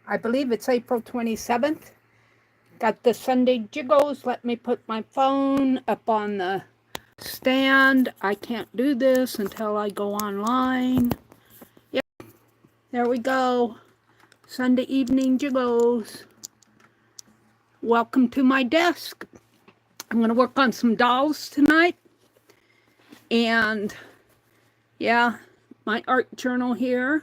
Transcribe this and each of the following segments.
I believe it's April 27th. Got the Sunday jiggles. Let me put my phone up on the stand. I can't do this until I go online. Yep, there we go. Sunday evening jiggles. Welcome to my desk. I'm going to work on some dolls tonight. And yeah, my art journal here.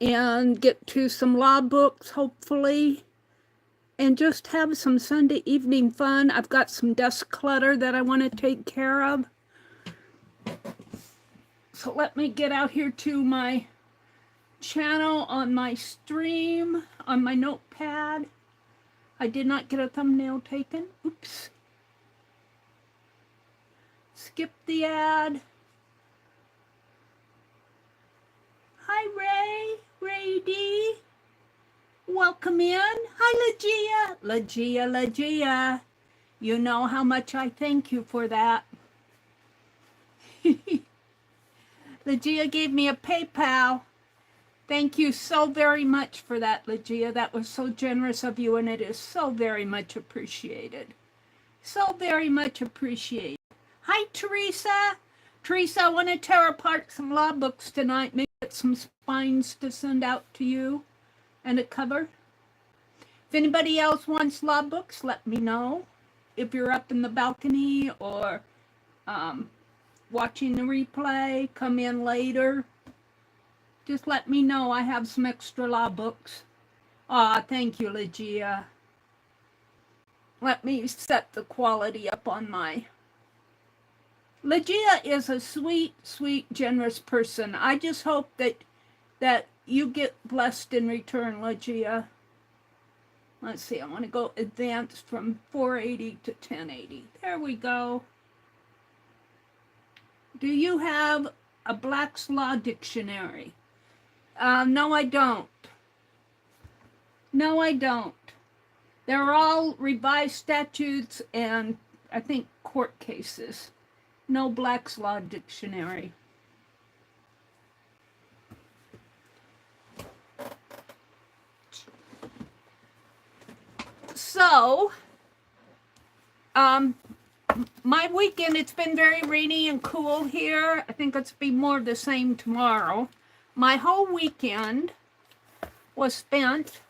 And get to some law books, hopefully. And just have some Sunday evening fun. I've got some desk clutter that I want to take care of. So let me get out here to my channel on my stream, on my notepad. I did not get a thumbnail taken. Oops. Skip the ad. Hi, Ray D. Welcome in. Hi, Legia. You know how much I thank you for that. Legia gave me a PayPal. Thank you so very much for that, Legia. That was so generous of you, and it is so very much appreciated. So very much appreciated. Hi, Teresa. Teresa, I want to tear apart some law books tonight. Maybe get some spines to send out to you and a cover. If anybody else wants law books, let me know. If you're up in the balcony or watching the replay, come in later. Just let me know. I have some extra law books. Aw, thank you, Legia. Let me set the quality up on my... Legia is a sweet, sweet, generous person. I just hope that you get blessed in return, Legia. Let's see, I want to go advanced from 480 to 1080. There we go. Do you have a Black's Law dictionary? No, I don't. No, I don't. They're all revised statutes and I think court cases. No Black's Law dictionary. So, my weekend, it's been very rainy and cool here. I think it's be more of the same tomorrow. My whole weekend was spent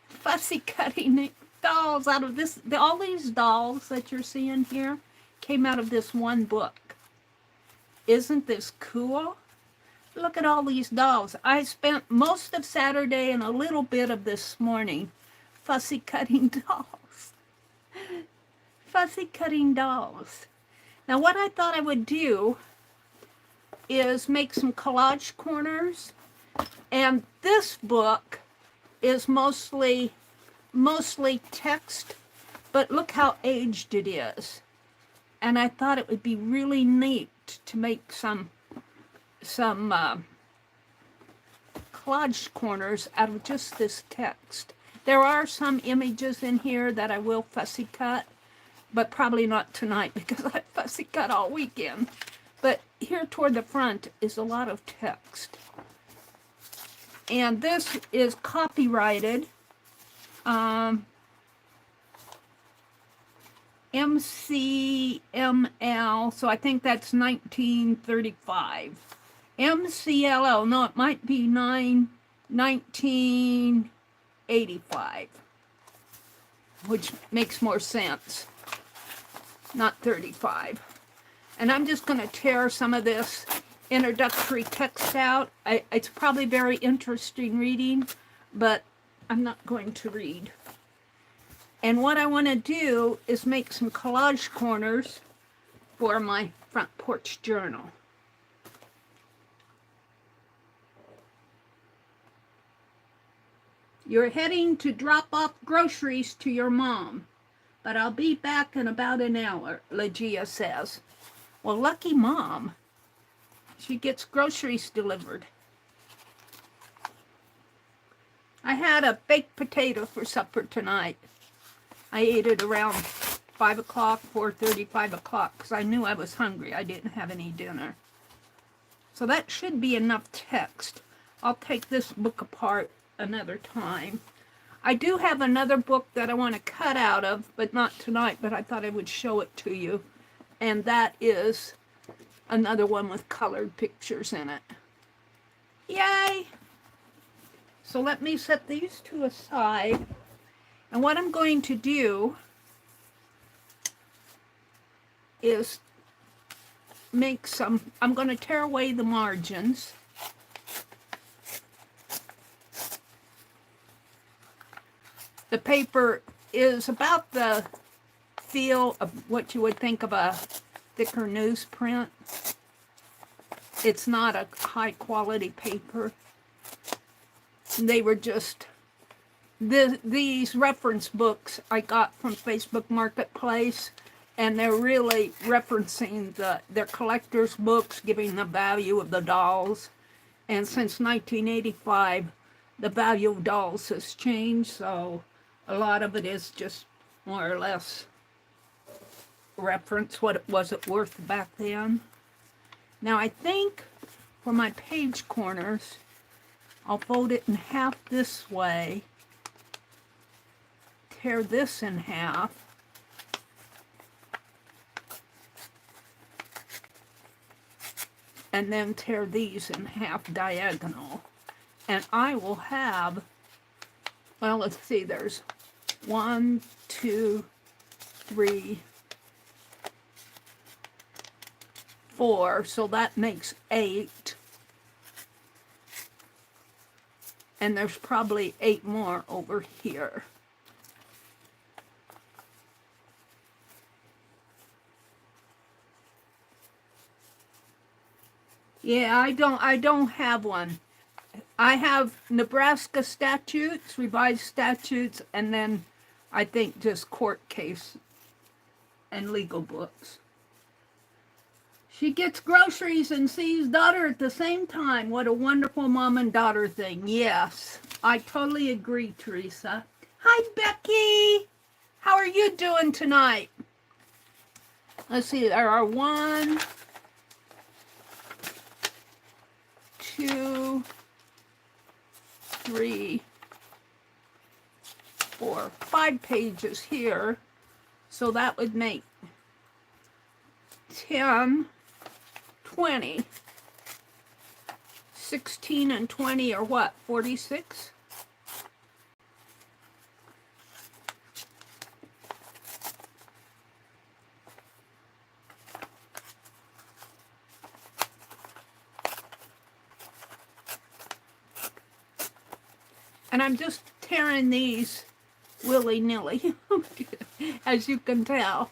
fussy cutting dolls out of this. All these dolls that you're seeing here came out of this one book. Isn't this cool? Look at all these dolls. I spent most of Saturday and a little bit of this morning fussy cutting dolls. Fussy cutting dolls. Now what I thought I would do is make some collage corners. And this book is mostly text, but look how aged it is. And I thought it would be really neat to make some collage corners out of just this text. There are some images in here that I will fussy cut, but probably not tonight because I fussy cut all weekend. But here toward the front is a lot of text. And this is copyrighted MCML, so I think that's 1935. MCLL, no, it might be 1985, which makes more sense, not 35. And I'm just going to tear some of this introductory text out. It's probably very interesting reading, but I'm not going to read. And what I want to do is make some collage corners for my front porch journal. You're heading to drop off groceries to your mom, but I'll be back in about an hour, Legia says. Well, lucky mom. She gets groceries delivered. I had a baked potato for supper tonight. I ate it around 5 o'clock, 4:30, 5 o'clock, because I knew I was hungry. I didn't have any dinner. So that should be enough text. I'll take this book apart another time. I do have another book that I want to cut out of, but not tonight, but I thought I would show it to you. And that is another one with colored pictures in it. Yay! So let me set these two aside. And what I'm going to do is make some, I'm going to tear away the margins. The paper is about the feel of what you would think of a thicker newsprint. It's not a high quality paper. They were just, these reference books I got from Facebook Marketplace, and they're really referencing their collector's books, giving the value of the dolls. And since 1985, the value of dolls has changed, so a lot of it is just more or less reference what it was worth back then. Now I think for my page corners, I'll fold it in half this way, tear this in half, and then tear these in half diagonal. And I will have, well, let's see, there's 1, 2, 3, 4, so that makes 8. And there's probably 8 more over here. Yeah, I don't have one. I have Nebraska statutes, revised statutes, and then I think just court case and legal books. She gets groceries and sees daughter at the same time. What a wonderful mom and daughter thing. Yes, I totally agree, Teresa. Hi, Becky. How are you doing tonight? Let's see, there are 1, 2, 3, 4, 5 pages here. So that would make 10, 20. 16 and 20 are what? 46? And I'm just tearing these willy-nilly, as you can tell.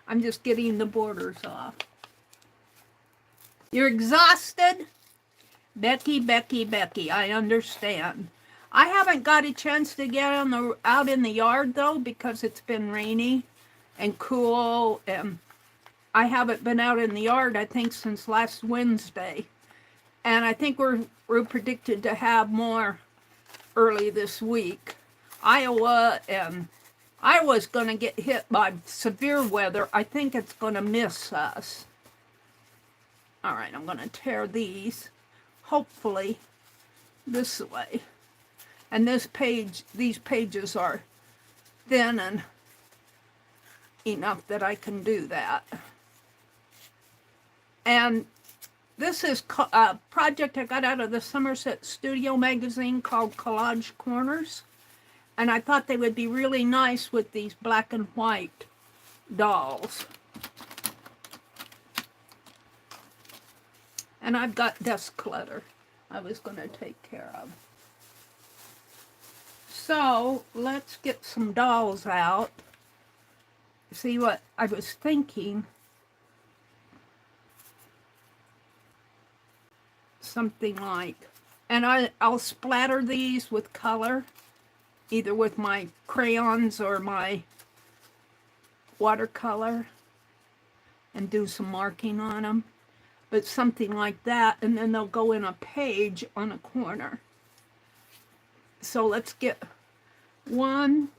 I'm just getting the borders off. You're exhausted? Becky, Becky, Becky, I understand. I haven't got a chance to get out in the yard, though, because it's been rainy and cool, and I haven't been out in the yard, I think, since last Wednesday. And I think we're predicted to have more early this week. Iowa's going to get hit by severe weather. I think it's going to miss us. All right, I'm going to tear these, hopefully, this way. And these pages are thin and enough that I can do that. And this is a project I got out of the Somerset Studio magazine called Collage Corners. And I thought they would be really nice with these black and white dolls. And I've got desk clutter I was going to take care of. So let's get some dolls out. See what I was thinking. Something like, and I'll splatter these with color, either with my crayons or my watercolor, and do some marking on them. But something like that, and then they'll go in a page on a corner. So let's get 1,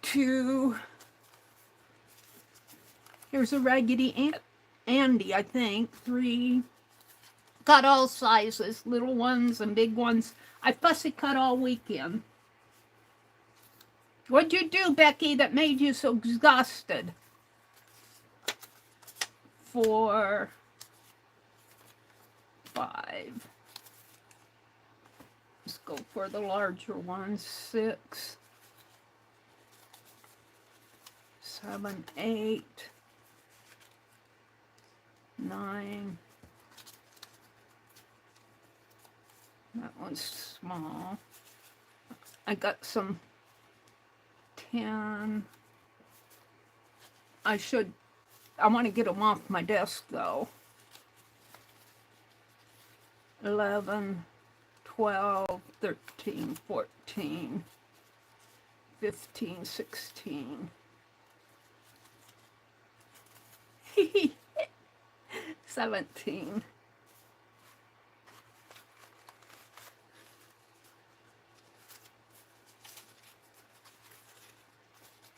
2, here's a Raggedy Andy, I think, 3, Got all sizes, little ones and big ones. I fussy cut all weekend. What'd you do, Becky, that made you so exhausted? 4, 5. Let's go for the larger ones. 6, 7, 8, 9. That one's small. I got some 10. I want to get them off my desk though. 11, 12, 13, 14, 15, 16. 17.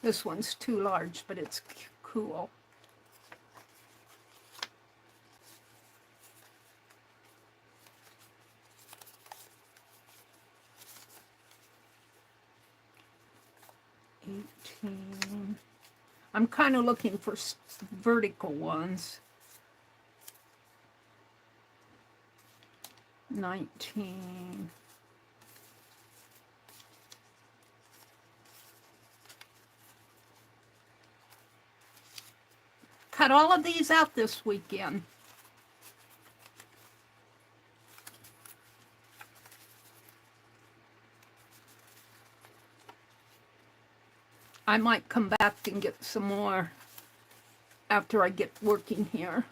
This one's too large, but it's cool. I'm kind of looking for vertical ones. 19. Cut all of these out this weekend. I might come back and get some more after I get working here.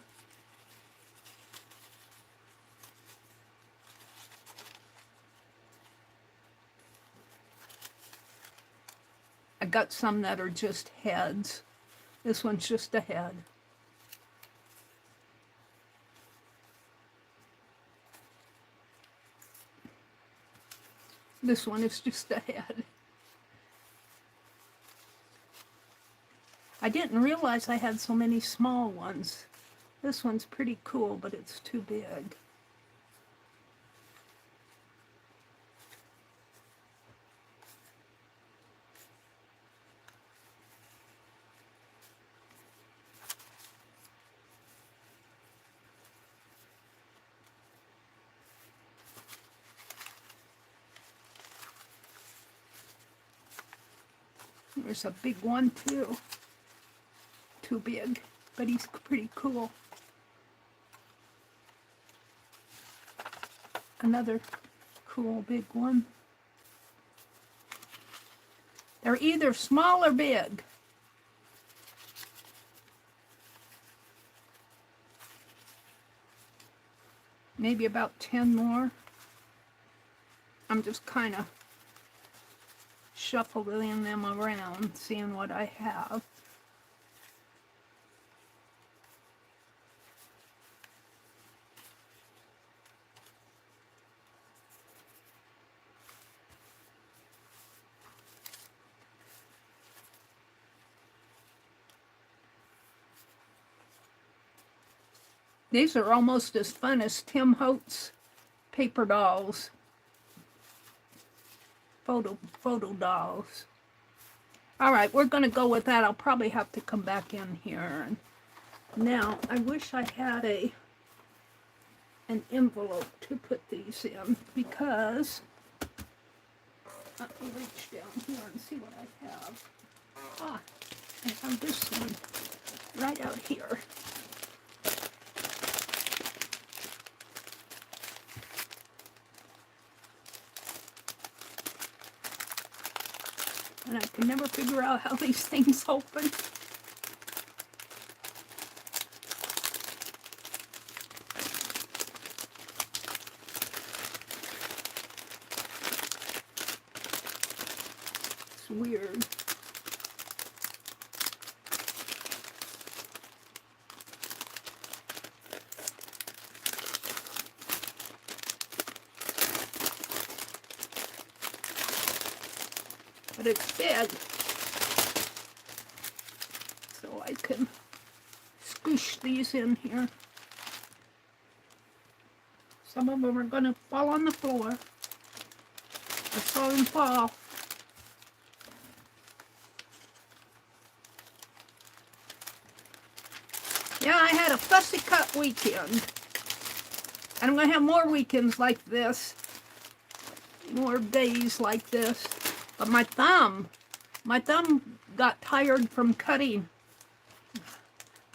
I got some that are just heads. This one's just a head. This one is just a head. I didn't realize I had so many small ones. This one's pretty cool, but it's too big. There's a big one too. Too big, but he's pretty cool. Another cool big one. They're either small or big. Maybe about 10 more. I'm just kind of shuffling them around, seeing what I have. These are almost as fun as Tim Holtz paper dolls. Photo dolls. All right, we're going to go with that. I'll probably have to come back in here. And now, I wish I had an envelope to put these in, because let me reach down here and see what I have. Ah, I have this one right out here. And I can never figure out how these things open. It's weird. But it's big, so I can squish these in here. Some of them are going to fall on the floor. I saw them fall. Yeah, I had a fussy cut weekend. And I'm going to have more weekends like this. More days like this. But my thumb got tired from cutting.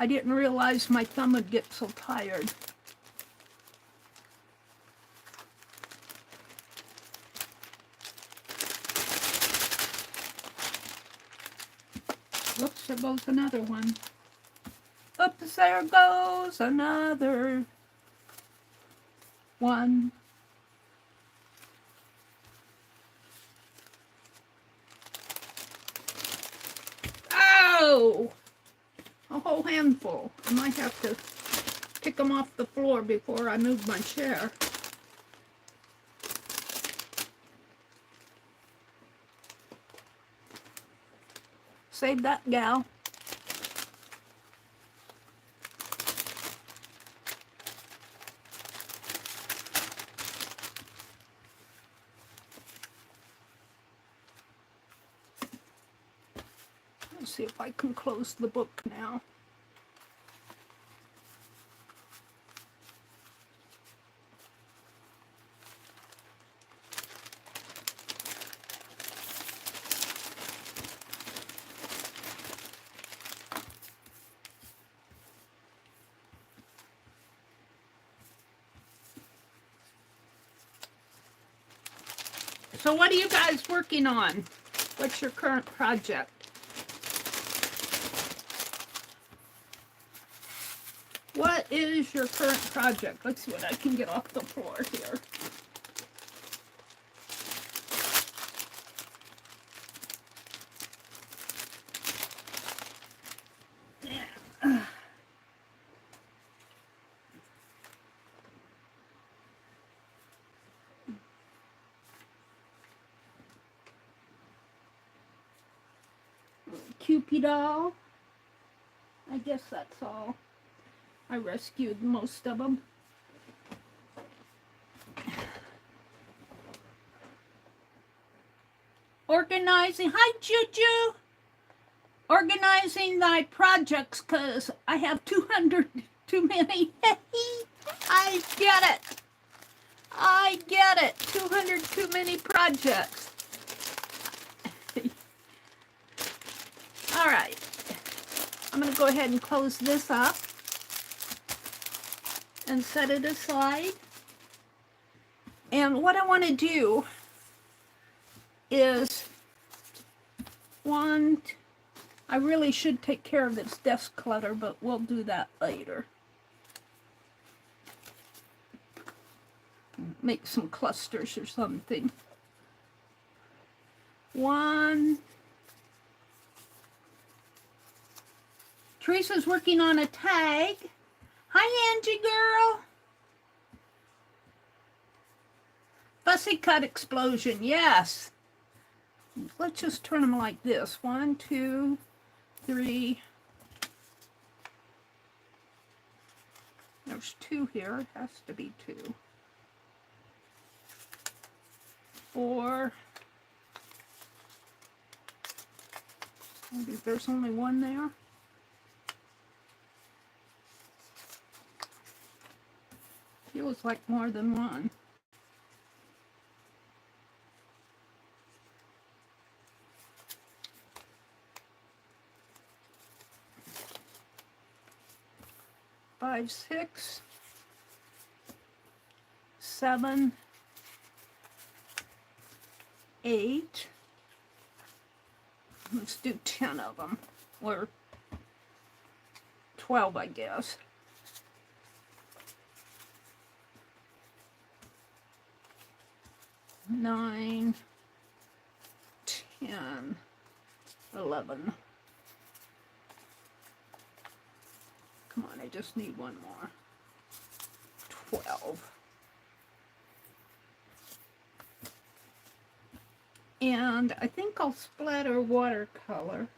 I didn't realize my thumb would get so tired. Oops, there goes another one. Oops, there goes another one. Oh! A whole handful. I might have to pick them off the floor before I move my chair. Save that, gal. Let's see if I can close the book now. So what are you guys working on? What's your current project? What is your current project? Let's see what I can get off the floor here. Cupid doll. I guess that's all. I rescued most of them. Organizing. Hi, Juju. Organizing thy projects because I have 200 too many. I get it. I get it. 200 too many projects. All right. I'm going to go ahead and close this up and set it aside. And what I want to do is I really should take care of this desk clutter, but we'll do that later. Make some clusters or something. Teresa's working on a tag. Hi, Angie girl. Fussy cut explosion, yes. Let's just turn them like this. 1, 2, 3. There's 2 here. It has to be 2. 4. Maybe there's only 1 there. Feels like more than 1. Five, 6, 7, 8. Let's do 10 of them, or 12, I guess. 9, 10, 11. Come on, I just need 1 more. 12. And I think I'll splatter watercolor.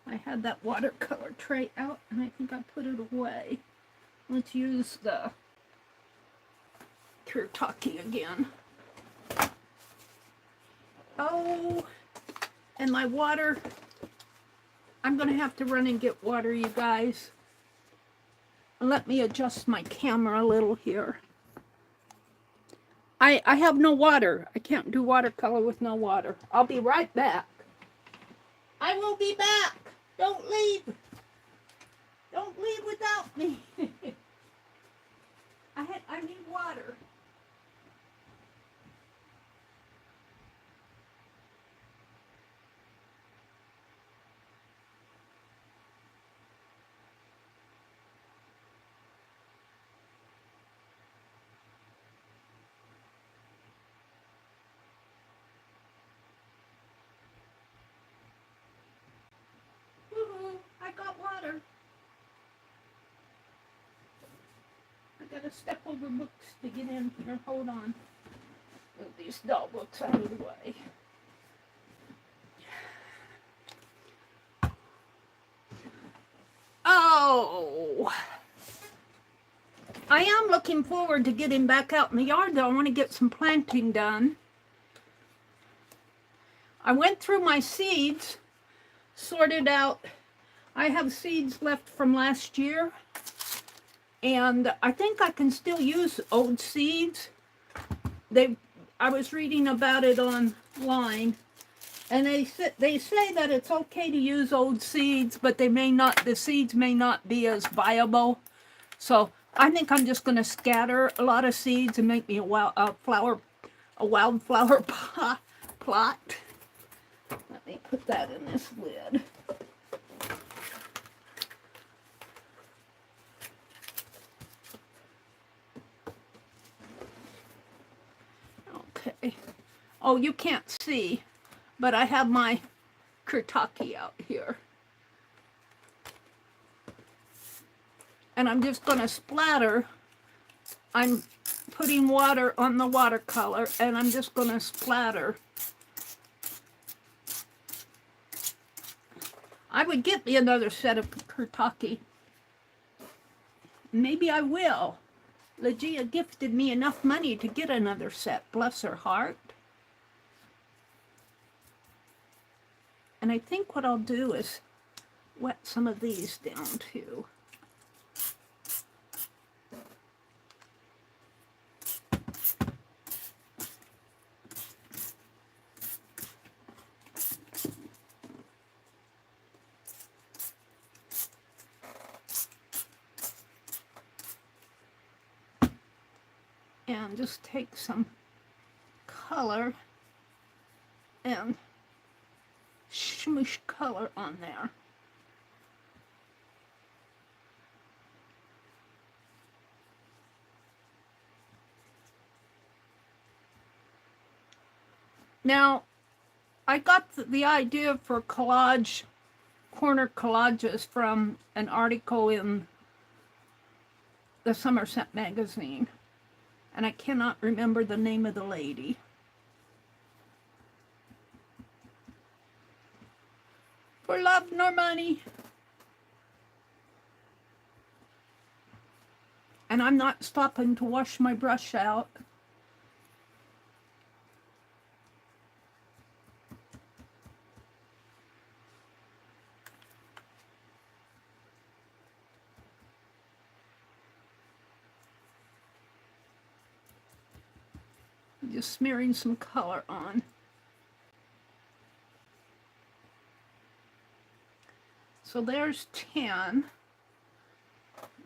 I had that watercolor tray out and I think I put it away. Let's use the Kirtaki again. Oh, and my water. I'm going to have to run and get water, you guys. Let me adjust my camera a little here. I have no water. I can't do watercolor with no water. I'll be right back. I will be back. Don't leave. Don't leave without me. I need water. I got water. I gotta step over books to get in here. Hold on. Move these doll books out of the way. Oh, I am looking forward to getting back out in the yard, though. I want to get some planting done. I went through my seeds, sorted out. I have seeds left from last year, and I think I can still use old seeds. I was reading about it online, and they say that it's okay to use old seeds, but the seeds may not be as viable. So I think I'm just going to scatter a lot of seeds and make me a wildflower plot. Let me put that in this lid. Okay. Oh, you can't see, but I have my Kirtaki out here. And I'm just going to splatter. I'm putting water on the watercolor, and I'm just going to splatter. I would get me another set of Kirtaki. Maybe I will. Legia gifted me enough money to get another set, bless her heart. And I think what I'll do is wet some of these down too. And just take some color and smoosh color on there. Now, I got the idea for collage, corner collages from an article in the Somerset magazine. And I cannot remember the name of the lady. For love nor money. And I'm not stopping to wash my brush out. Just smearing some color on. So there's 10.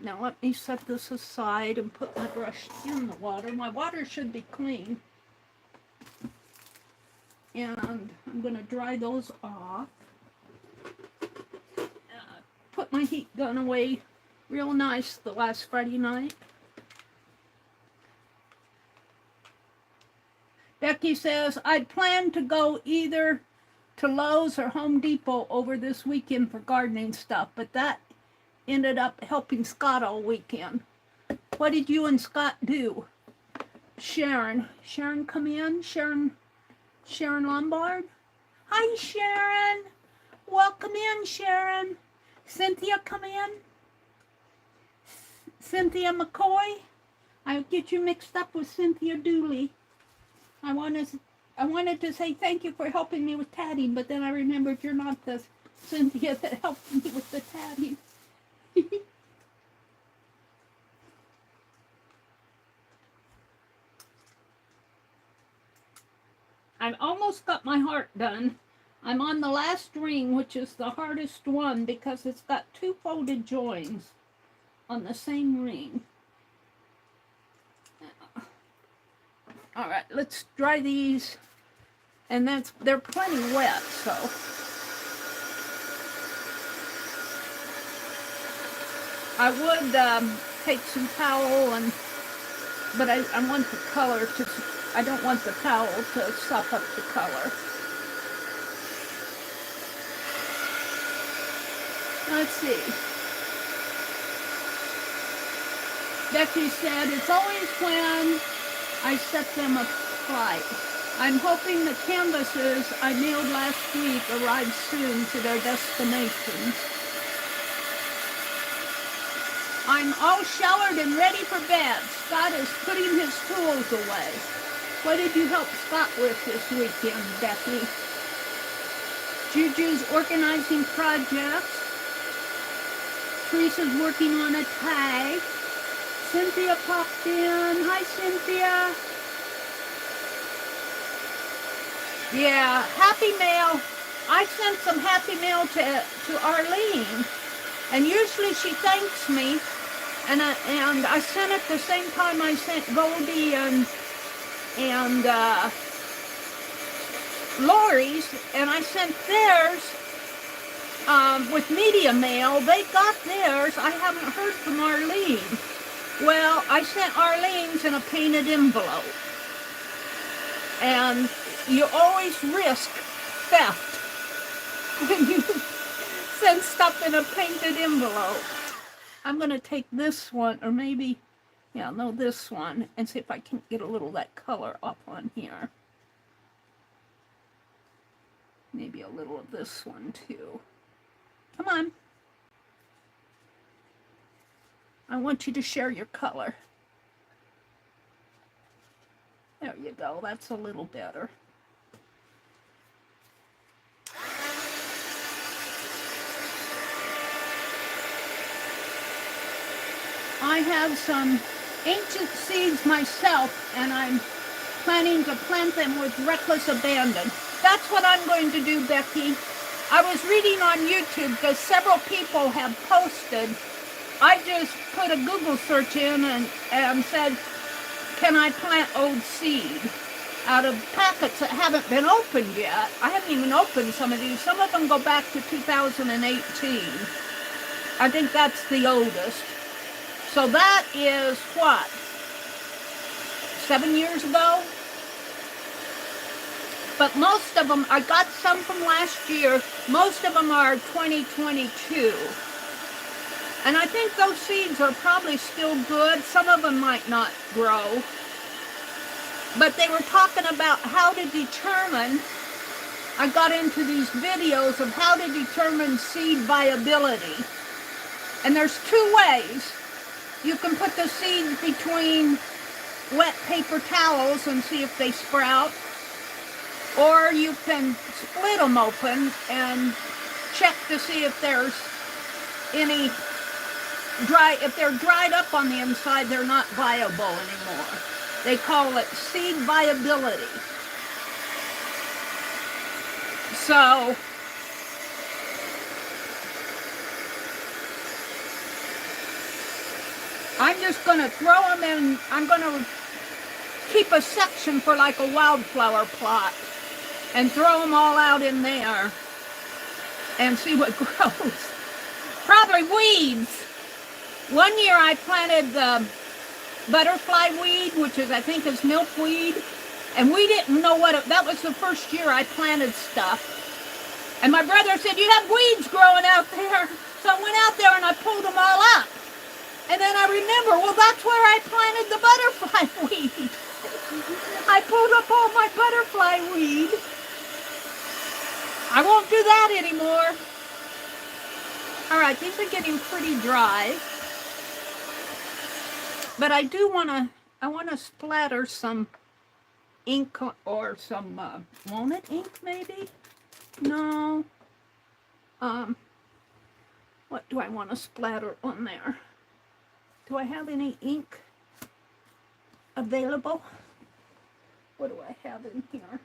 Now let me set this aside and put my brush in the water. My water should be clean. And I'm going to dry those off. Put my heat gun away real nice the last Friday night. Becky says, I'd planned to go either to Lowe's or Home Depot over this weekend for gardening stuff, but that ended up helping Scott all weekend. What did you and Scott do? Sharon, come in. Sharon Lombard. Hi, Sharon. Welcome in, Sharon. Cynthia, come in. Cynthia McCoy. I get you mixed up with Cynthia Dooley. I wanted to say thank you for helping me with tatting, but then I remembered you're not the Cynthia that helped me with the tatting. I've almost got my heart done. I'm on the last ring, which is the hardest one because it's got 2 folded joins on the same ring. All right, let's dry these, and they're plenty wet, so. I would take some towel, but I want the color to, I don't want the towel to suck up the color. Let's see. Becky said, it's always when I set them aflight. I'm hoping the canvases I mailed last week arrive soon to their destinations. I'm all showered and ready for bed. Scott is putting his tools away. What did you help Scott with this weekend, Becky? Juju's organizing projects. Teresa's working on a tag. Cynthia popped in. Hi, Cynthia. Yeah, happy mail. I sent some happy mail to Arlene, and usually she thanks me. And I sent it the same time I sent Goldie and Lori's, and I sent theirs with media mail. They got theirs. I haven't heard from Arlene. Well, I sent Arlene's in a painted envelope. And you always risk theft when you send stuff in a painted envelope. I'm going to take this one, or maybe, yeah, no, this one, and see if I can get a little of that color up on here. Maybe a little of this one, too. Come on. I want you to share your color. There you go. That's a little better. I have some ancient seeds myself, and I'm planning to plant them with reckless abandon. That's what I'm going to do, Becky. I was reading on YouTube because several people have posted. I just put a Google search in and said, can I plant old seed out of packets that haven't been opened yet? I haven't even opened some of these. Some of them go back to 2018. I think that's the oldest. So that is what? 7 years ago? But most of them, I got some from last year. Most of them are 2022. And I think those seeds are probably still good. Some of them might not grow. But they were talking about how to determine, I got into these videos of how to determine seed viability. And there's 2 ways. You can put the seeds between wet paper towels and see if they sprout. Or you can split them open and check to see if there's any if they're dried up on the inside, they're not viable anymore. They call it seed viability. So, I'm just going to throw them in. I'm going to keep a section for like a wildflower plot and throw them all out in there and see what grows. Probably weeds. One year I planted the butterfly weed, which is, I think, is milkweed, and we didn't know what it, that was the first year I planted stuff. And my brother said, you have weeds growing out there. So I went out there and I pulled them all up. And then I remember, well, that's where I planted the butterfly weed. I pulled up all my butterfly weed. I won't do that anymore. All right, these are getting pretty dry. But I do want to, I want to splatter some ink or some, walnut ink maybe? No. What do I want to splatter on there? Do I have any ink available? What do I have in here?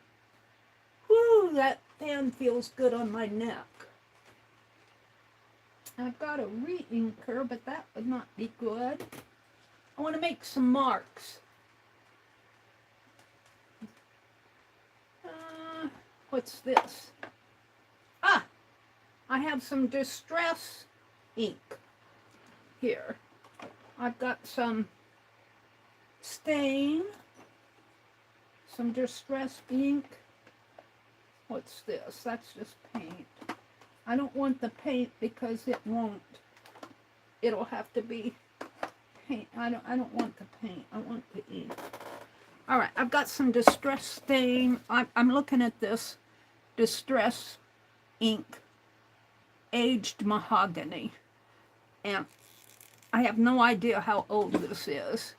Whew, that pen feels good on my neck. I've got a re-inker, but that would not be good. I want to make some marks. What's this? Ah, I have some distress ink here. I've got some stain, some distress ink. What's this? That's just paint. I don't want the paint because it won't. It'll have to be paint. I don't want the paint. I want the ink. All right, I've got some distress stain. I'm looking at this distress ink, aged mahogany, and I have no idea how old this is.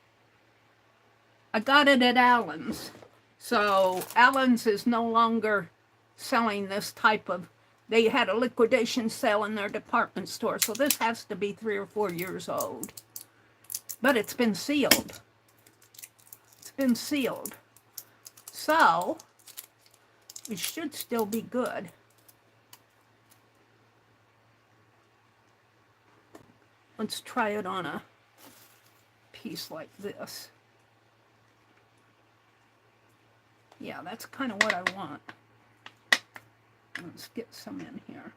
I got it at Allen's, so Allen's is no longer selling this type of, they had a liquidation sale in their department store, so this has to be 3 or 4 years old. But it's been sealed. It's been sealed. So, it should still be good. Let's try it on a piece like this. Yeah, that's kind of what I want. Let's get some in here.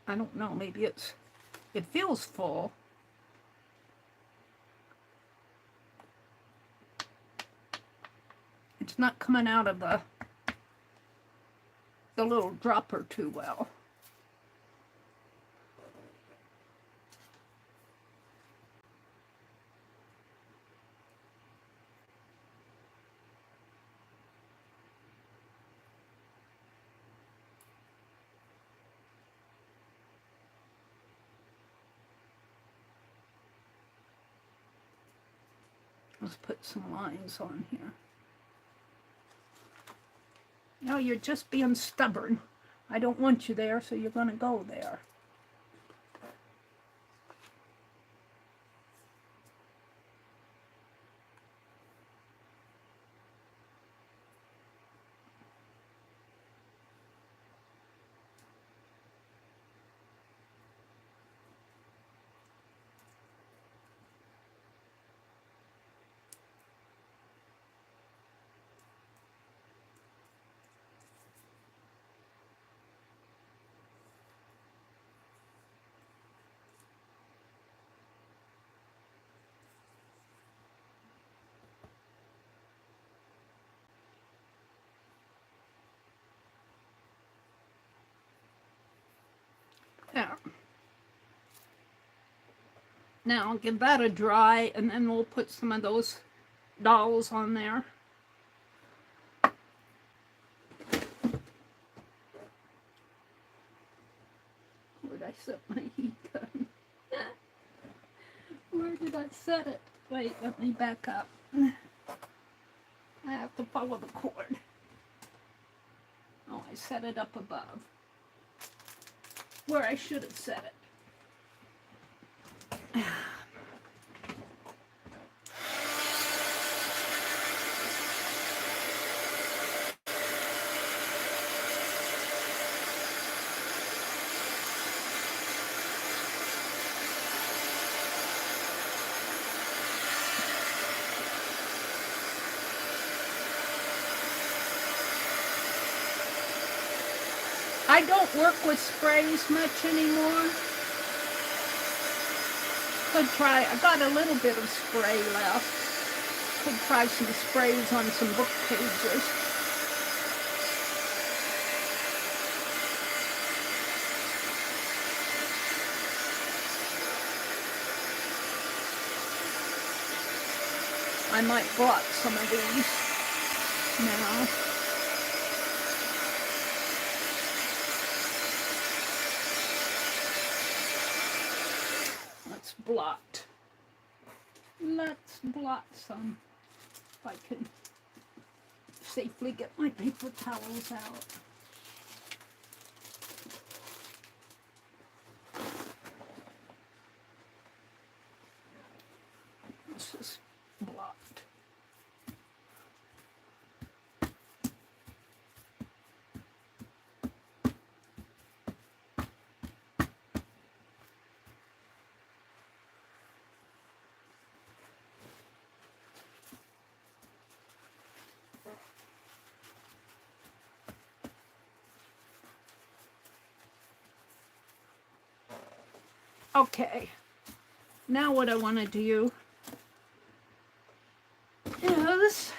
I don't know, maybe it feels full. It's not coming out of the little dropper too well. Let's put some lines on here. No, you're just being stubborn. I don't want you there, so you're going to go there. There. Now I'll give that a dry, and then we'll put some of those dolls on there. Where did I set my heat gun? Where did I set it? Wait, let me back up. I have to follow the cord. Oh, I set it up above, where I should have set it. I don't work with sprays much anymore. Could try, I got a little bit of spray left. Could try some sprays on some book pages. I might block some of these now. Let's blot. Let's blot some. If I can safely get my paper towels out. This is blot. Okay, now what I want to do is,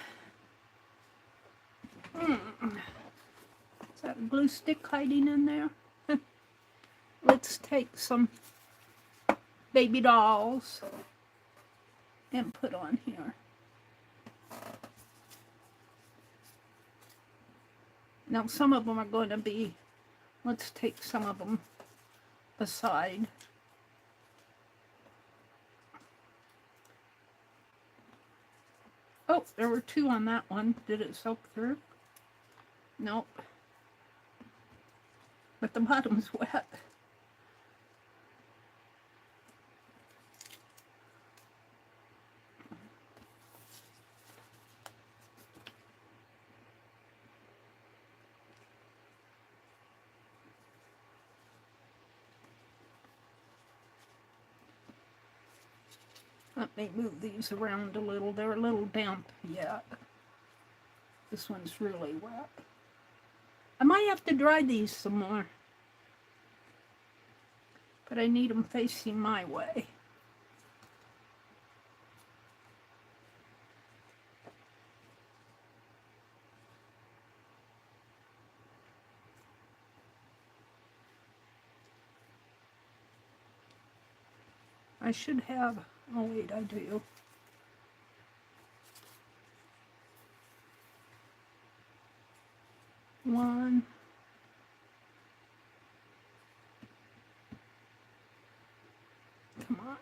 is that a glue stick hiding in there? Let's take some baby dolls and put on here. Now some of them are going to be, let's take some of them aside. Oh, there were two on that one. Did it soak through? Nope. But the bottom's wet. Let me move these around a little. They're a little damp yet. This one's really wet. I might have to dry these some more. But I need them facing my way. I should have, oh wait, I do. One. Come on.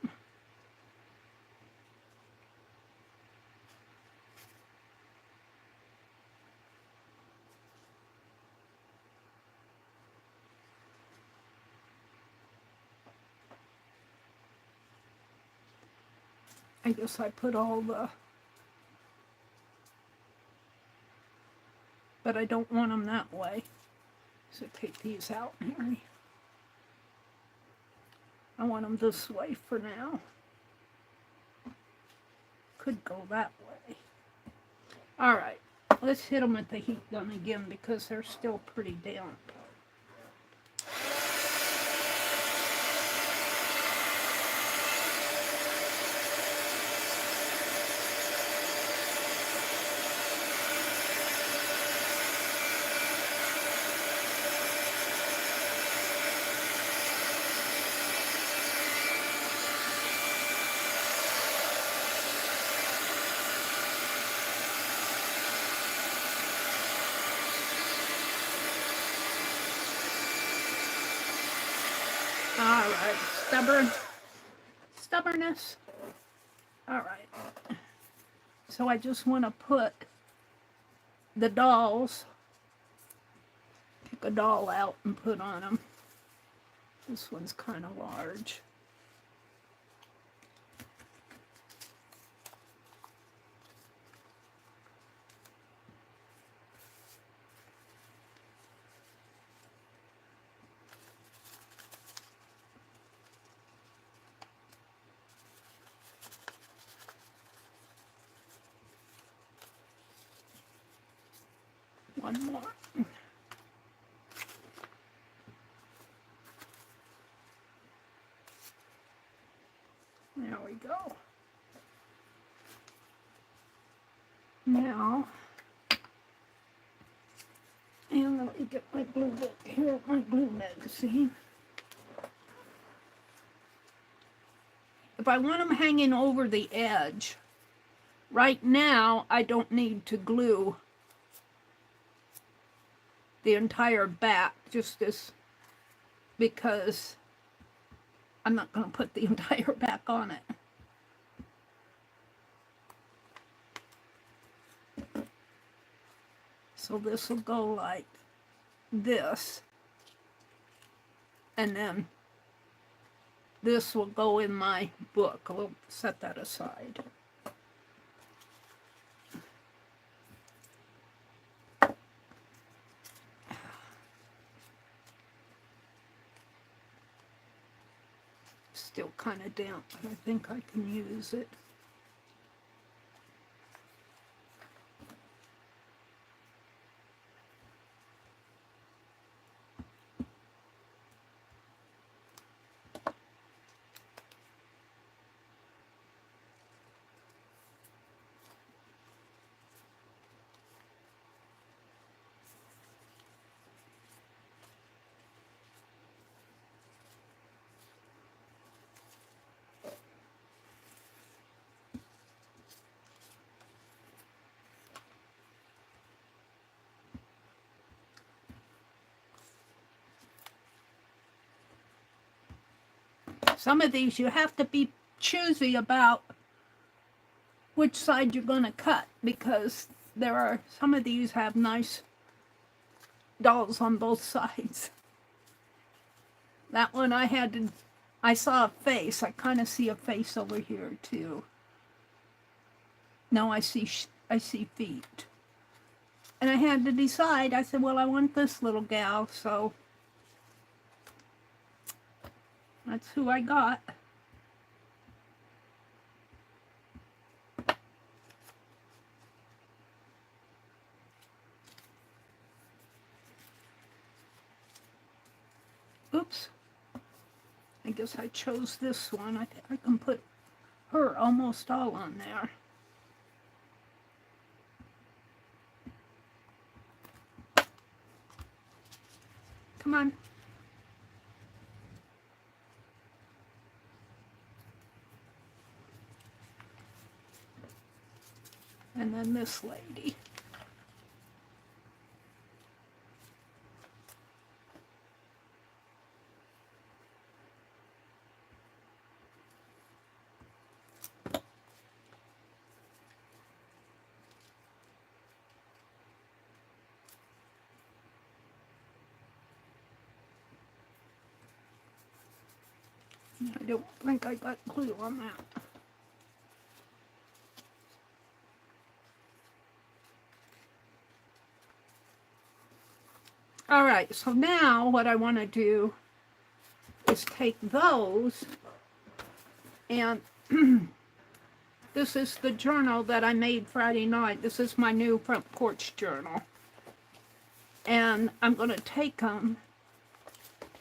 I guess I put all the, but I don't want them that way. So take these out, Mary. I want them this way for now. Could go that way. All right, let's hit them with the heat gun again because they're still pretty damp. All right, stubbornness. All right. So I just want to put the dolls, pick a doll out and put on them. This one's kind of large. One more. There we go. Now, and let me get my glue book here, my glue magazine. If I want them hanging over the edge, Right now, I don't need to glue the entire back, just this, because I'm not going to put the entire back on it. So this will go like this, and then this will go in my book. We'll set that aside. Still kind of damp, but I think I can use it. Some of these you have to be choosy about which side you're going to cut, because there are some of these have nice dolls on both sides. That one I saw a face. I kind of see a face over here too. No, I see feet. And I had to decide. I said, well, I want this little gal, so that's who I got. Oops. I guess I chose this one. I think I can put her almost all on there. Come on. And then this lady. I don't think I got glue on that. All right, so now what I want to do is take those, and this is the journal that I made Friday night. This is my new front porch journal. And I'm going to take them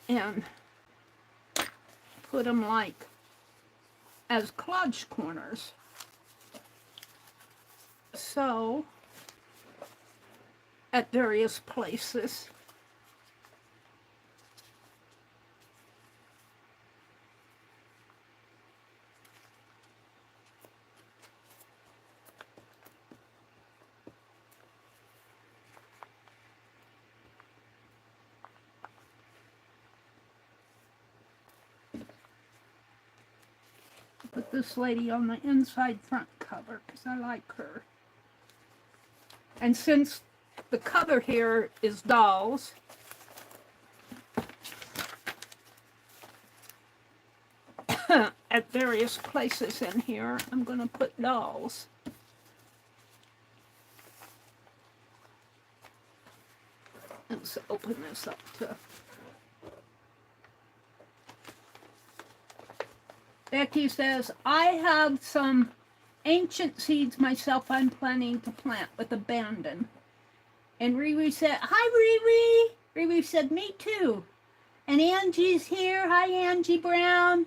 and put them like as collage corners. So, at various places. Put this lady on the inside front cover because I like her. And since the cover here is dolls, at various places in here, I'm going to put dolls. Let's open this up to... Becky says, I have some ancient seeds myself I'm planning to plant with abandon. And Riri said, hi Riri. Riri said, me too. And Angie's here. Hi Angie Brown.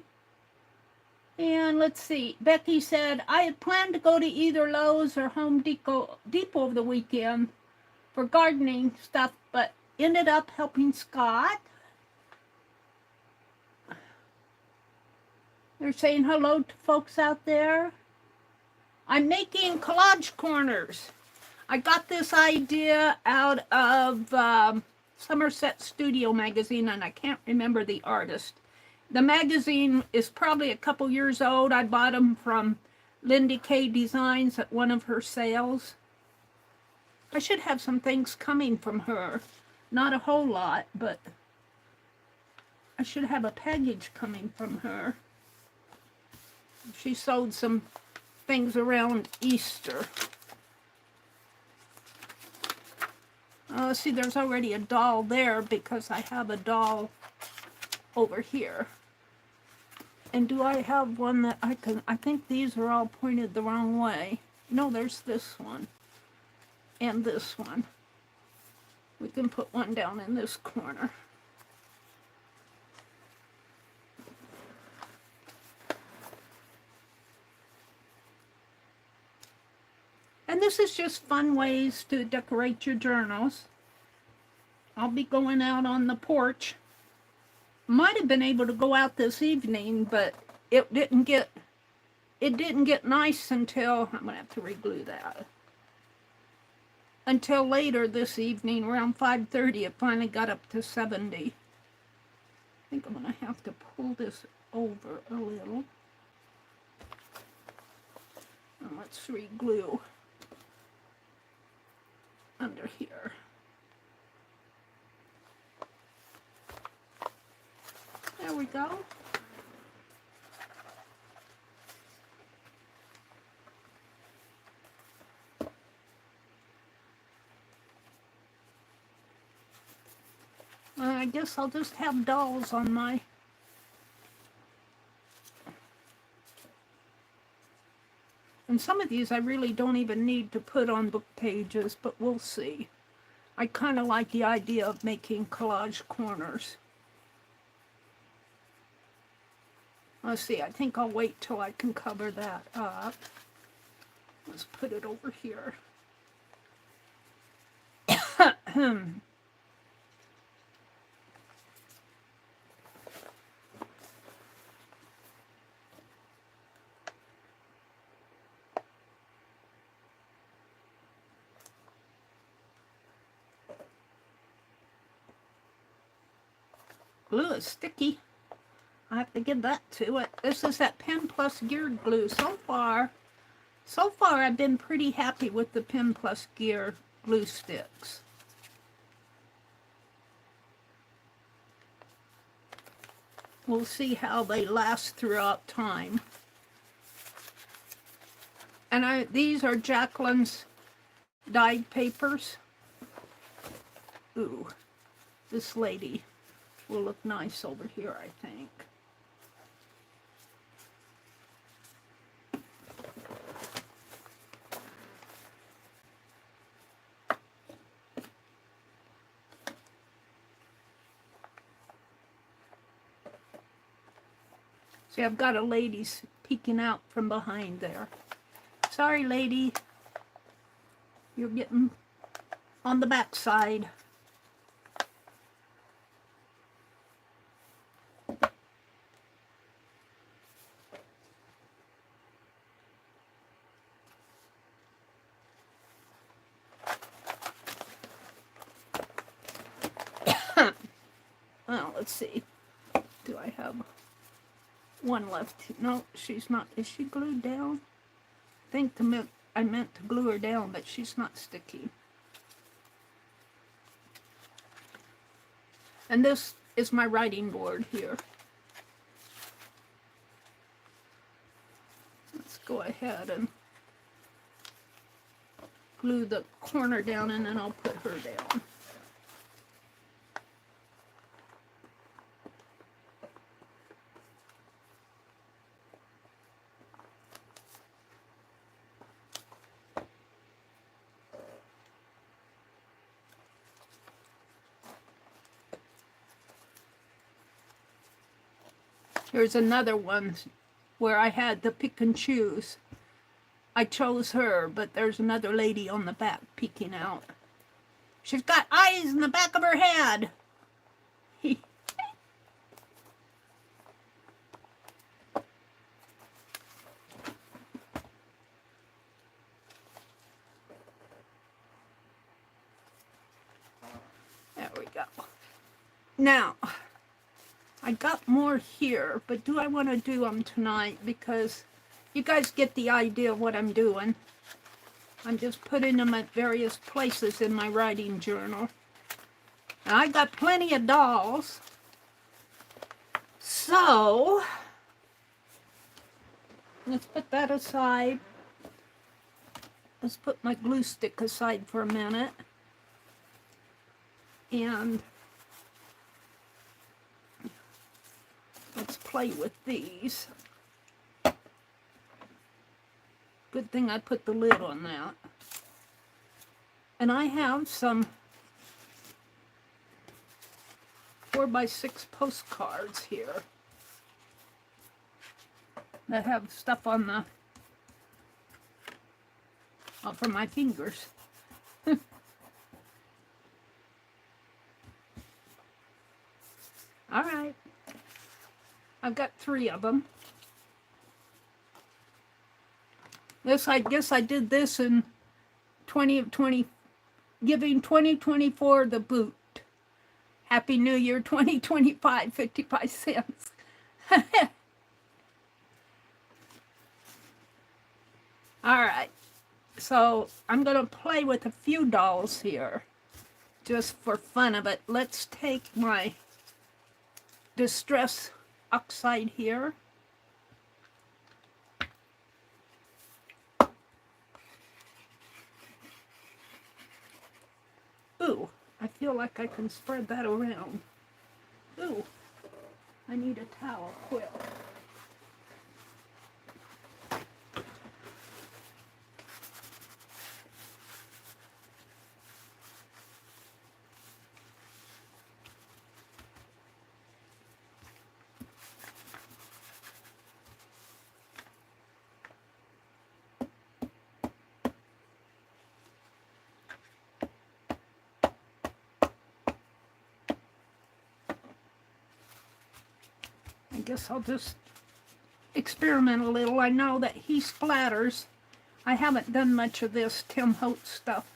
And let's see. Becky said, I had planned to go to either Lowe's or Home Depot over the weekend for gardening stuff, but ended up helping Scott. They're saying hello to folks out there. I'm making collage corners. I got this idea out of Somerset Studio magazine, and I can't remember the artist. The magazine is probably a couple years old. I bought them from Lindy K Designs at one of her sales. I should have some things coming from her. Not a whole lot, but I should have a package coming from her. She sold some things around Easter. See, there's already a doll there because I have a doll over here. And do I have one that I can... I think these are all pointed the wrong way. No, there's this one. And this one. We can put one down in this corner. And this is just fun ways to decorate your journals. I'll be going out on the porch. Might have been able to go out this evening, but it didn't get nice until... I'm going to have to reglue that. Until later this evening, around 5:30, it finally got up to 70. I think I'm going to have to pull this over a little. And let's reglue under here. There we go. I guess I'll just have dolls on my... And some of these I really don't even need to put on book pages, but we'll see. I kind of like the idea of making collage corners. Let's see, I think I'll wait till I can cover that up. Let's put it over here. Glue is sticky. I have to give that to it. This is that Pen Plus Gear glue. So far I've been pretty happy with the Pen Plus Gear glue sticks. We'll see how they last throughout time. And these are Jacqueline's dyed papers. Ooh, this lady will look nice over here, I think. See, I've got a lady peeking out from behind there. Sorry, lady. You're getting on the back side. Well, let's see. Do I have one left? No, she's not. Is she glued down? I think I meant to glue her down, but she's not sticky. And this is my writing board here. Let's go ahead and glue the corner down, and then I'll put her down. Here's another one where I had to pick and choose. I chose her, but there's another lady on the back peeking out. She's got eyes in the back of her head. go. Now, I got more here, but do I want to do them tonight? Because you guys get the idea of what I'm doing. I'm just putting them at various places in my writing journal. And I got plenty of dolls. So, let's put that aside. Let's put my glue stick aside for a minute. And let's play with these. Good thing I put the lid on that. And I have some 4x6 postcards here that have stuff on the, for my fingers. All right. I've got 3 of them. This, I guess I did this in 2020, giving 2024 the boot. Happy New Year 2025, 55 cents. All right. So I'm going to play with a few dolls here, just for fun of it. Let's take my Distress Oxide here. Ooh, I feel like I can spread that around. Ooh, I need a towel quick. I guess I'll just experiment a little. I know that he splatters. I haven't done much of this Tim Holtz stuff.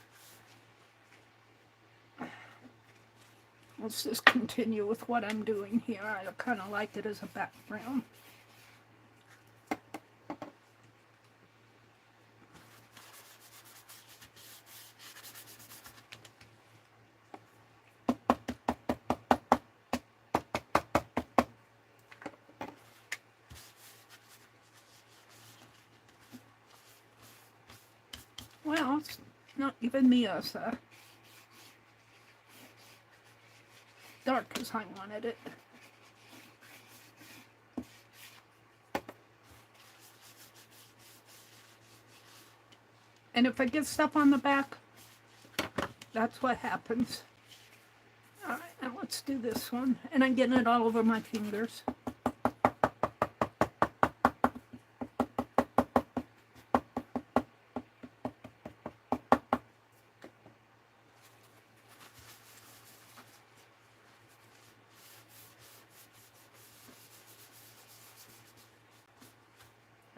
Let's just continue with what I'm doing here. I kind of like it as a background. Well, it's not giving me as dark as I wanted it. And if I get stuff on the back, that's what happens. All right, now let's do this one. And I'm getting it all over my fingers.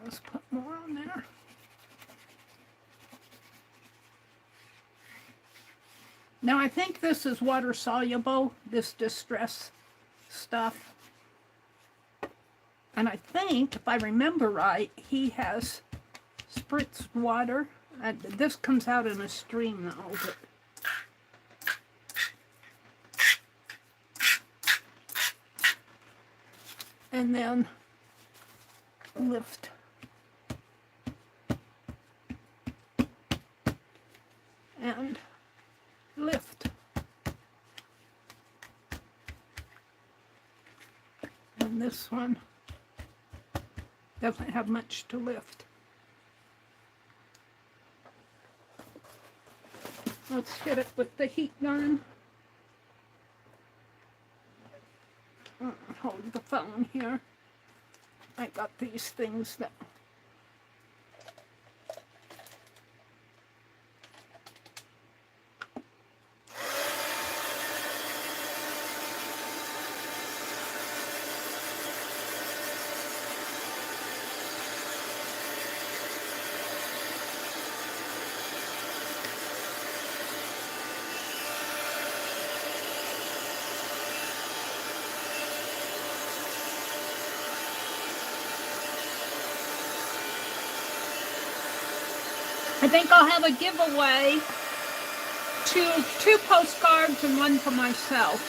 Let's put more on there. Now I think this is water soluble, this distress stuff. And I think, if I remember right, he has spritzed water. This comes out in a stream though. But and then lift. And lift. And this one doesn't have much to lift. Let's hit it with the heat gun. Hold the phone here. I got these things that think I'll have a giveaway, two postcards and one for myself.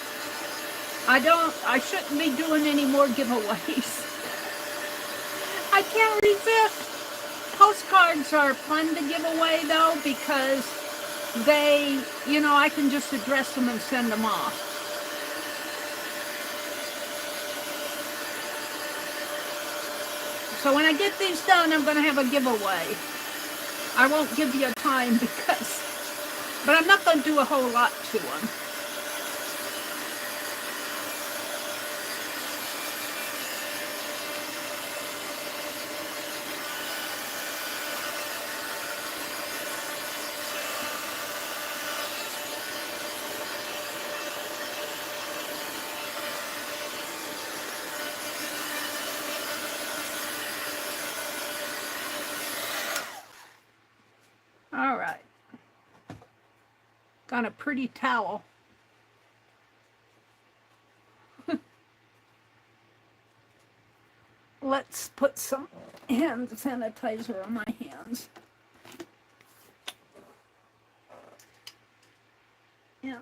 I shouldn't be doing any more giveaways. I can't resist. Postcards are fun to give away though, because they, you know, I can just address them and send them off. So when I get these done, I'm going to have a giveaway. I won't give you a time but I'm not going to do a whole lot to them. All right. Got a pretty towel. Let's put some hand sanitizer on my hands. Yeah.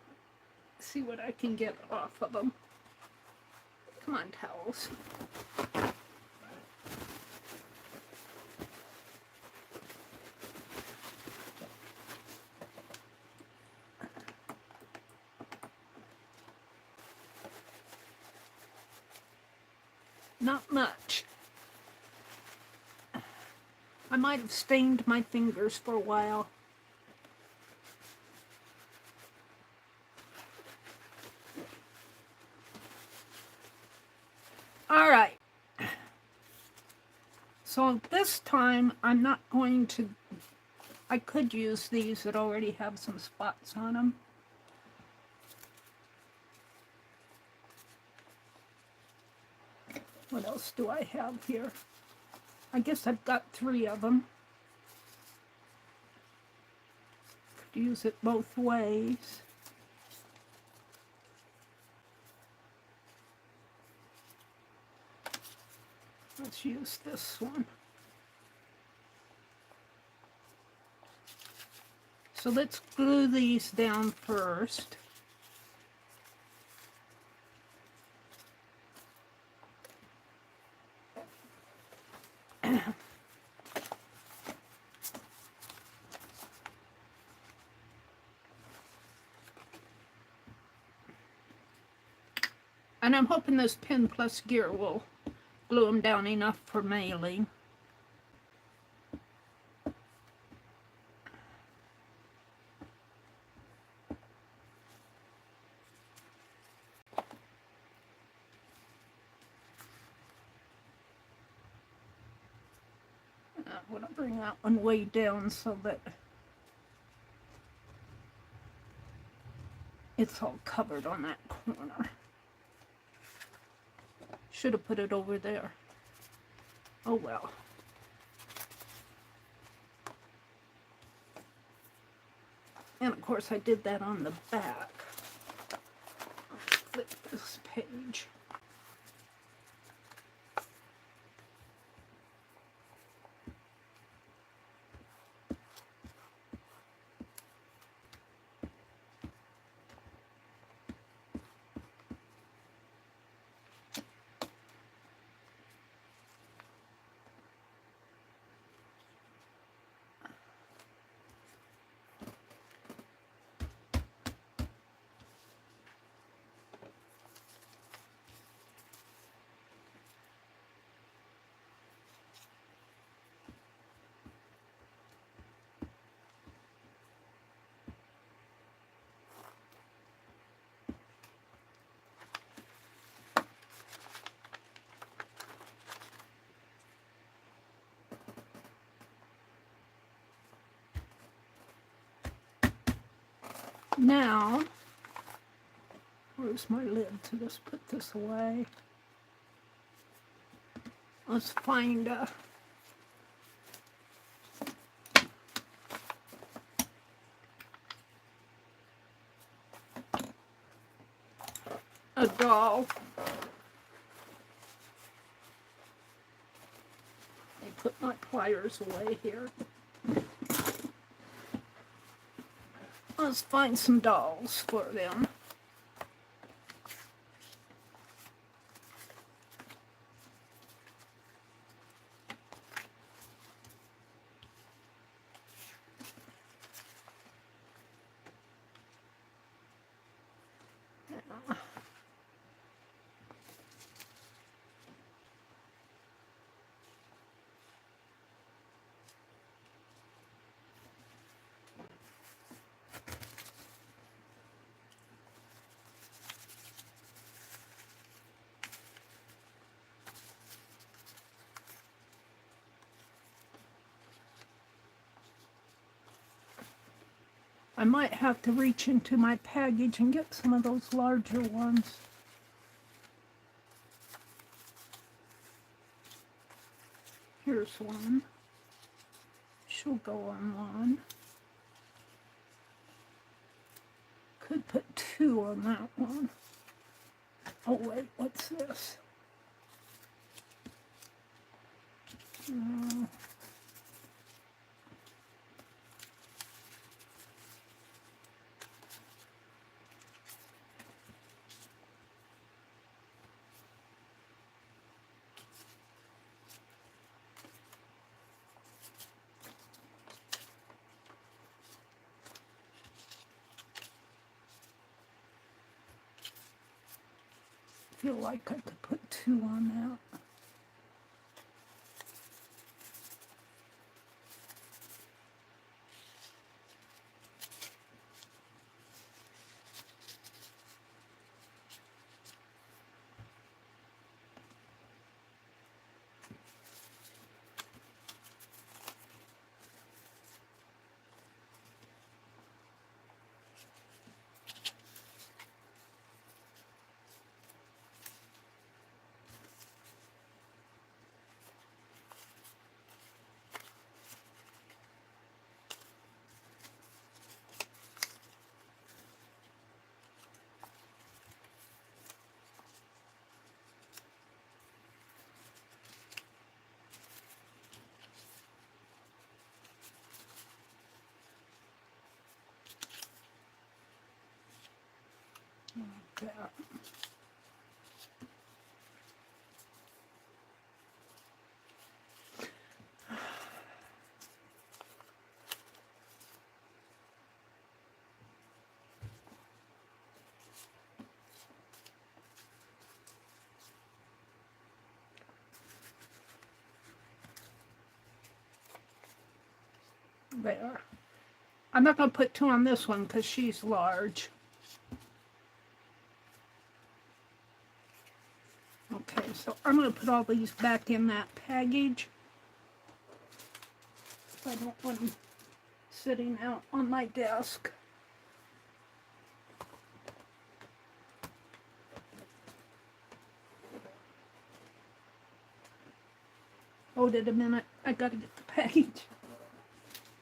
See what I can get off of them. Come on, towels. Not much. I might have stained my fingers for a while. All right. So this time I'm not going to, I could use these that already have some spots on them. What else do I have here? I guess I've got 3 of them. Could use it both ways. Let's use this one. So let's glue these down first. And I'm hoping this Pen Plus gear will glue them down enough for mailing. I'm going to bring that one way down so that it's all covered on that corner. Should have put it over there. Oh well. And of course I did that on the back. I'll flip this page. Now, where's my lid to just put this away? Let's find a doll. I put my pliers away here. Let's find some dolls for them. I might have to reach into my package and get some of those larger ones. Here's one. She'll go on one. Could put two on that one. Oh wait, what's this? I feel like I could put two on that. Like that. There. I'm not going to put two on this one because she's large. Okay, so I'm going to put all these back in that package. I don't want them sitting out on my desk. Hold it a minute. I got to get the package.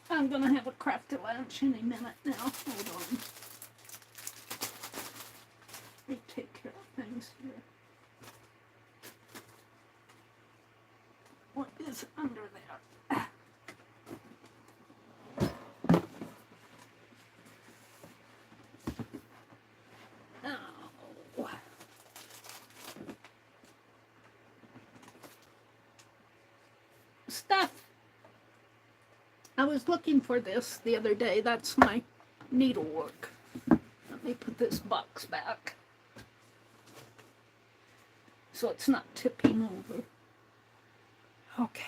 I'm going to have a crafty lunch any minute now. Hold on. Let me take care of things here. What is under there? Oh. Stuff. I was looking for this the other day. That's my needlework. Let me put this box back so it's not tipping over. Okay.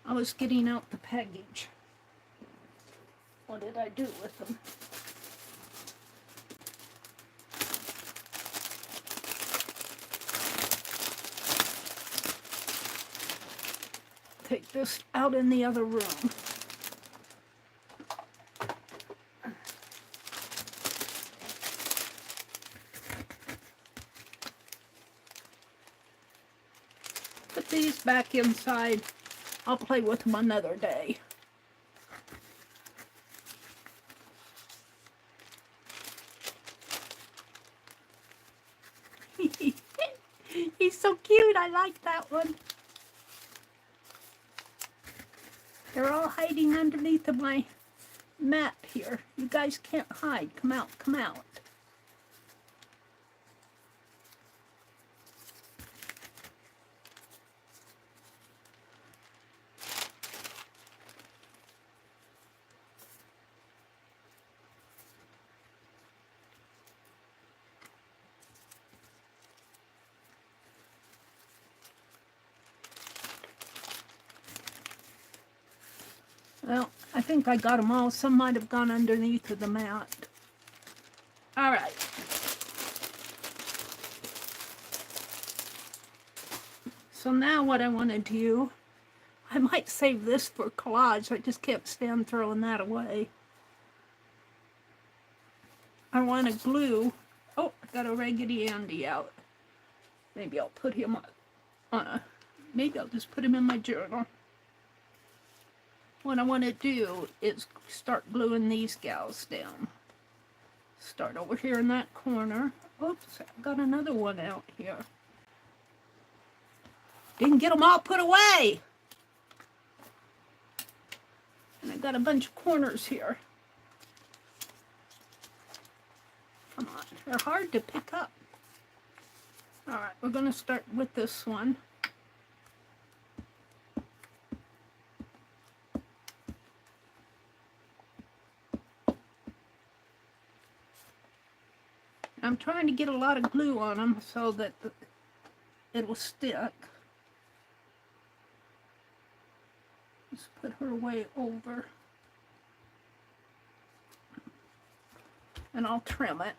I was getting out the package. What did I do with them? Take this out in the other room. Put these back inside. I'll play with them another day. He's so cute. I like that one. They're all hiding underneath of my mat here. You guys can't hide. Come out, come out. Well, I think I got them all. Some might have gone underneath of the mat. All right. So now what I want to do, I might save this for collage. I just can't stand throwing that away. I want to glue. Oh, I got a Raggedy Andy out. Maybe I'll put him on a, maybe I'll just put him in my journal. What I want to do is start gluing these gals down. Start over here in that corner. Oops, I've got another one out here. Didn't get them all put away. And I got a bunch of corners here. Come on, they're hard to pick up. All right, we're going to start with this one. I'm trying to get a lot of glue on them so that it will stick. Just put her way over. And I'll trim it.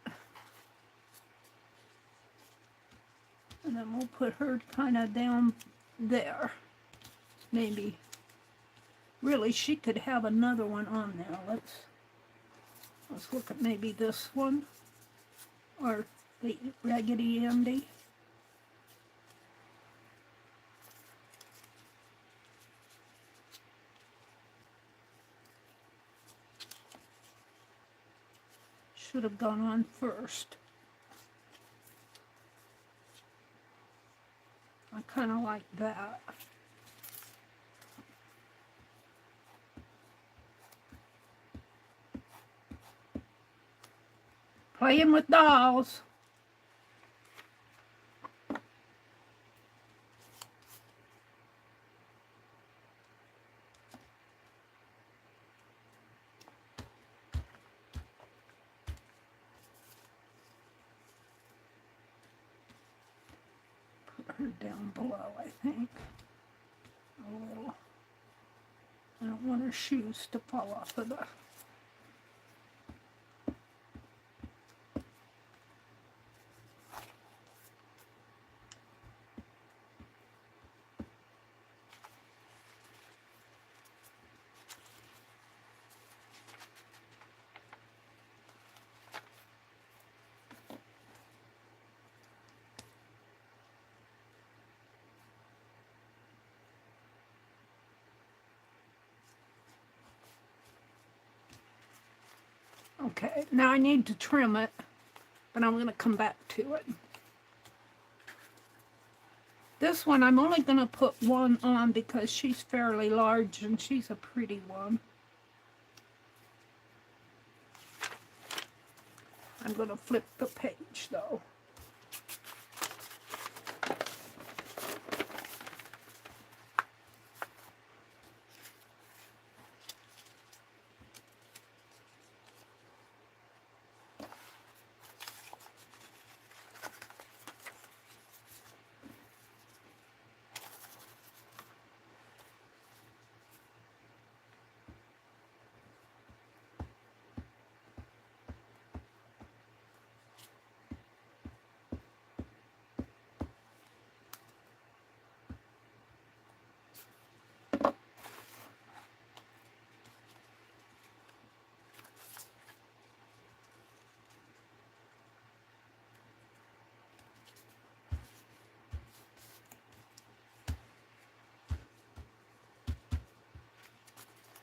And then we'll put her kind of down there. Maybe. Really, she could have another one on there. Let's look at maybe this one. Or the Raggedy Andy. Should have gone on first. I kind of like that. Playing with dolls. Put her down below, I think. A little. I don't want her shoes to fall off of the... Okay, now I need to trim it, but I'm going to come back to it. This one I'm only going to put one on because she's fairly large and she's a pretty one. I'm going to flip the page though.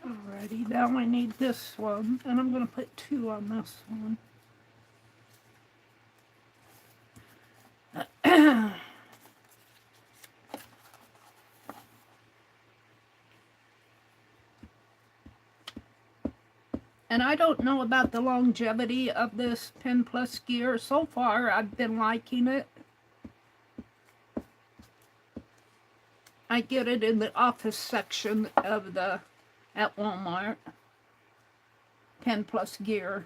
Alrighty, now I need this one, and I'm going to put two on this one. And I don't know about the longevity of this Pen Plus gear. So far, I've been liking it. I get it in the office section of at Walmart. Pen Plus gear.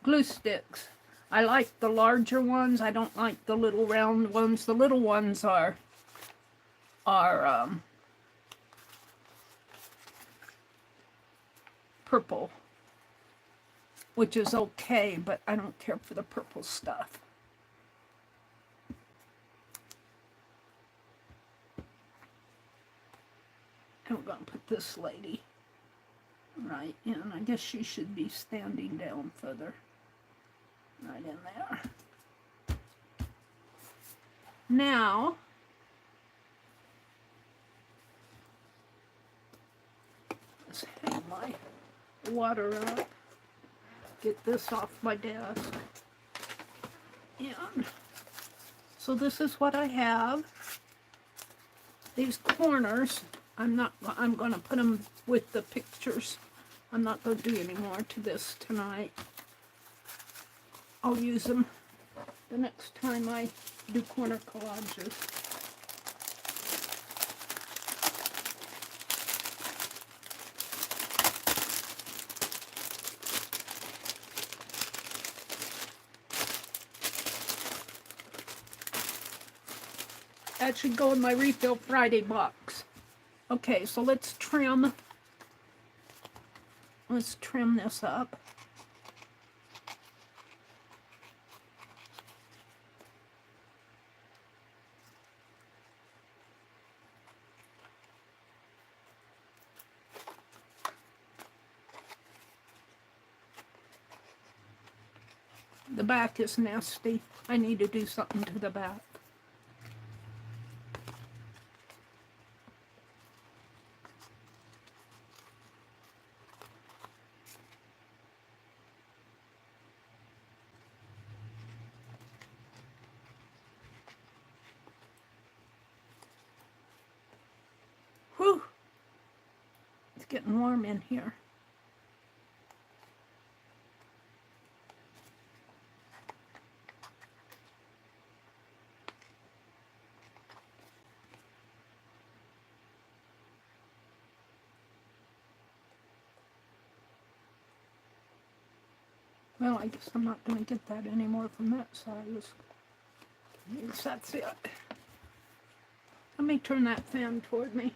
Glue sticks. I like the larger ones. I don't like the little round ones. The little ones are purple, which is okay, but I don't care for the purple stuff. And we're going to put this lady right in. I guess she should be standing down further. Right in there. Now, let's hang my water up. Get this off my desk. And so this is what I have. These corners, I'm going to put them with the pictures. I'm not going to do any more to this tonight. I'll use them the next time I do corner collages. That should go in my Refill Friday box. Okay, so let's trim. Let's trim this up. The back is nasty. I need to do something to the back. Whew! It's getting warm in here. Well, I guess I'm not going to get that anymore from that side. Yes, that's it. Let me turn that fan toward me.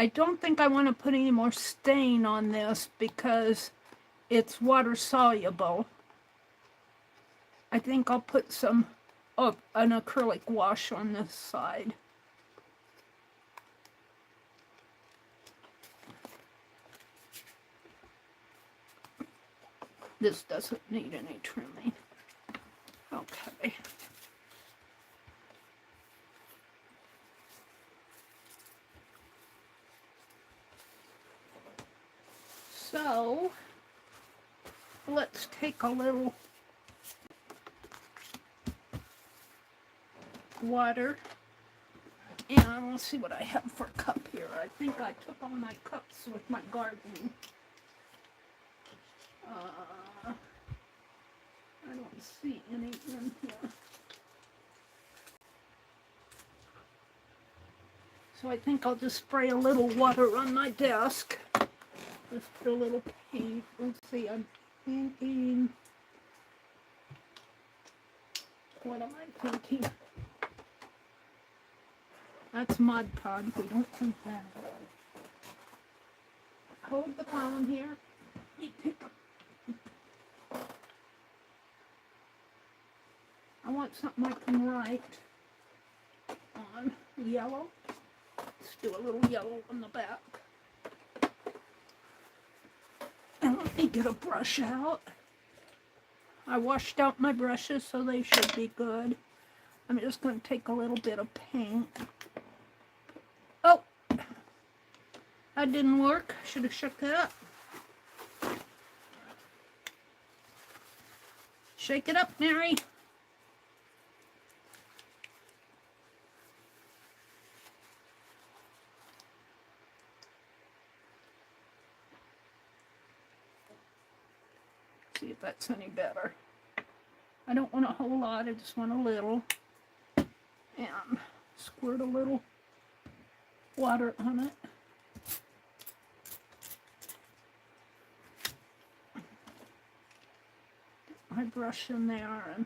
I don't think I want to put any more stain on this because it's water soluble. I think I'll put some an acrylic wash on this side. This doesn't need any trimming. Okay. So, let's take a little water, and let's see what I have for a cup here. I think I took all my cups with my gardening. I don't see any in here. So I think I'll just spray a little water on my desk. Just put a little paint. Let's see, I'm thinking. What am I thinking? That's Mod Podge. We don't think that. Hold the phone here. I want something I can write on. Yellow. Let's do a little yellow on the back. And let me get a brush out. I washed out my brushes, so they should be good. I'm just going to take a little bit of paint. Oh, that didn't work. Should have shook it up. Shake it up, Meri. See if that's any better. I don't want a whole lot, I just want a little. And squirt a little water on it. Get my brush in there and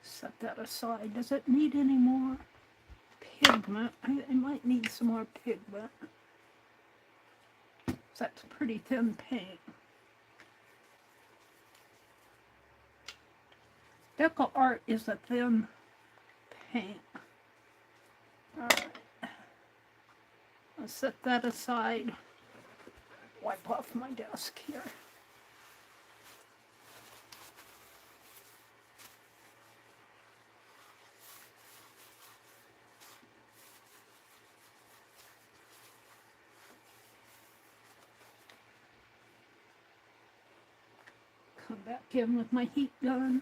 set that aside. Does it need any more pigment? I might need some more pigment. That's pretty thin paint. Deco art is a thin paint. Alright. I'll set that aside. Wipe off my desk here. Come back in with my heat gun.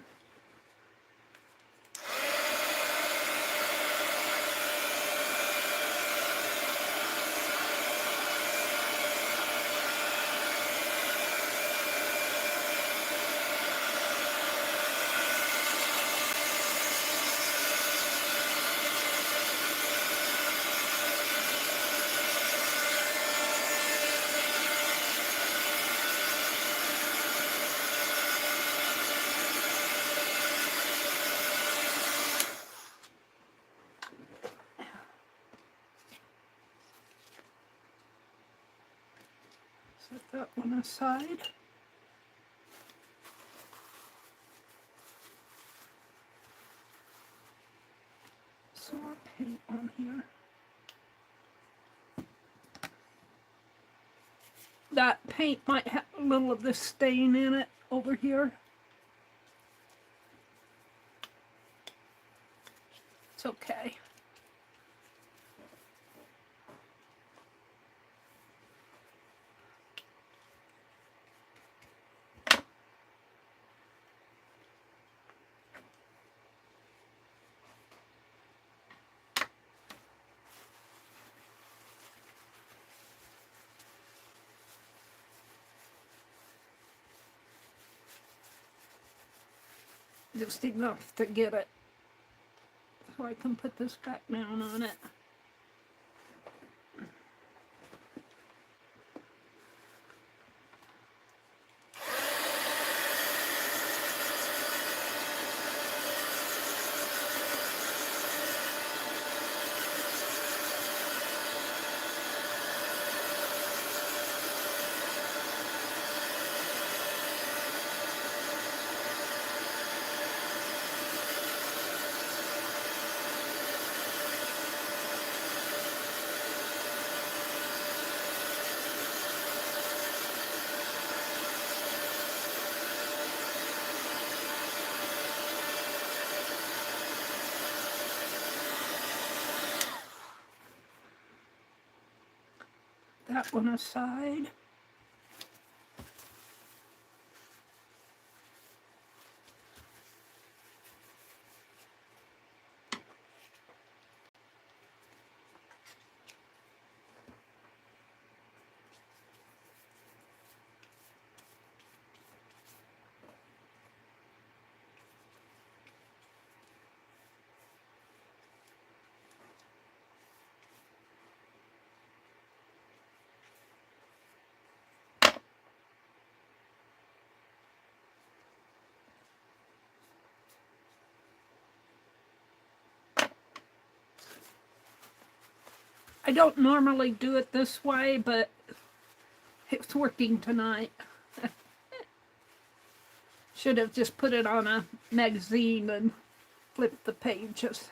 Set that one aside. Some more paint on here. That paint might have a little of this stain in it over here. It's okay. Just enough to get it so I can put this back down on it. That one aside. I don't normally do it this way, but it's working tonight. Should have just put it on a magazine and flipped the pages.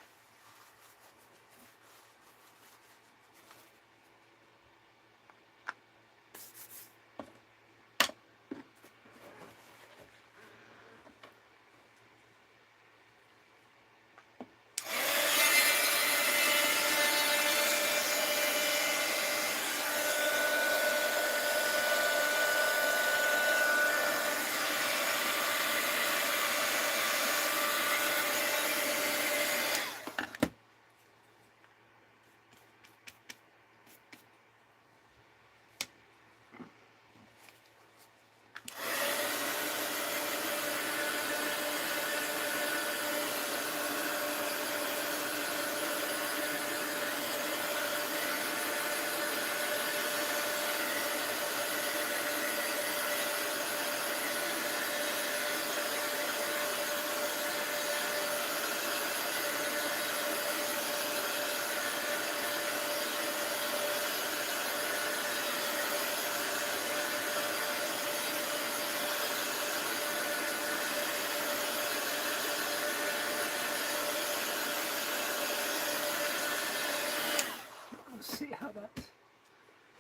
See how that's,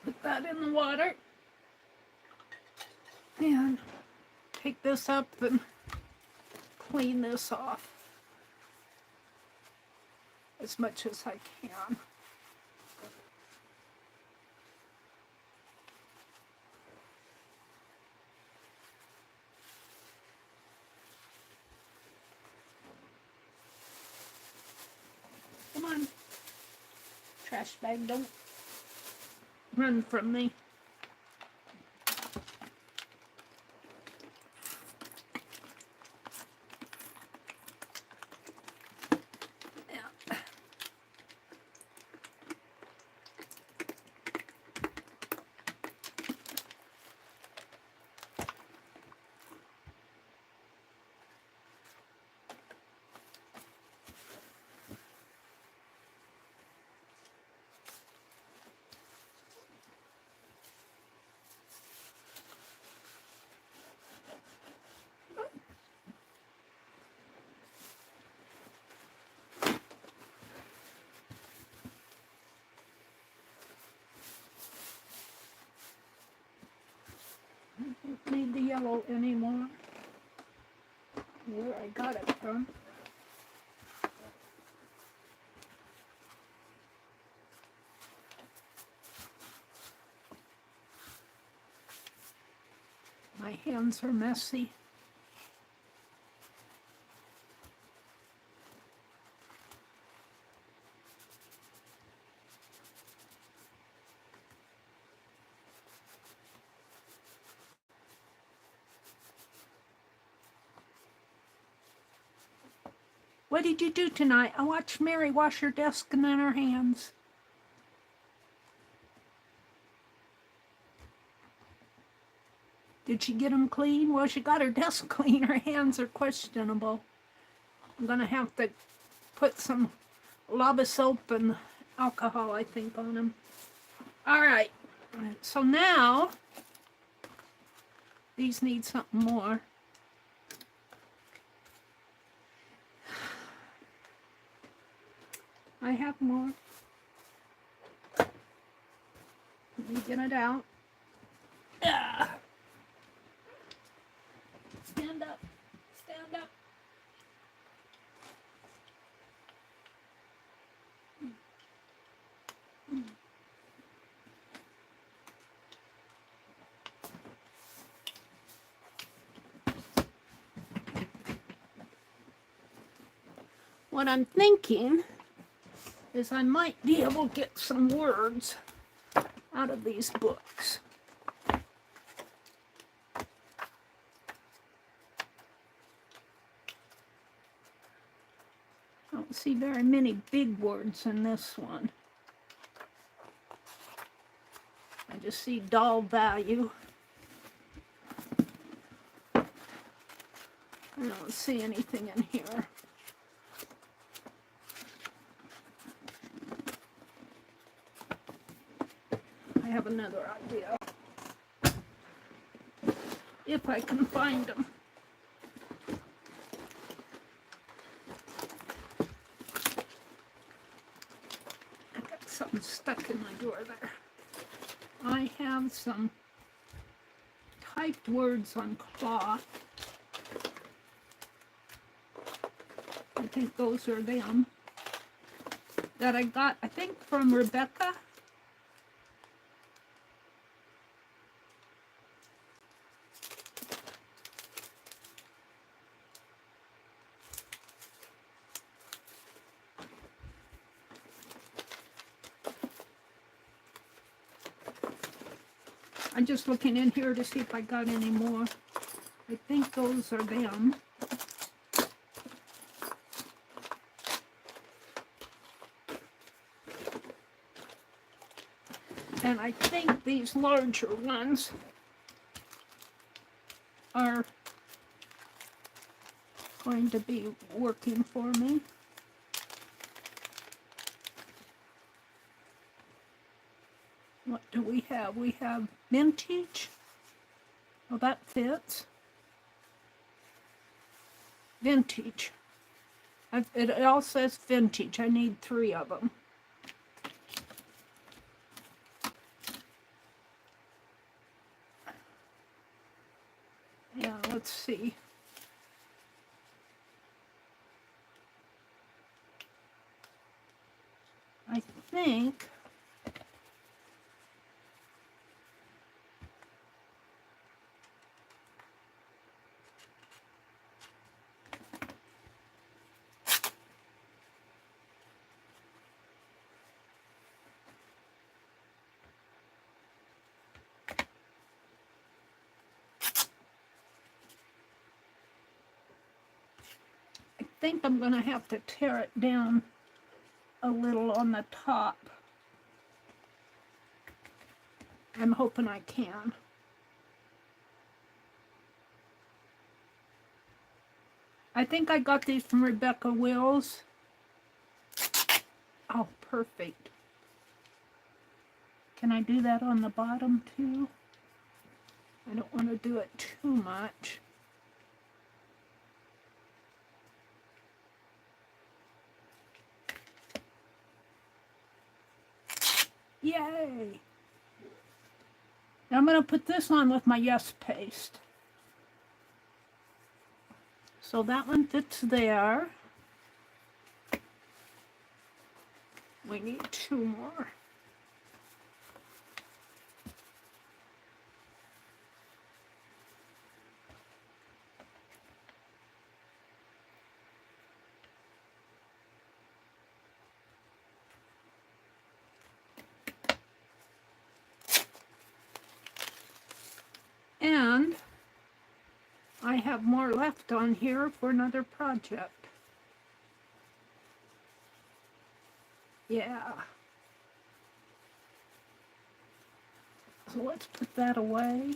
put that in the water and take this up and clean this off as much as I can. Come on. Trash bag, don't run from me. Yeah. Don't need the yellow anymore. Where I got it from. My hands are messy. What did you do tonight? I watched Meri wash her desk and then her hands. Did she get them clean? Well, she got her desk clean. Her hands are questionable. I'm going to have to put some lava soap and alcohol, I think, on them. All right. So now, these need something more. I have more. Let me get it out. Ah. Stand up. Stand up. What I'm thinking is I might be able to get some words out of these books. I don't see very many big words in this one. I just see doll value. I don't see anything in here. I have another idea. If I can find them. something stuck in my drawer there. I have some typed words on cloth. I think those are them. That I got, I think, from Rebecca. I'm just looking in here to see if I got any more. I think those are them. And I think these larger ones are going to be working for me. What do we have? We have vintage. Well, that fits. Vintage. It all says vintage. I need 3 of them. Yeah, let's see. I think I'm going to have to tear it down a little on the top. I'm hoping I can. I think I got these from Rebecca Wills. Oh, perfect. Can I do that on the bottom too? I don't want to do it too much. Yay! Now I'm going to put this on with my Yes paste. So that one fits there. We need 2 more. And I have more left on here for another project. Yeah. So let's put that away.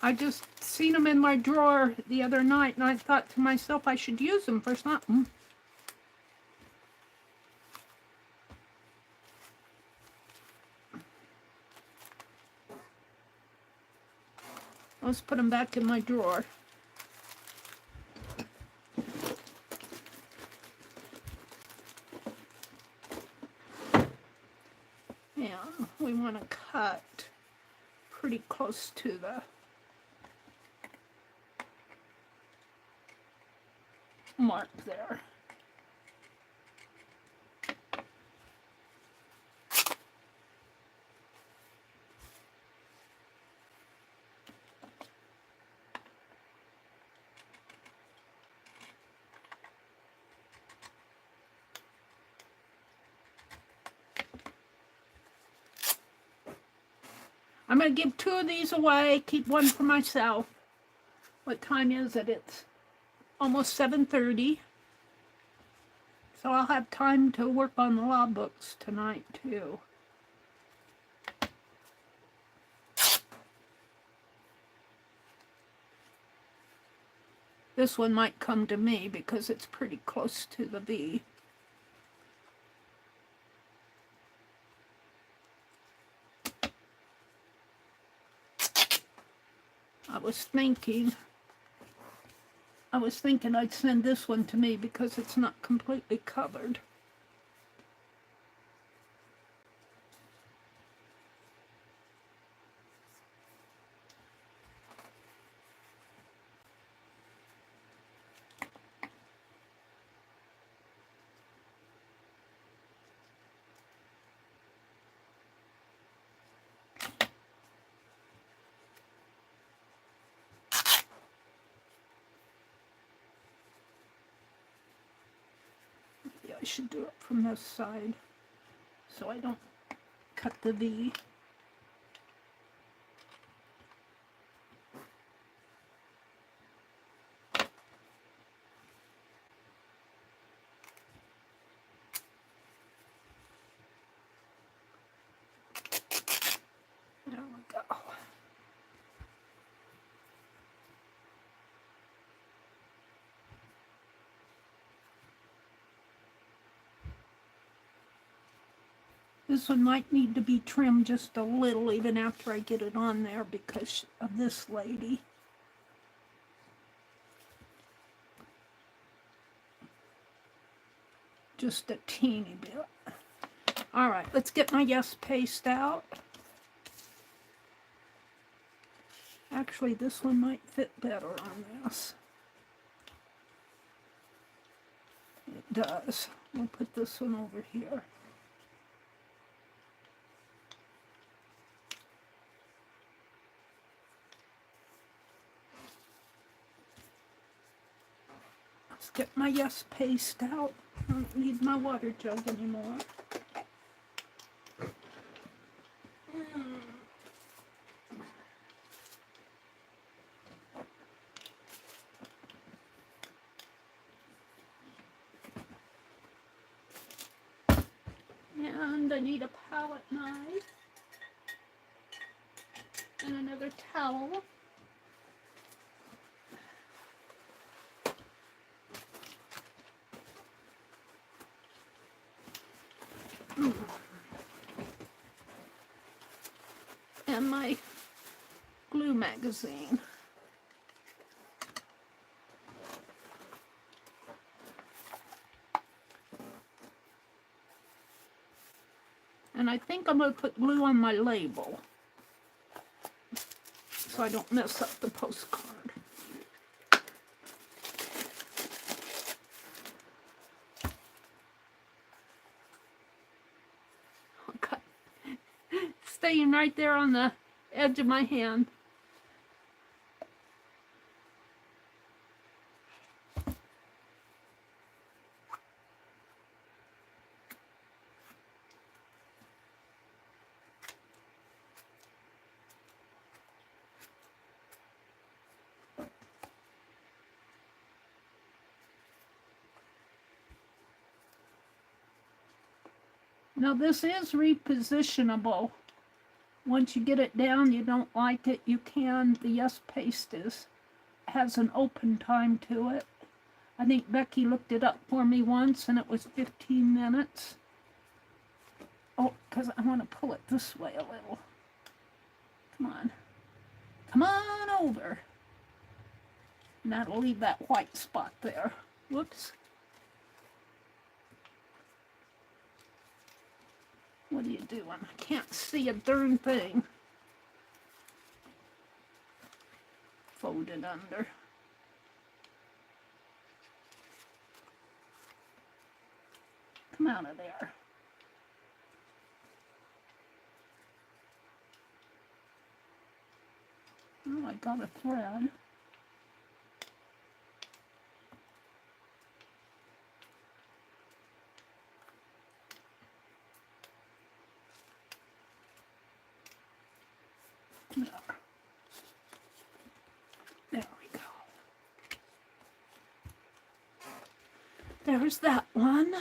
I just seen them in my drawer the other night and I thought to myself I should use them for something. Let's put them back in my drawer. Yeah, we want to cut pretty close to the mark there. I'm going to give 2 of these away, keep 1 for myself. What time is it? It's almost 7:30. So I'll have time to work on the law books tonight too. This one might come to me because it's pretty close to the V. I was thinking I was thinking I'd send this one to me because it's not completely covered. I should do it from this side so I don't cut the V. There we go. This one might need to be trimmed just a little even after I get it on there because of this lady. Just a teeny bit. All right, let's get my yes paste out. Actually, this one might fit better on this. It does. We'll put this one over here. Let's get my yes paste out. I don't need my water jug anymore. And I need a palette knife and another towel. And my glue magazine. And I think I'm going to put glue on my label so I don't mess up the postcard. Okay. Staying right there on the edge of my hand. Now this is repositionable. Once you get it down, you don't like it, you can. The yes paste has an open time to it. I think Becky looked it up for me once and it was 15 minutes. Oh, because I want to pull it this way a little. Come on. Come on over. And that'll leave that white spot there. Whoops. What are you doing? I can't see a darn thing. Fold it under. Come out of there. Oh, I got a thread. There we go. There's that one.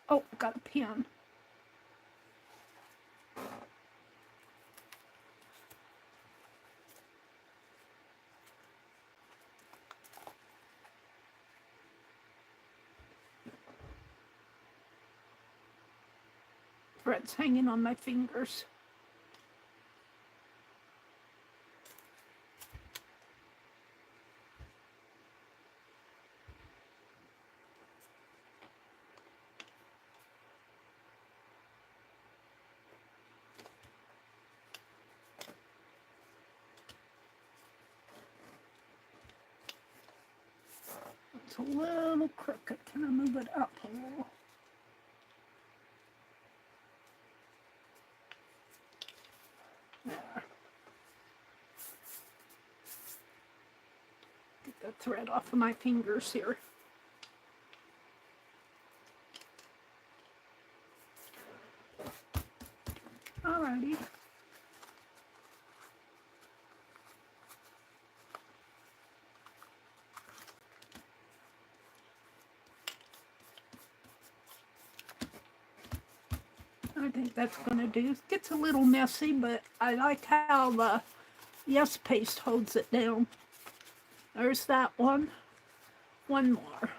Oh, got a pen. Thread's hanging on my fingers. It's a little crooked. Can I move it up a little? There. Get the thread off of my fingers here. Alrighty. I think that's going to do. It gets a little messy, but I like how the Yes paste holds it down. There's that one. One more.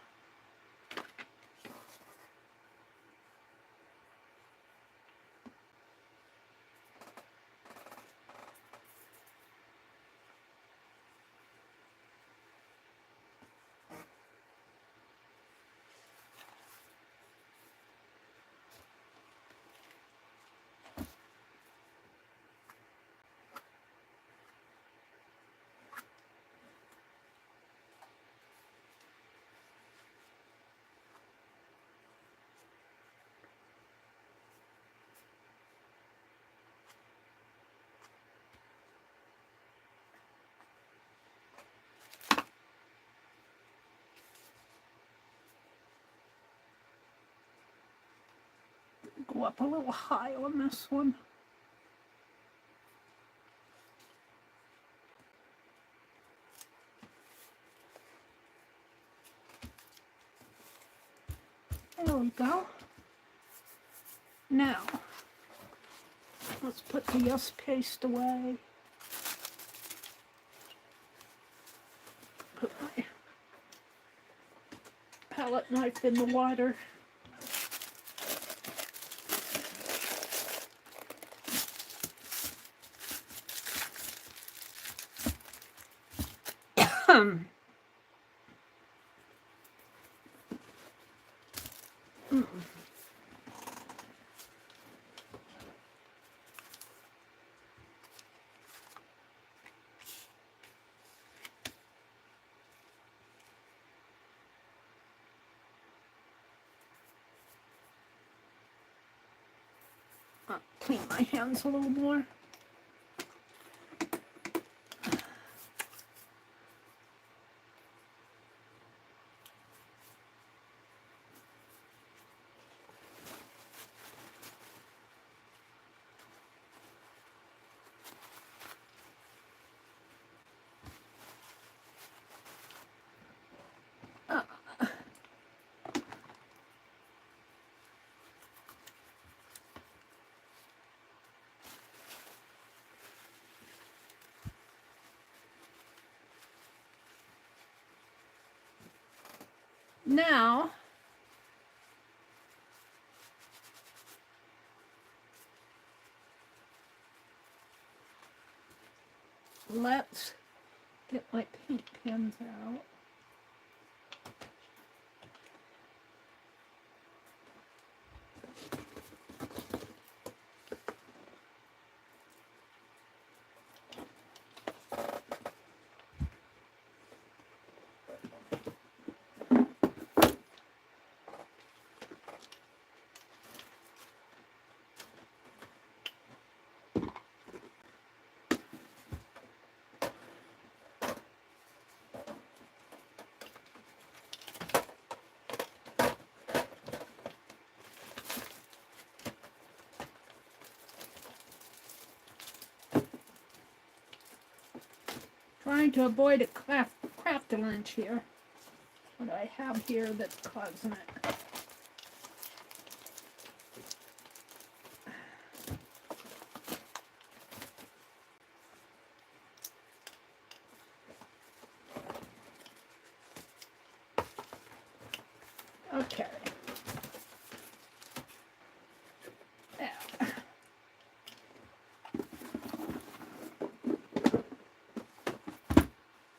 Go up a little high on this one. There we go. Now, let's put the Yes paste away. Put my palette knife in the water. Clean my hands a little more. Now, let's get my paint pens out. Trying to avoid a craft lunch here. What I have here that's causing it.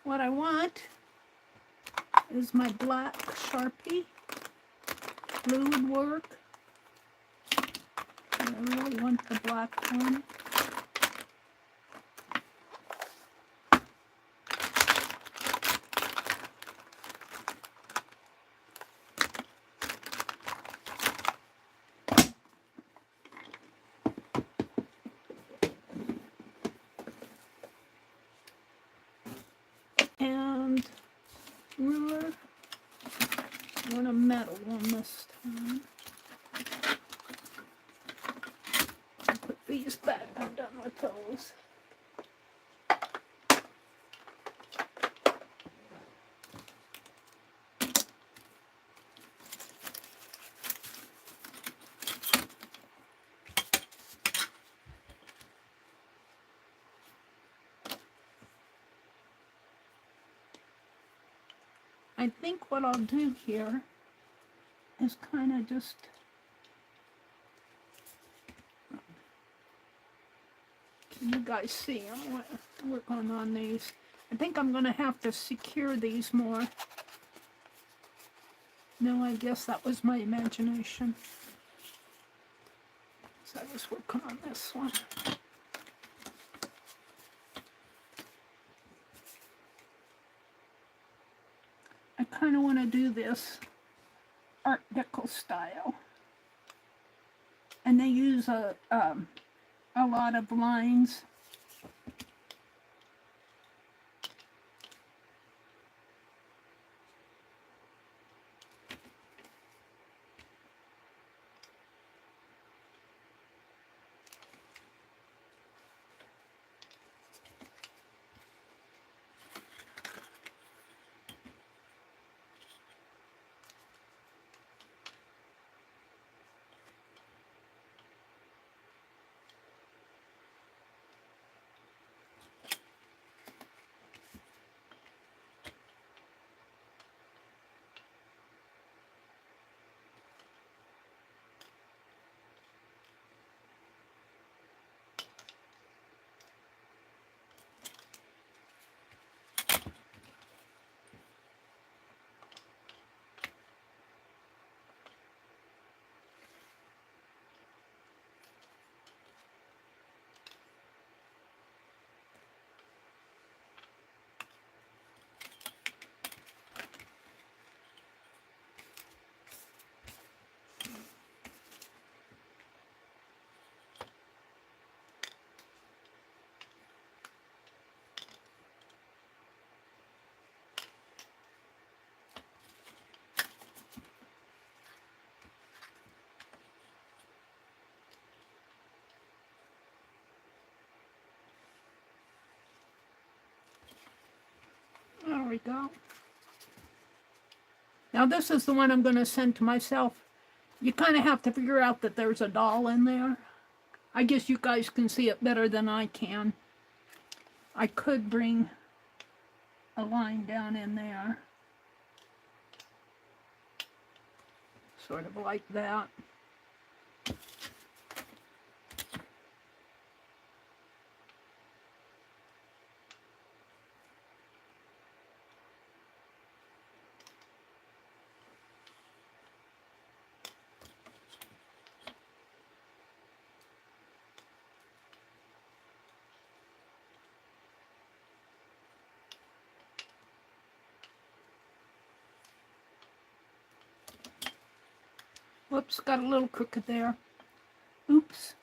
what I want is my black Sharpie. Blue would work. I really want the black one. And ruler. I want a metal one this time. I'll put these back. I'm done with those. I think what I'll do here is kind of just can you guys see? I'm working on these. I think I'm going to have to secure these more. No, I guess that was my imagination. So I was working on this one. I kind of want to do this Art Deco style. And they use a lot of lines. There we go. Now this is the one I'm going to send to myself. You kind of have to figure out that there's a doll in there. I guess you guys can see it better than I can. I could bring a line down in there. Sort of like that. Whoops, got a little crooked there. Oops.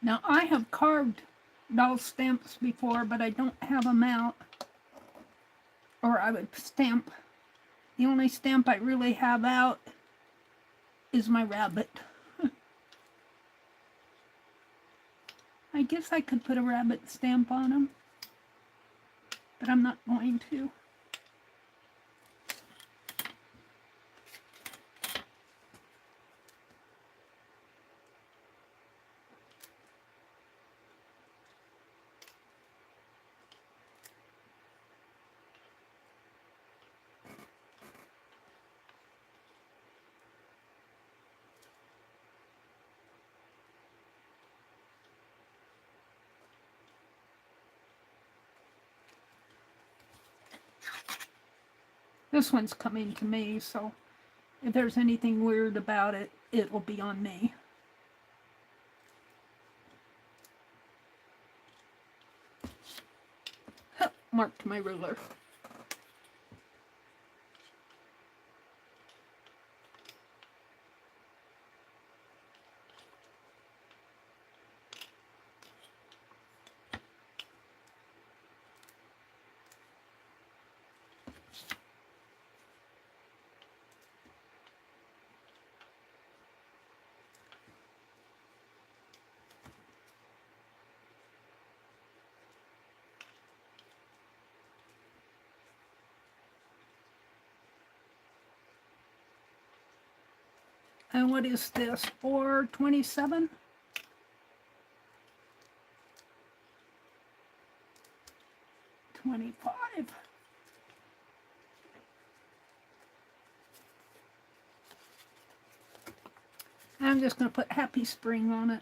Now I have carved doll stamps before, but I don't have them out. Or I would stamp. The only stamp I really have out is my rabbit. I guess I could put a rabbit stamp on them, but I'm not going to. This one's coming to me, so if there's anything weird about it, it will be on me. Marked my ruler. And what is this? 427? $25. I'm just going to put Happy Spring on it.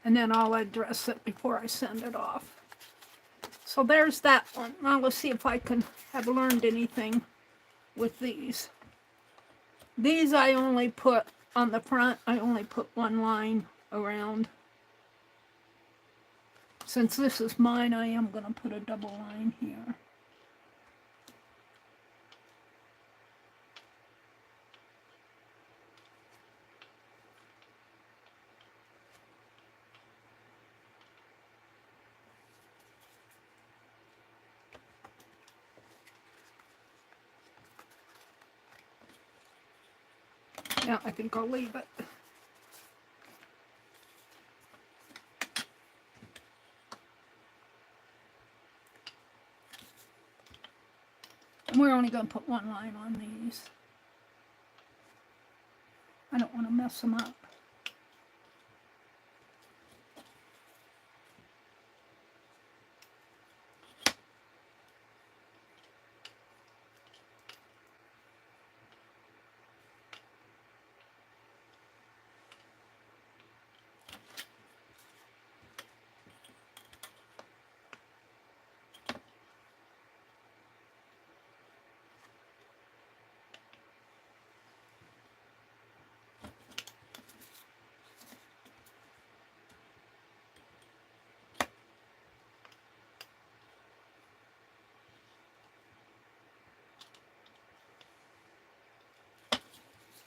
And then I'll address it before I send it off. So there's that one. Now let's see if I can have learned anything with these. These I only put on the front, I only put one line around. Since this is mine, I am going to put a double line here. Yeah, I think I'll leave it. And we're only going to put one line on these. I don't want to mess them up.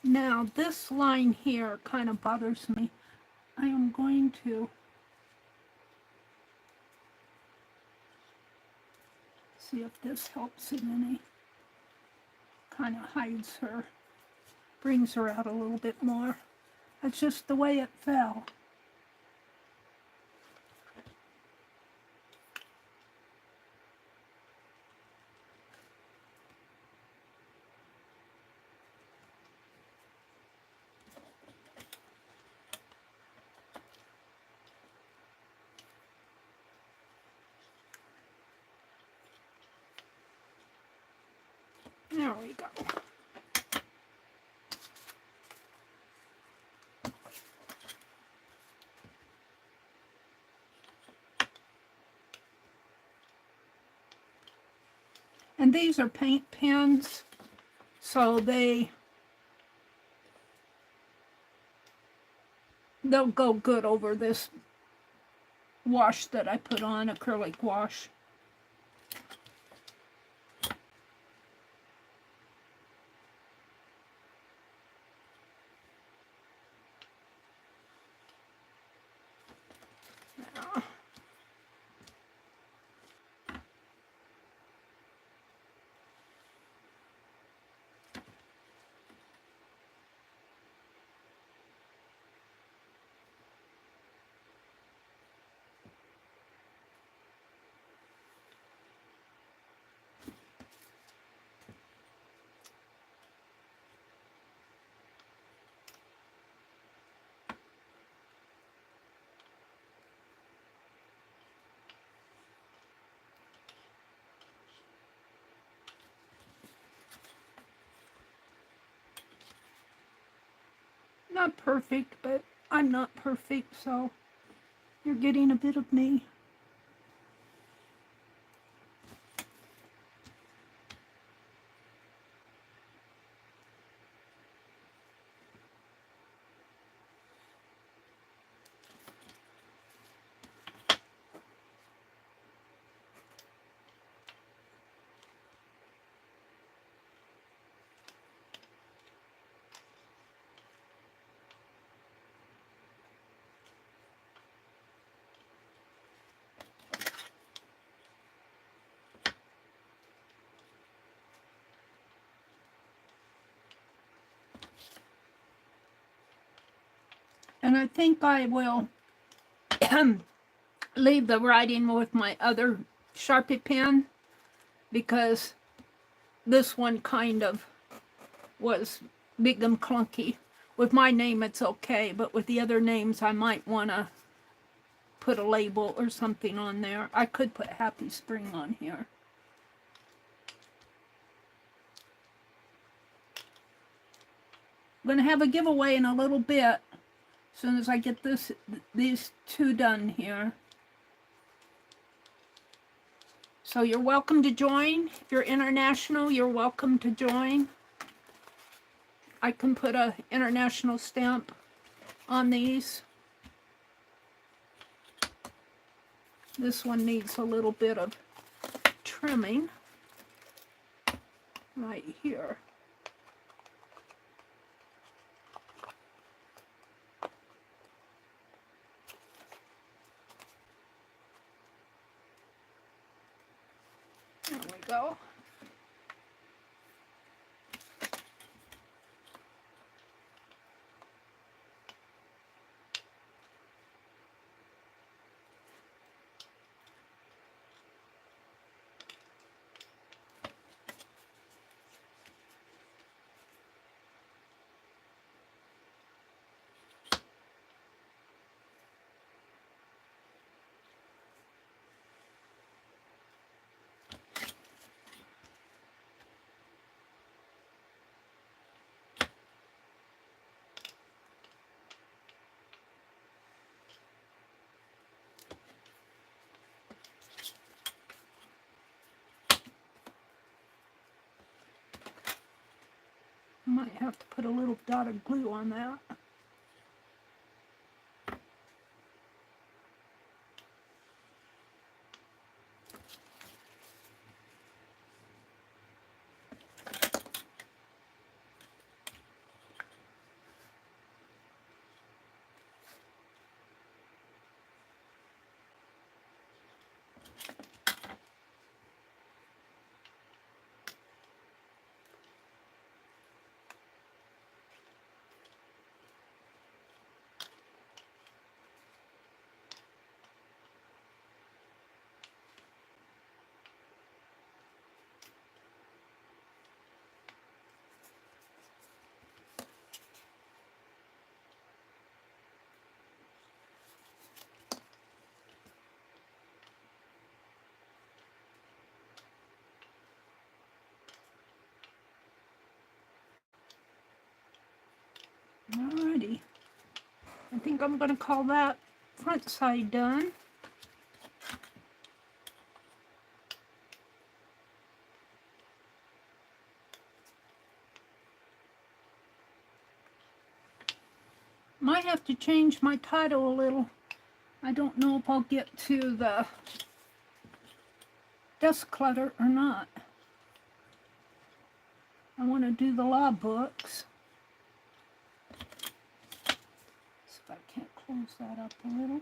Now, this line here kind of bothers me. I am going to see if this helps in any. Kind of hides her, brings her out a little bit more. That's just the way it fell. There we go. And these are paint pens, so they'll go good over this wash that I put on, acrylic wash. Not perfect, but I'm not perfect, so you're getting a bit of me. And I think I will leave the writing with my other Sharpie pen, because this one kind of was big and clunky. With my name it's okay, but with the other names I might want to put a label or something on there. I could put Happy Spring on here. I'm going to have a giveaway in a little bit, as soon as I get these two done here. So you're welcome to join. If you're international, you're welcome to join. I can put an international stamp on these. This one needs a little bit of trimming right here. There we go. Might have to put a little dot of glue on that. Alrighty. I think I'm going to call that front side done. Might have to change my title a little. I don't know if I'll get to the desk clutter or not. I want to do the law books. See if I can't close that up a little.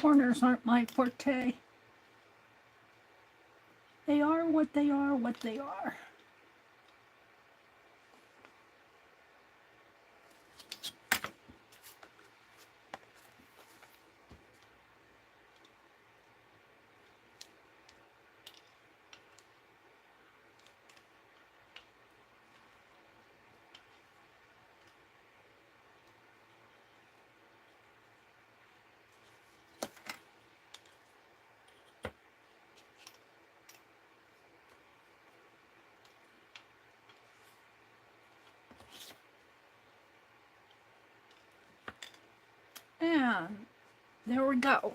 Corners aren't my forte. They are what they are, what they are. And there we go.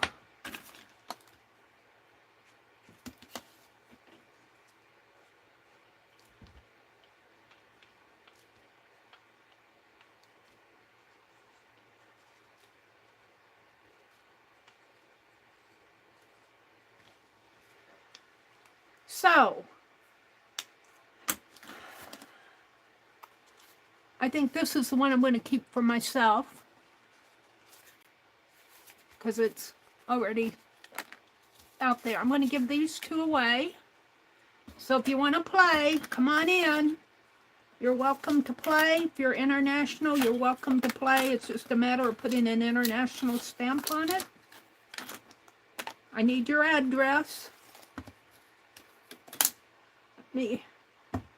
So, I think this is the one I'm going to keep for myself because it's already out there. I'm going to give these two away. So if you want to play, come on in. You're welcome to play. If you're international, you're welcome to play. It's just a matter of putting an international stamp on it. I need your address. Let me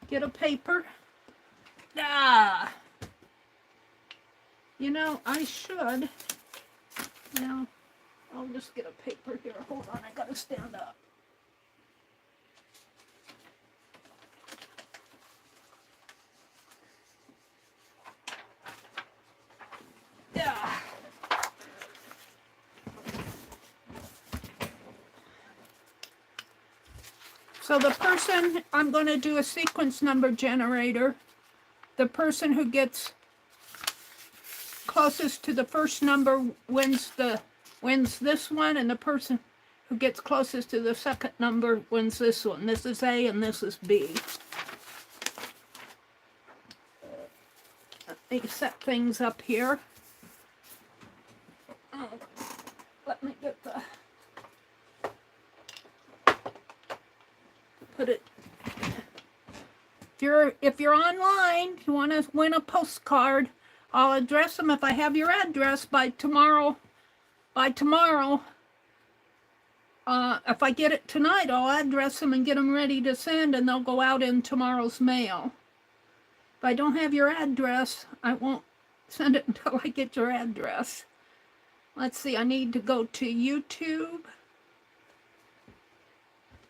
get a paper. You know, I should. Now, I'll just get a paper here. Hold on, I gotta stand up. So the person, I'm going to do a sequence number generator. The person who gets closest to the first number wins this one, and the person who gets closest to the second number wins this one. This is A and this is B. Let me set things up here. Oh, let me get the... Put it... If you're online, you want to win a postcard, I'll address them if I have your address by tomorrow. If I get it tonight, I'll address them and get them ready to send, and they'll go out in tomorrow's mail. If I don't have your address, I won't send it until I get your address. Let's see, I need to go to YouTube.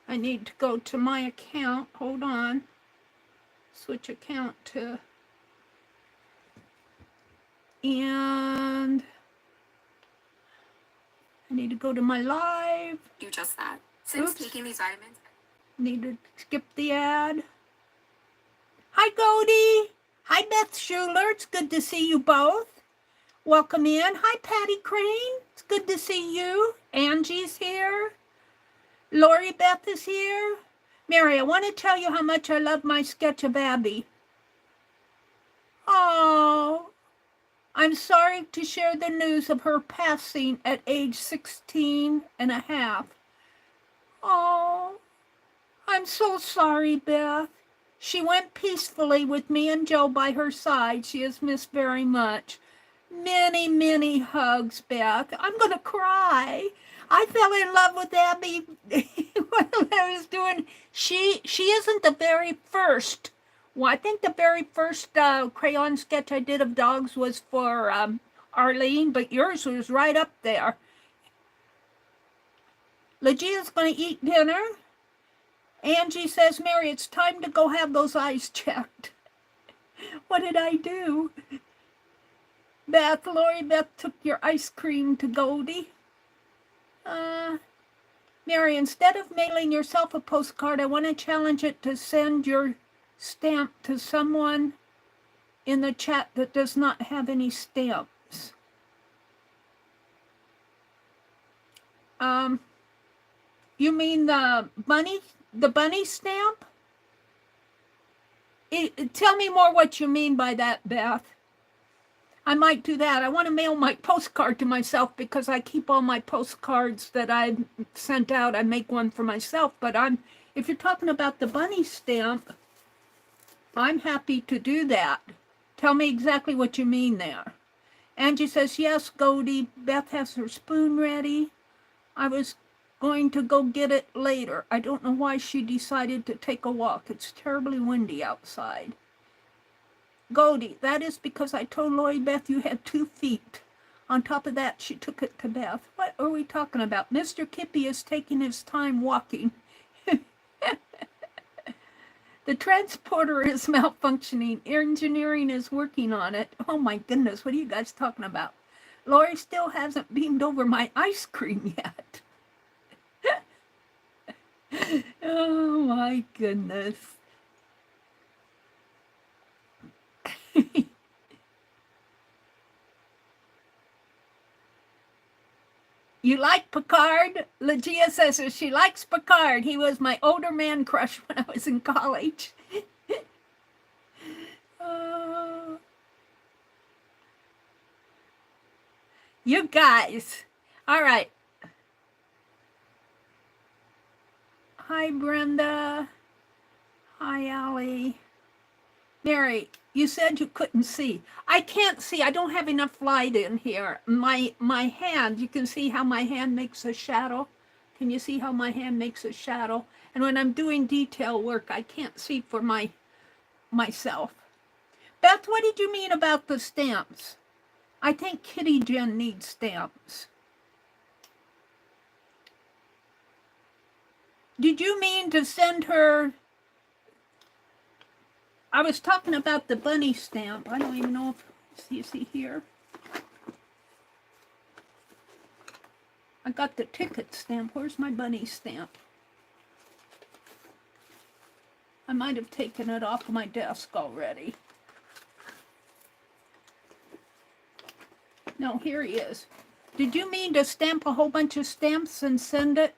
I need to go to my account. Hold on. Switch account to... And... I need to go to my live. Do just that. Since taking these vitamins... Need to skip the ad. Hi, Godie. Hi, Beth Schuler. It's good to see you both. Welcome in. Hi, Patty Crane. It's good to see you. Angie's here. Lori Beth is here. Mary, I want to tell you how much I love my sketch of Abby. Oh, I'm sorry to share the news of her passing at age 16 and a half. Oh, I'm so sorry, Beth. She went peacefully with me and Joe by her side. She is missed very much. Many, many hugs, Beth. I'm going to cry. I fell in love with Abby when I was doing... She isn't the very first. Well, I think the very first crayon sketch I did of dogs was for Arlene, but yours was right up there. Legia's going to eat dinner. Angie says, Mary, it's time to go have those eyes checked. What did I do? Lori Beth took your ice cream to Goldie. Mary, instead of mailing yourself a postcard, I want to challenge it to send your stamp to someone in the chat that does not have any stamps. You mean the bunny stamp? Tell me more what you mean by that, Beth. I might do that. I want to mail my postcard to myself because I keep all my postcards that I sent out. I make one for myself, but if you're talking about the bunny stamp, I'm happy to do that. Tell me exactly what you mean there. Angie says, yes, Goldie. Beth has her spoon ready. I was going to go get it later. I don't know why she decided to take a walk. It's terribly windy outside. Goldie, that is because I told Lori Beth you had 2 feet. On top of that, she took it to Beth. What are we talking about? Mr. Kippy is taking his time walking. The transporter is malfunctioning. Engineering is working on it. Oh my goodness, what are you guys talking about? Lori still hasn't beamed over my ice cream yet. Oh my goodness. You like Picasso? Legia says she likes Picasso. He was my older man crush when I was in college. You guys. All right. Hi, Brenda. Hi, Allie. Mary, you said you couldn't see. I can't see. I don't have enough light in here. My hand, you can see how my hand makes a shadow. Can you see how my hand makes a shadow? And when I'm doing detail work, I can't see for myself. Beth, what did you mean about the stamps? I think Kitty Jen needs stamps. Did you mean to send her? I was talking about the bunny stamp. I don't even know if you see here. I got the ticket stamp. Where's my bunny stamp? I might have taken it off of my desk already. No, here he is. Did you mean to stamp a whole bunch of stamps and send it?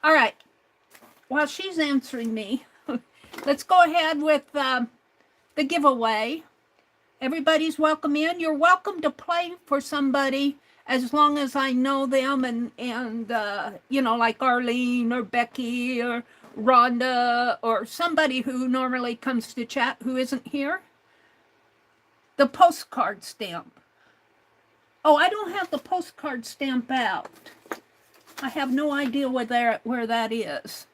All right. While she's answering me, let's go ahead with the giveaway. Everybody's welcome in. You're welcome to play for somebody as long as I know them and you know, like Arlene or Becky or Rhonda or somebody who normally comes to chat who isn't here. The postcard stamp. Oh, I don't have the postcard stamp out. I have no idea where that is.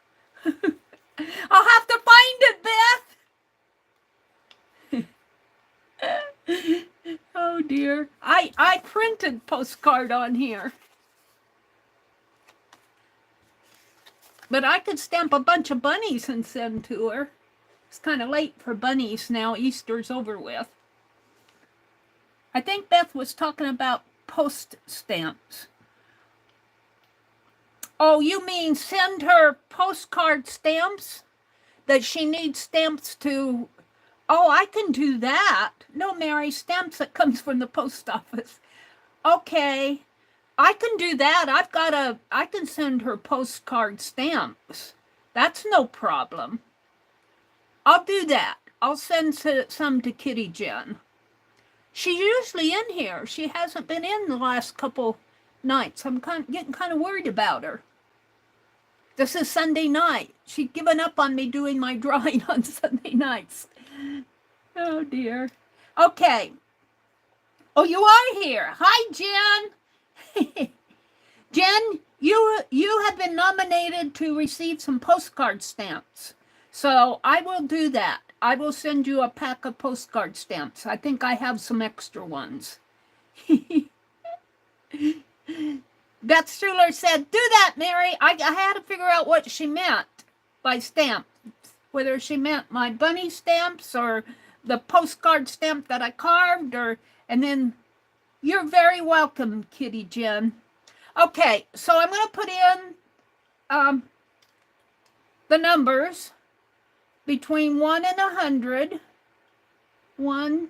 I'll have to find it, Beth. Oh dear. I printed postcard on here. But I could stamp a bunch of bunnies and send to her. It's kind of late for bunnies now. Easter's over with. I think Beth was talking about post stamps. Oh, you mean send her postcard stamps? That she needs stamps to... Oh, I can do that. No, Mary, stamps that comes from the post office. Okay, I can do that. I can send her postcard stamps. That's no problem. I'll do that. I'll send some to Kitty Jen. She's usually in here. She hasn't been in the last couple nights. I'm getting kind of worried about her. This is Sunday night. She'd given up on me doing my drawing on Sunday nights. Oh, dear. Okay. Oh, you are here. Hi, Jen. Jen, you have been nominated to receive some postcard stamps. So I will do that. I will send you a pack of postcard stamps. I think I have some extra ones. Beth Struler said, do that, Mary. I had to figure out what she meant by stamp. Whether she meant my bunny stamps or the postcard stamp that I carved, and then you're very welcome, Kitty Jen. Okay, so I'm going to put in the numbers between 1 and 100. 1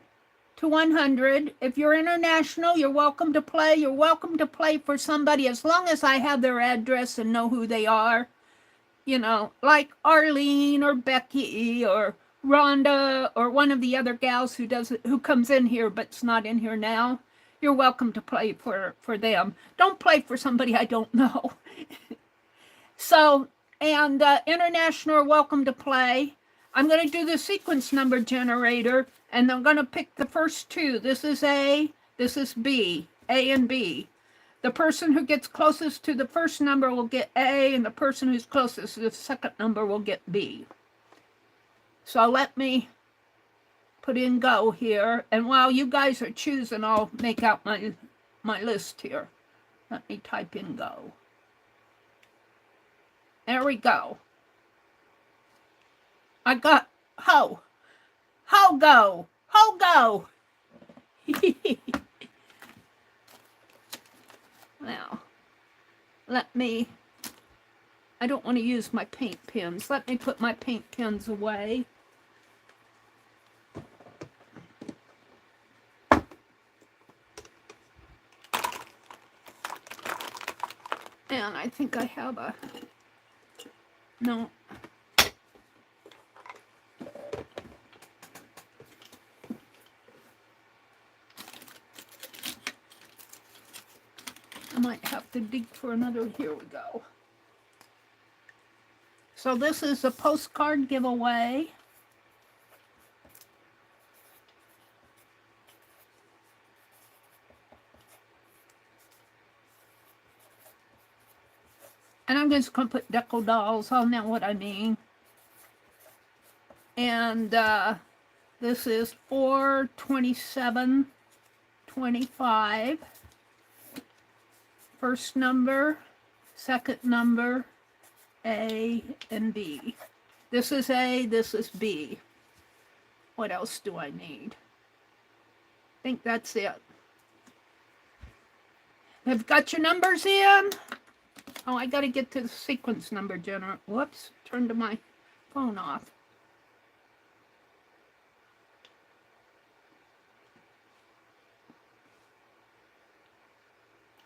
to 100. If you're international, you're welcome to play. You're welcome to play for somebody as long as I have their address and know who they are. You know, like Arlene or Becky or Rhonda or one of the other gals who comes in here but's not in here now, you're welcome to play for them. Don't play for somebody I don't know. So, and International are welcome to play. I'm going to do the sequence number generator, and I'm going to pick the first two. This is A, this is B, A and B. The person who gets closest to the first number will get A, and the person who's closest to the second number will get B. So let me put in go here, and while you guys are choosing, I'll make out my list here. Let me type in go. There we go. I got ho go, ho go. Now, I don't want to use my paint pens. Let me put my paint pens away. And I think I have no. I might have to dig for another. Here we go. So this is a postcard giveaway. And I'm just going to put deco dolls. I'll know what I mean. And this is 4/27/25. First number, second number, A and B. This is A, this is B. What else do I need? I think that's it. Have got your numbers in? Oh, I got to get to the sequence number generator. Whoops, turned my phone off.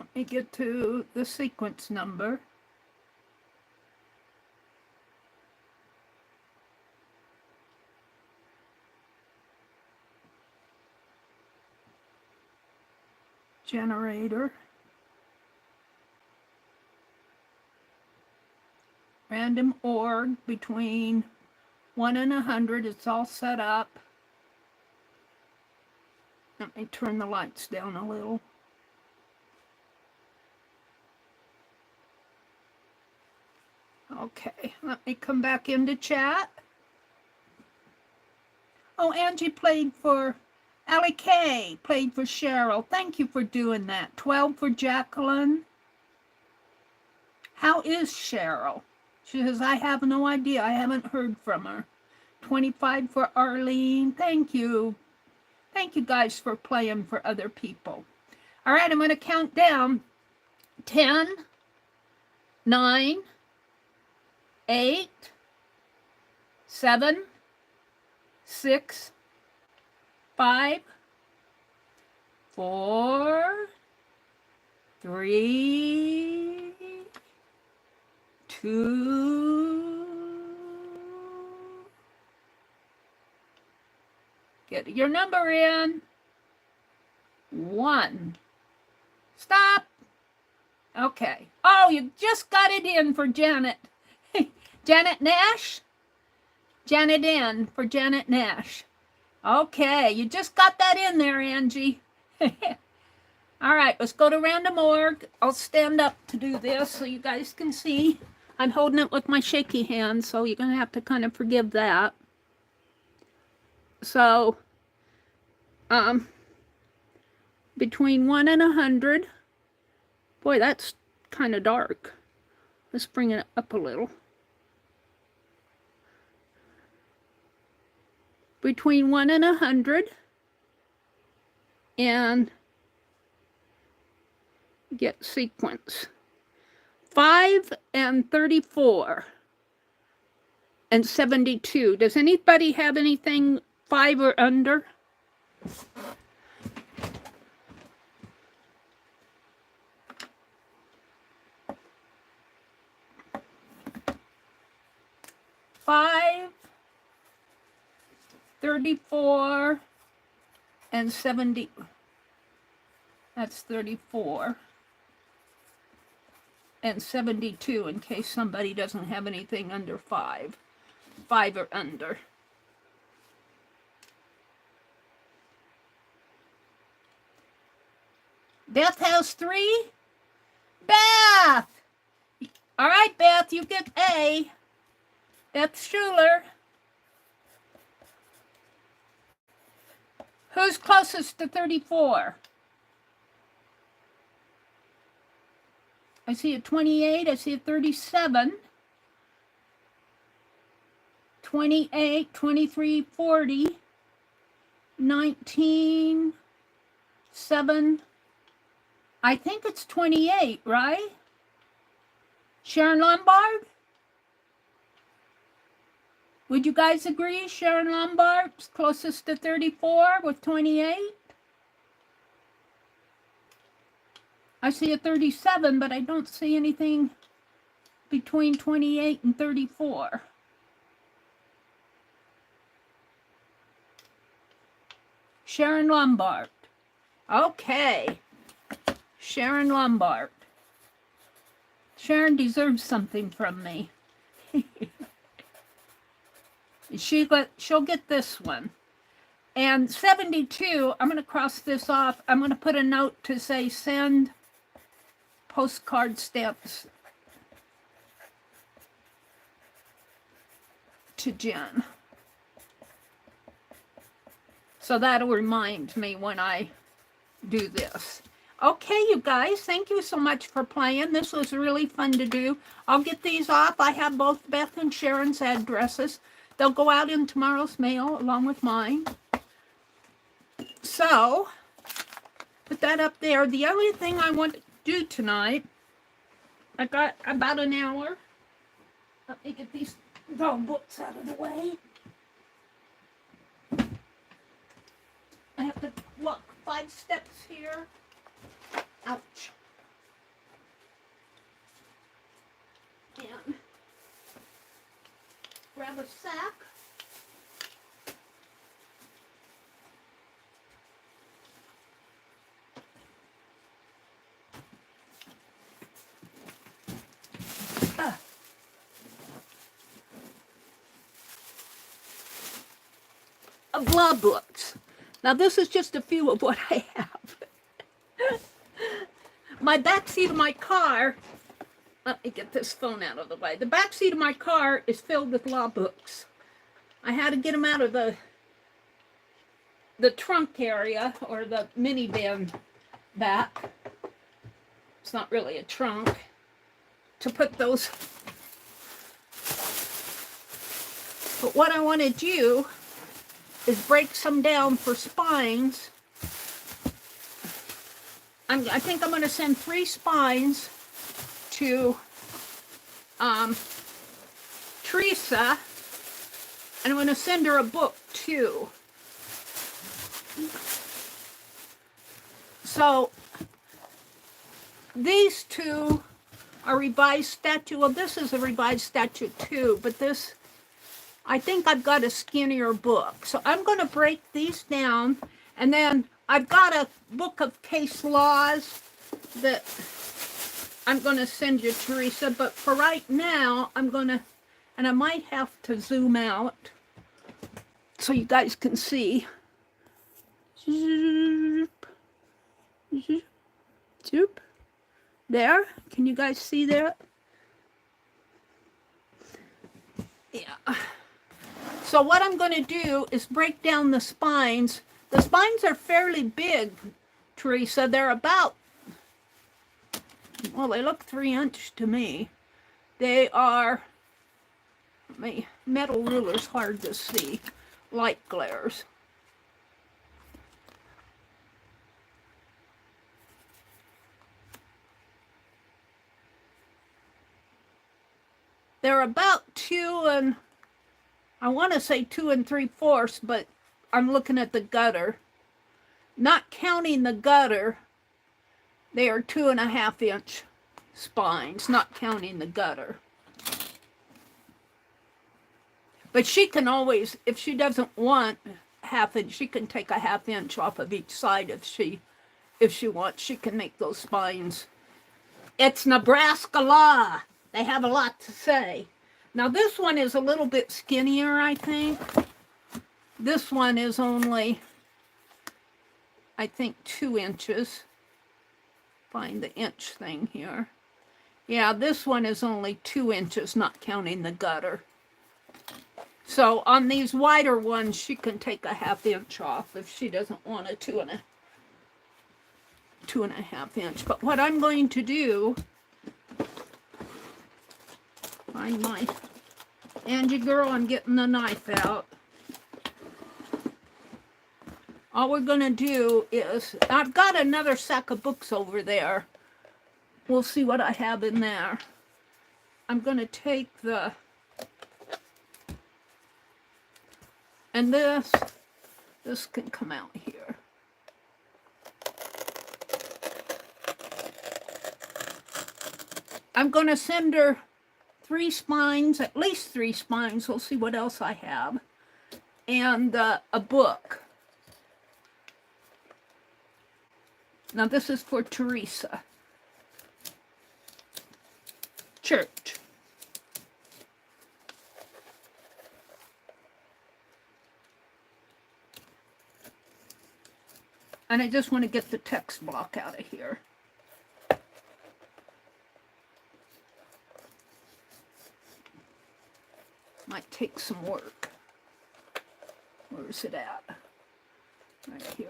Let me get to the sequence number. Generator. Random org between 1 and 100. It's all set up. Let me turn the lights down a little. Okay, let me come back into chat. Oh, Angie played for Allie K, played for Cheryl. Thank you for doing that. 12 for Jacqueline. How is Cheryl? She says, I have no idea. I haven't heard from her. 25 for Arlene. Thank you. Thank you guys for playing for other people. All right, I'm going to count down. 10, 9, 8, 7, 6, 5, 4, 3, 2. Get your number in. 1. Stop. Okay. Oh, you just got it in for Janet. Janet Nash? Janet in for Janet Nash. Okay, you just got that in there, Angie. All right, let's go to random org. I'll stand up to do this so you guys can see. I'm holding it with my shaky hand, so you're going to have to kind of forgive that. So, between 1 and 100. Boy, that's kind of dark. Let's bring it up a little. Between 1 and 100. And get sequence. 5 and 34. And 72. Does anybody have anything 5 or under? 34 and 70. That's 34 and 72 in case somebody doesn't have anything under 5. 5 or under. Beth has 3. Beth! All right, Beth, you get A. Beth Schuler. Who's closest to 34? I see a 28. I see a 37. 28, 23, 40. 19, 7. I think it's 28, right? Sharon Lombard? Would you guys agree Sharon Lombard's closest to 34 with 28? I see a 37, but I don't see anything between 28 and 34. Sharon Lombard. Okay. Sharon Lombard. Sharon deserves something from me. She'll get this one. And 72, I'm going to cross this off. I'm going to put a note to say send postcard stamps to Jen. So that'll remind me when I do this. Okay, you guys, thank you so much for playing. This was really fun to do. I'll get these off. I have both Beth and Sharon's addresses. They'll go out in tomorrow's mail along with mine. So, put that up there. The only thing I want to do tonight, I got about an hour. Let me get these dog books out of the way. I have to walk 5 steps here. Ouch. And grab a sack. Of love books. Now this is just a few of what I have. My backseat of my car, let me get this phone out of the way. The backseat of my car is filled with law books. I had to get them out of the trunk area or the minivan back. It's not really a trunk. To put those. But what I want to do is break some down for spines. I think I'm going to send 3 spines to Teresa, and I'm going to send her a book too. So these 2 are revised statute. Well, this is a revised statute too, but this, I think I've got a skinnier book. So I'm going to break these down, and then I've got a book of case laws that I'm going to send you, Teresa, but for right now, I'm going to, and I might have to zoom out so you guys can see. Zoop. Zoop. There. Can you guys see that? Yeah. So what I'm going to do is break down the spines. The spines are fairly big, Teresa. They're about, well, they look 3 inches to me. They are, my metal ruler's hard to see, light glares. They're about 2 and, I want to say 2 3/4, but I'm looking at the gutter. Not counting the gutter, they are 2.5 inch spines, not counting the gutter. But she can always, if she doesn't want half inch, she can take a half inch off of each side if she wants. She can make those spines. It's Nebraska law. They have a lot to say. Now this one is a little bit skinnier, I think. This one is only, I think, 2 inches. Find the inch thing here. Yeah, this one is only 2 inches, not counting the gutter. So on these wider ones, she can take a half inch off if she doesn't want a 2.5 inch. But what I'm going to do, find my Angie girl, I'm getting the knife out. All we're going to do is, I've got another sack of books over there. We'll see what I have in there. I'm going to take the, and this can come out here. I'm going to send her 3 spines, at least 3 spines. We'll see what else I have. And a book. Now this is for Teresa. Church. And I just want to get the text block out of here. Might take some work. Where's it at? Right here.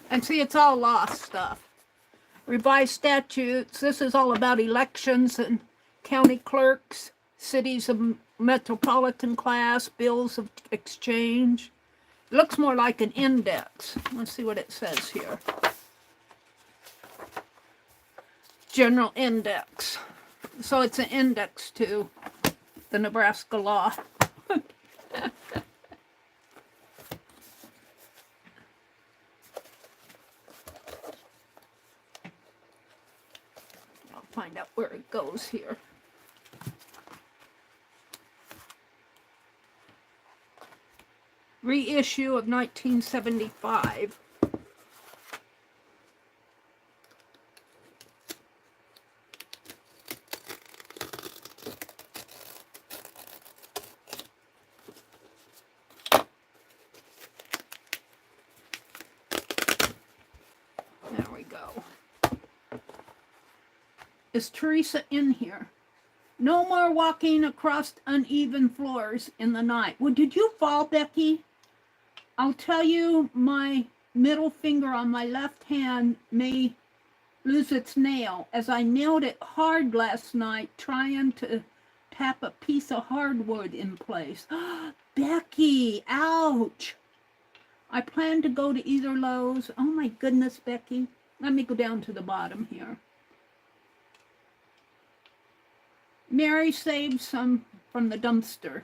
And see, it's all law stuff. Revised statutes. This is all about elections and county clerks, cities of metropolitan class, bills of exchange. It looks more like an index. Let's see what it says here. General index. So it's an index to the Nebraska law. Find out where it goes here. Reissue of 1975. There we go. Is Teresa in here? No more walking across uneven floors in the night. Well, did you fall, Becky? I'll tell you, my middle finger on my left hand may lose its nail, as I nailed it hard last night trying to tap a piece of hardwood in place. Becky, ouch. I plan to go to either Lowe's. Oh my goodness, Becky. Let me go down to the bottom here. Mary saved some from the dumpster.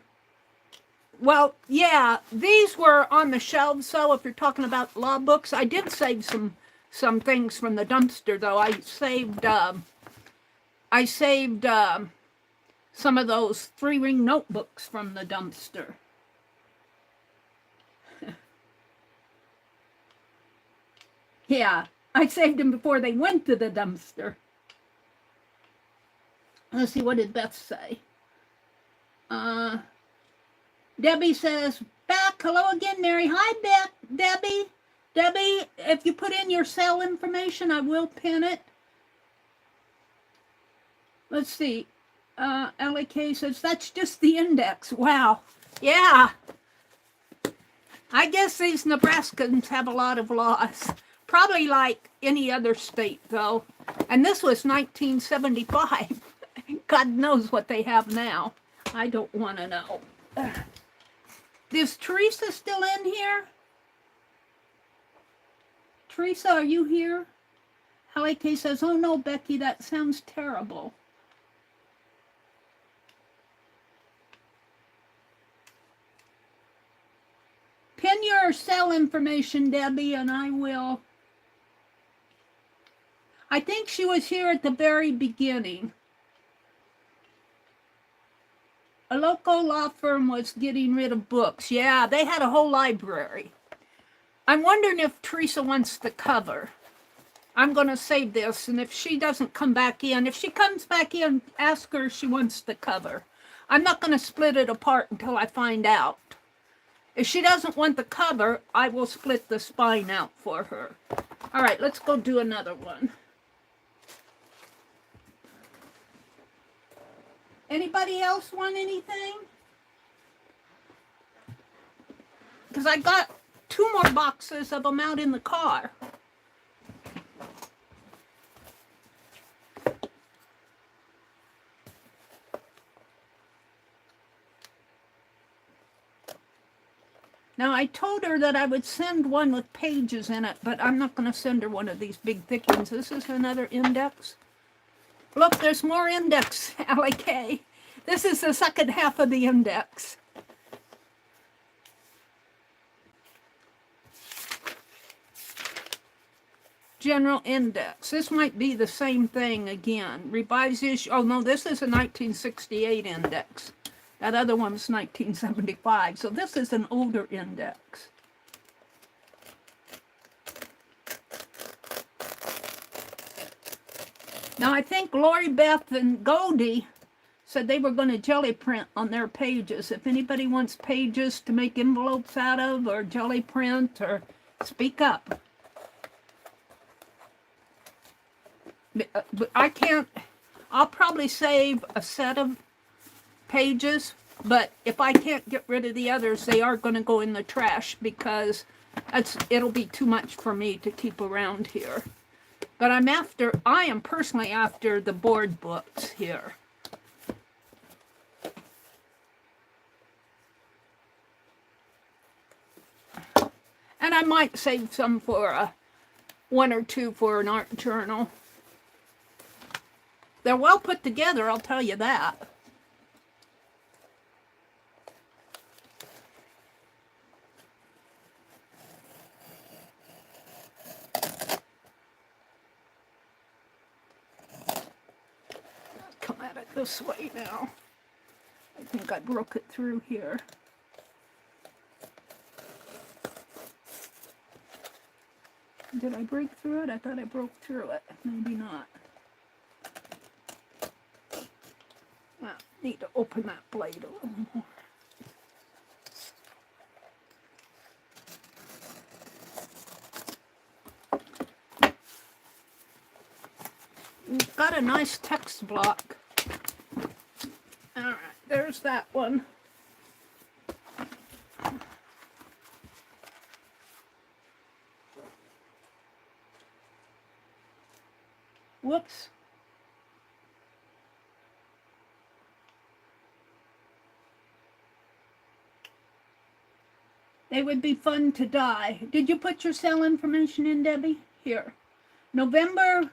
Well, yeah, these were on the shelves, so if you're talking about law books, I did save some things from the dumpster, though. I saved some of those 3-ring notebooks from the dumpster. Yeah, I saved them before they went to the dumpster. Let's see, what did Beth say? Debbie says, back. Hello again, Mary. Hi, Beth. Debbie. Debbie, if you put in your cell information, I will pin it. Let's see. LAK says, that's just the index. Wow. Yeah. I guess these Nebraskans have a lot of laws. Probably like any other state, though. And this was 1975. God knows what they have now. I don't want to know. Is Teresa still in here? Teresa, are you here? LAK says, oh no, Becky, that sounds terrible. Pin your cell information, Debbie, and I will. I think she was here at the very beginning. A local law firm was getting rid of books. Yeah, they had a whole library. I'm wondering if Teresa wants the cover. I'm going to save this, and if she doesn't come back in, if she comes back in, ask her if she wants the cover. I'm not going to split it apart until I find out. If she doesn't want the cover, I will split the spine out for her. All right, let's go do another one. Anybody else want anything? Because I got 2 more boxes of them out in the car. Now, I told her that I would send one with pages in it, but I'm not going to send her one of these big thick ones. This is another index. Look, there's more index, Allie K. This is the second half of the index. General index. This might be the same thing again. Revised issue. Oh, no, this is a 1968 index. That other one's 1975. So this is an older index. Now, I think Lori Beth and Goldie said they were going to jelly print on their pages. If anybody wants pages to make envelopes out of, or jelly print, or speak up. But I can't, I'll probably save a set of pages, but if I can't get rid of the others, they are going to go in the trash because it'll be too much for me to keep around here. But I am personally after the board books here. And I might save some for 1 or 2 for an art journal. They're well put together, I'll tell you that. Come at it this way now. I think I broke it through here. Did I break through it? I thought I broke through it. Maybe not. Well, need to open that blade a little more. We've got a nice text block. All right, there's that one. Whoops. They would be fun to dye. Did you put your cell information in, Debbie? Here. November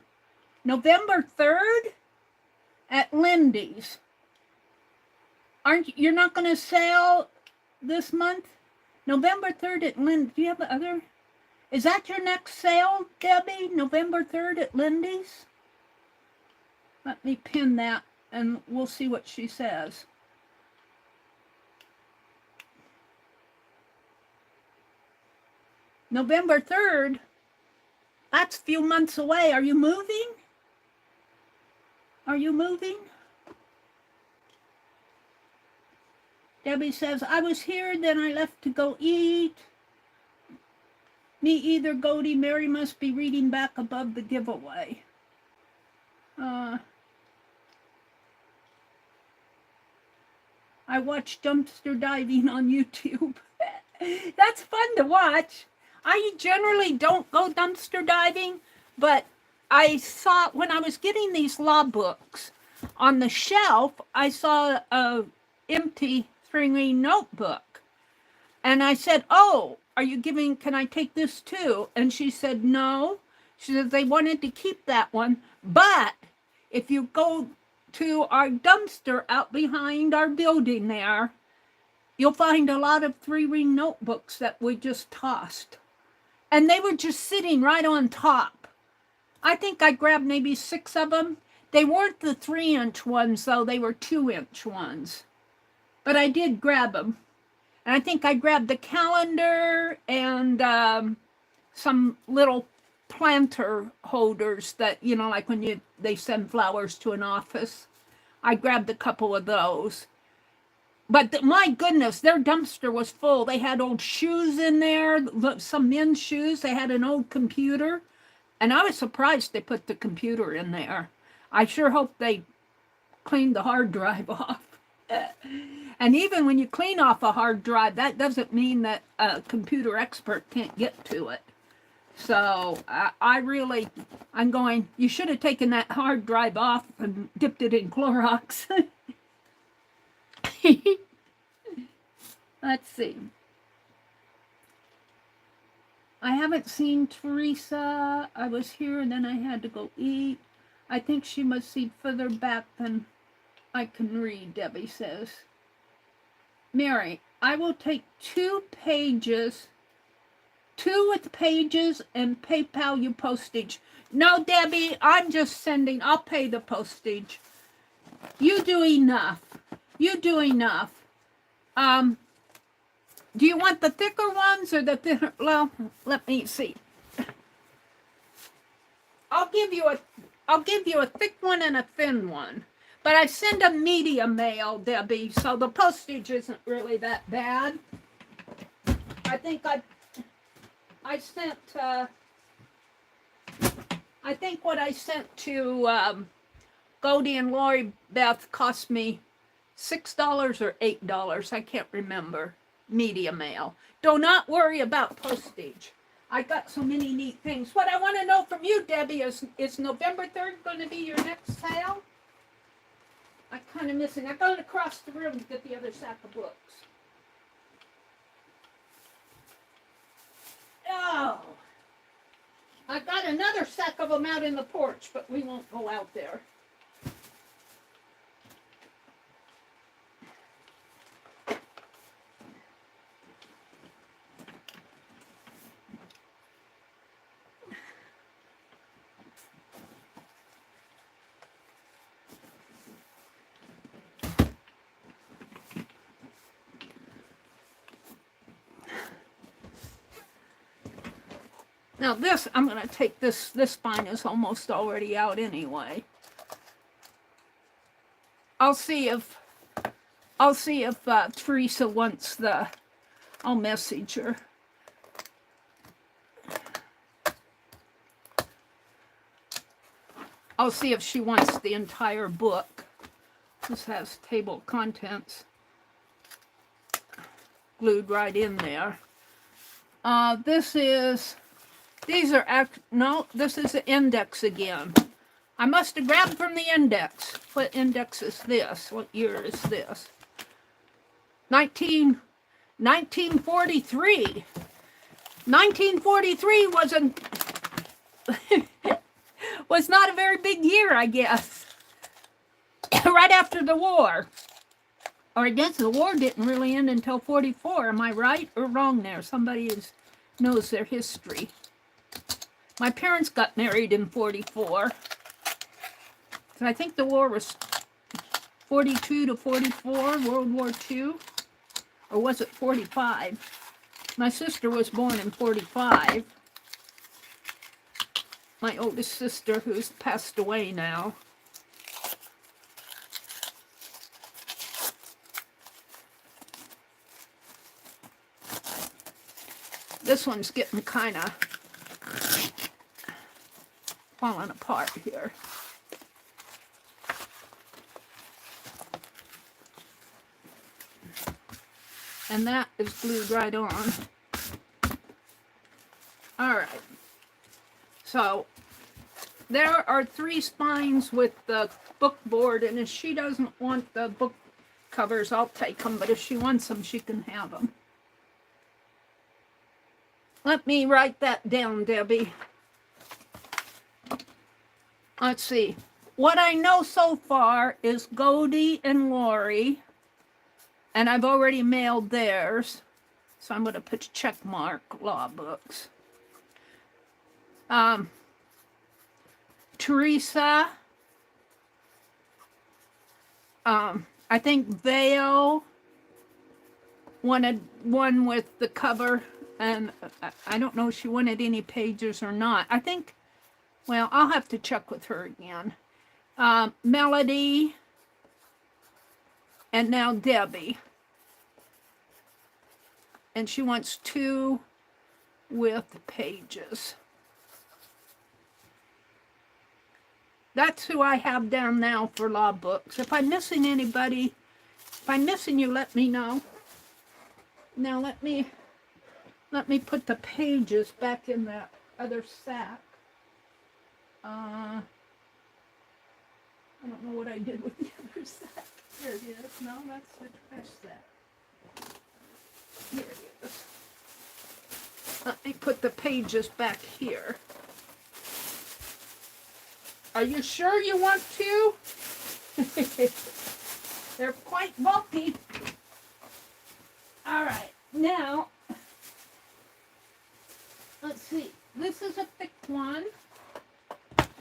3rd at Lindy's. You're not going to sell this month? November 3rd at Lindy's. Do you have other? Is that your next sale, Debbie? November 3rd at Lindy's? Let me pin that and we'll see what she says. November 3rd? That's a few months away. Are you moving? Are you moving? Debbie says, I was here, then I left to go eat. Me either, Goldie. Mary must be reading back above the giveaway. I watch dumpster diving on YouTube. That's fun to watch. I generally don't go dumpster diving, but I saw, when I was getting these law books, on the shelf, I saw a empty 3-ring notebook. And I said, oh, are you giving, can I take this too? And she said, no. She said they wanted to keep that one, but if you go to our dumpster out behind our building there, you'll find a lot of 3-ring notebooks that we just tossed. And they were just sitting right on top. I think I grabbed maybe 6 of them. They weren't the 3-inch ones, though. They were 2-inch ones. But I did grab them. And I think I grabbed the calendar and some little planter holders that, you know, like when they send flowers to an office. I grabbed a couple of those. But my goodness, their dumpster was full. They had old shoes in there, some men's shoes. They had an old computer. And I was surprised they put the computer in there. I sure hope they cleaned the hard drive off. And even when you clean off a hard drive, that doesn't mean that a computer expert can't get to it. So I'm going, you should have taken that hard drive off and dipped it in Clorox. Let's see. I haven't seen Teresa. I was here and then I had to go eat. I think she must see further back than I can read, Debbie says. Mary, I will take 2 pages, 2 with pages, and PayPal you postage. No, Debbie, I'm just sending. I'll pay the postage. You do enough. You do enough. Do you want the thicker ones or the thinner? Well, let me see. I'll give you a thick one and a thin one. But I send a media mail, Debbie, so the postage isn't really that bad. I think I sent I think what I sent to Goldie and Lori Beth cost me $6 or $8. I can't remember. Media mail. Do not worry about postage. I got so many neat things. What I want to know from you, Debbie, is November 3rd going to be your next sale? I'm kind of missing. I got across the room to get the other sack of books. Oh, I got another sack of them out in the porch, but we won't go out there. Now this, I'm going to take this spine is almost already out anyway. I'll see if Teresa wants I'll message her. I'll see if she wants the entire book. This has table of contents glued right in there. This is the index again. I must have grabbed from the index. What index is this? What year is this? 1943. 1943 was not a very big year, I guess. Right after the war. Or I guess the war didn't really end until 44. Am I right or wrong there? Somebody knows their history. My parents got married in 44. So I think the war was 42 to 44, World War II. Or was it 45? My sister was born in 45. My oldest sister, who's passed away now. This one's getting kind of falling apart here. And that is glued right on. All right. So there are 3 spines with the book board, and if she doesn't want the book covers, I'll take them, but if she wants them, she can have them. Let me write that down, Debbie. Let's see. What I know so far is Goldie and Lori And I've already mailed theirs. So I'm going to put a check mark, law books. Teresa. I think Vale wanted one with the cover. And I don't know if she wanted any pages or not. I think, well, I'll have to check with her again. Melody. And now Debbie. And she wants 2 with pages. That's who I have down now for law books. If I'm missing anybody, if I'm missing you, let me know. Now let me put the pages back in that other sack. I don't know what I did with the other sack. Here it is. No, that's the trash sack. Here it is. Let me put the pages back here. Are you sure you want to? They're quite bulky. All right, now, let's see. This is a thick one,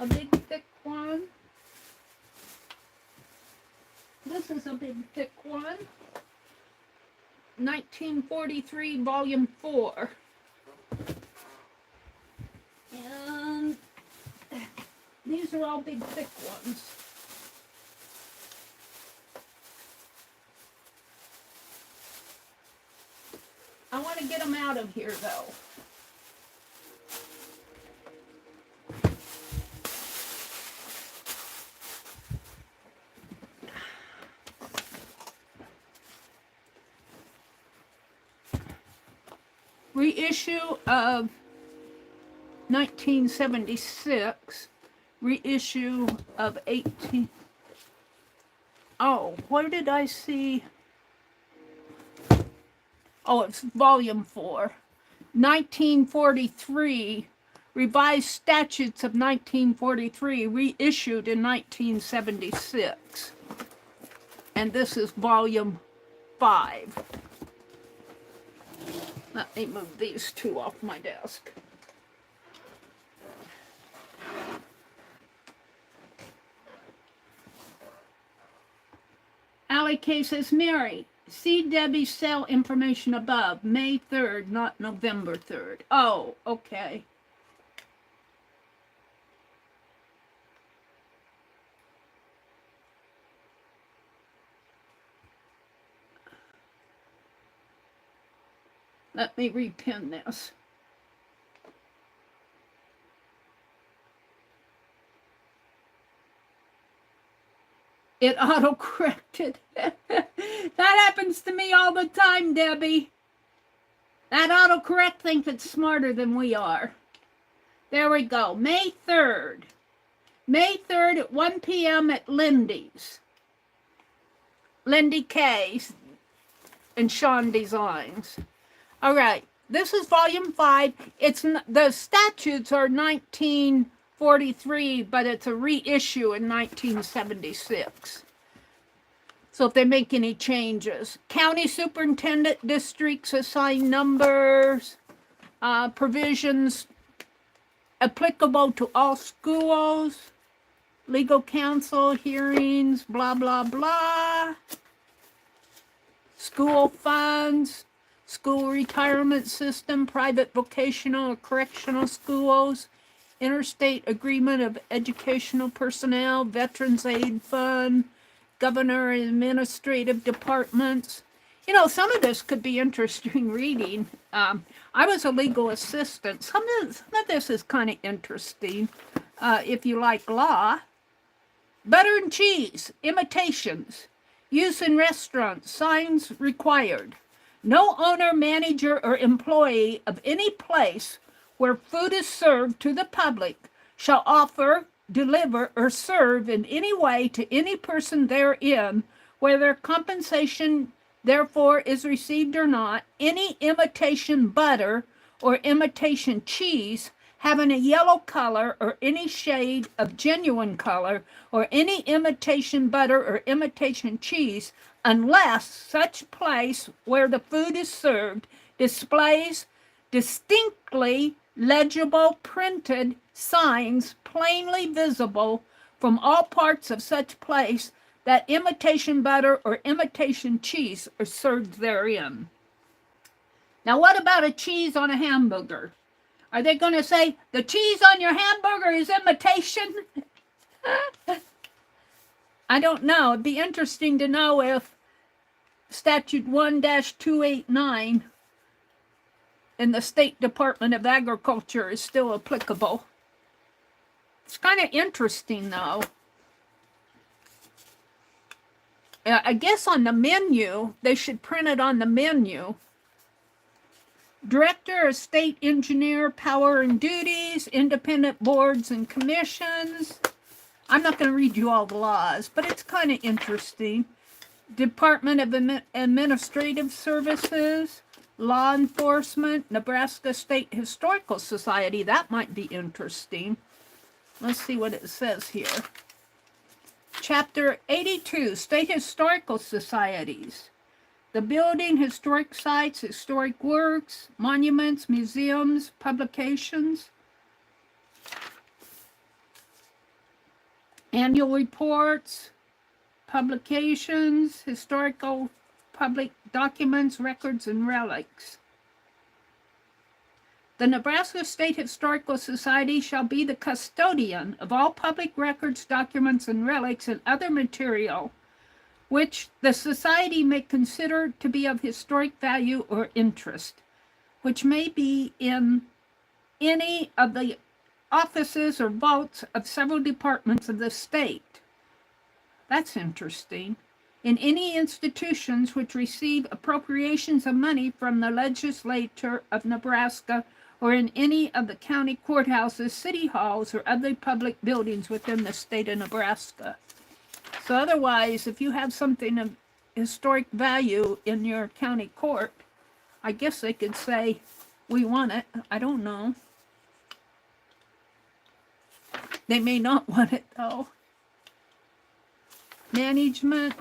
a big thick one. This is a big thick one. 1943, volume 4. And these are all big thick ones. I want to get them out of here though. Reissue of 1976, reissue of 18. Oh, where did I see? Oh, it's volume 4. 1943, revised statutes of 1943, reissued in 1976. And this is volume 5. Let me move these 2 off my desk. Allie K says, Mary, see Debbie's sale information above, May 3rd, not November 3rd. Oh, okay. Let me repin this. It auto-corrected. That happens to me all the time, Debbie. That autocorrect thinks it's smarter than we are. There we go. May 3rd. May 3rd at 1 p.m. at Lindy's. Lindy K. and Sean Designs. All right. This is volume 5. It's the statutes are 1943, but it's a reissue in 1976. So if they make any changes. County superintendent districts assign numbers, provisions applicable to all schools, legal counsel, hearings, blah, blah, blah. School funds, school retirement system, private vocational or correctional schools, interstate agreement of educational personnel, veterans aid fund, governor and administrative departments. You know, some of this could be interesting reading. I was a legal assistant. Some of this is kind of interesting if you like law. Butter and cheese, imitations, use in restaurants, signs required. No owner, manager, or employee of any place where food is served to the public shall offer, deliver, or serve in any way to any person therein, whether compensation therefore is received or not, any imitation butter or imitation cheese having a yellow color or any shade of genuine color, or any imitation butter or imitation cheese unless such place where the food is served displays distinctly legible printed signs plainly visible from all parts of such place that imitation butter or imitation cheese are served therein. Now, what about a cheese on a hamburger? Are they going to say the cheese on your hamburger is imitation? I don't know. It'd be interesting to know if Statute 1-289 in the State Department of Agriculture is still applicable. It's kind of interesting, though. I guess on the menu, they should print it on the menu. Director of State Engineer, Power and Duties, Independent Boards and Commissions. I'm not going to read you all the laws, but it's kind of interesting. Department of Administrative Services, Law Enforcement, Nebraska State Historical Society. That might be interesting. Let's see what it says here. Chapter 82, State Historical Societies. The building, historic sites, historic works, monuments, museums, publications. Annual reports, publications, historical public documents, records, and relics. The Nebraska State Historical Society shall be the custodian of all public records, documents, and relics and other material which the Society may consider to be of historic value or interest, which may be in any of the offices or vaults of several departments of the state. That's interesting. In any institutions which receive appropriations of money from the legislature of Nebraska, or in any of the county courthouses, city halls, or other public buildings within the state of Nebraska. So otherwise, if you have something of historic value in your county court, I guess they could say, we want it. I don't know. They may not want it, though. Management,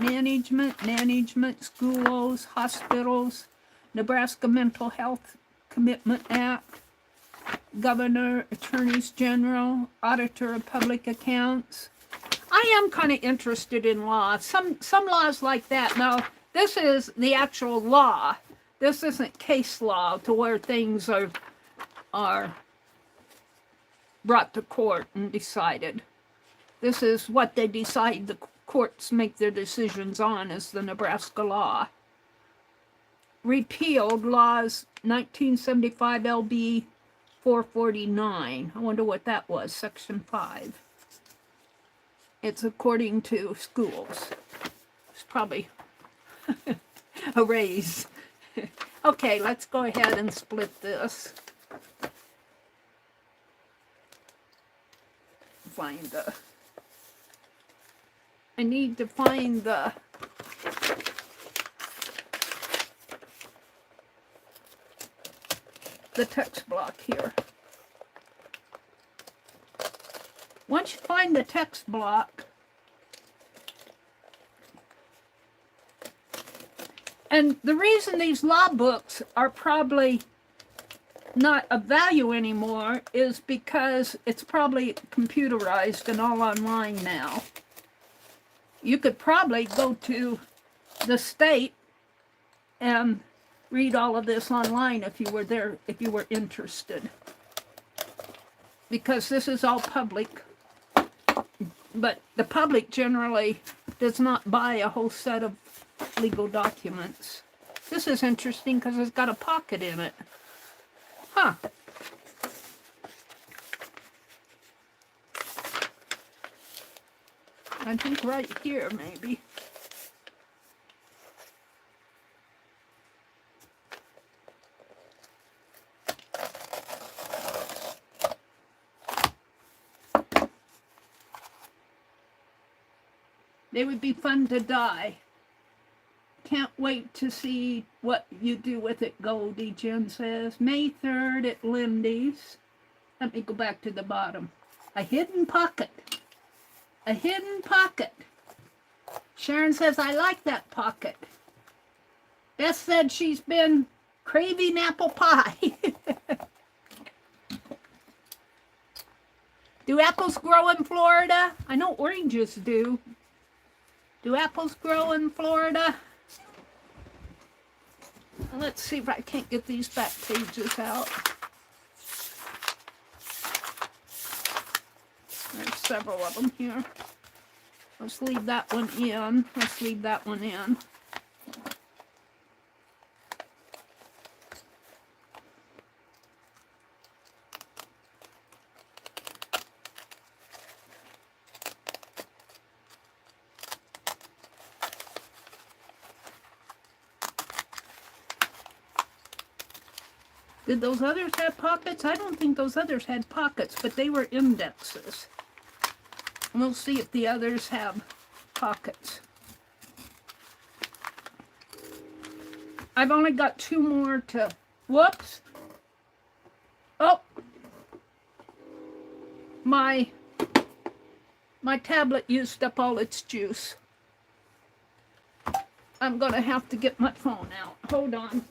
schools, hospitals, Nebraska Mental Health Commitment Act, Governor, Attorneys General, Auditor of Public Accounts. I am kind of interested in law. Some laws like that. Now, this is the actual law. This isn't case law to where things are brought to court and decided. This is what they decide the courts make their decisions on, is the Nebraska law. Repealed laws 1975 LB 449. I wonder what that was, section 5. It's according to schools. It's probably a raise. Okay, let's go ahead and split this. I need to find the text block here. Once you find the text block, and the reason these law books are probably not of value anymore is because it's probably computerized and all online now. You could probably go to the state and read all of this online if you were there, if you were interested. Because this is all public. But the public generally does not buy a whole set of legal documents. This is interesting because it's got a pocket in it. Huh. I think right here, maybe. They would be fun to dye. Can't wait to see what you do with it, Goldie, Jen says. May 3rd at Lindy's. Let me go back to the bottom. A hidden pocket. A hidden pocket. Sharon says, I like that pocket. Beth said she's been craving apple pie. Do apples grow in Florida? I know oranges do. Do apples grow in Florida? Let's see if I can't get these back pages out. There's several of them here. Let's leave that one in. Let's leave that one in. Did those others have pockets? I don't think those others had pockets, but they were indexes. And we'll see if the others have pockets. I've only got 2 more to, whoops. Oh, my tablet used up all its juice. I'm gonna have to get my phone out. Hold on.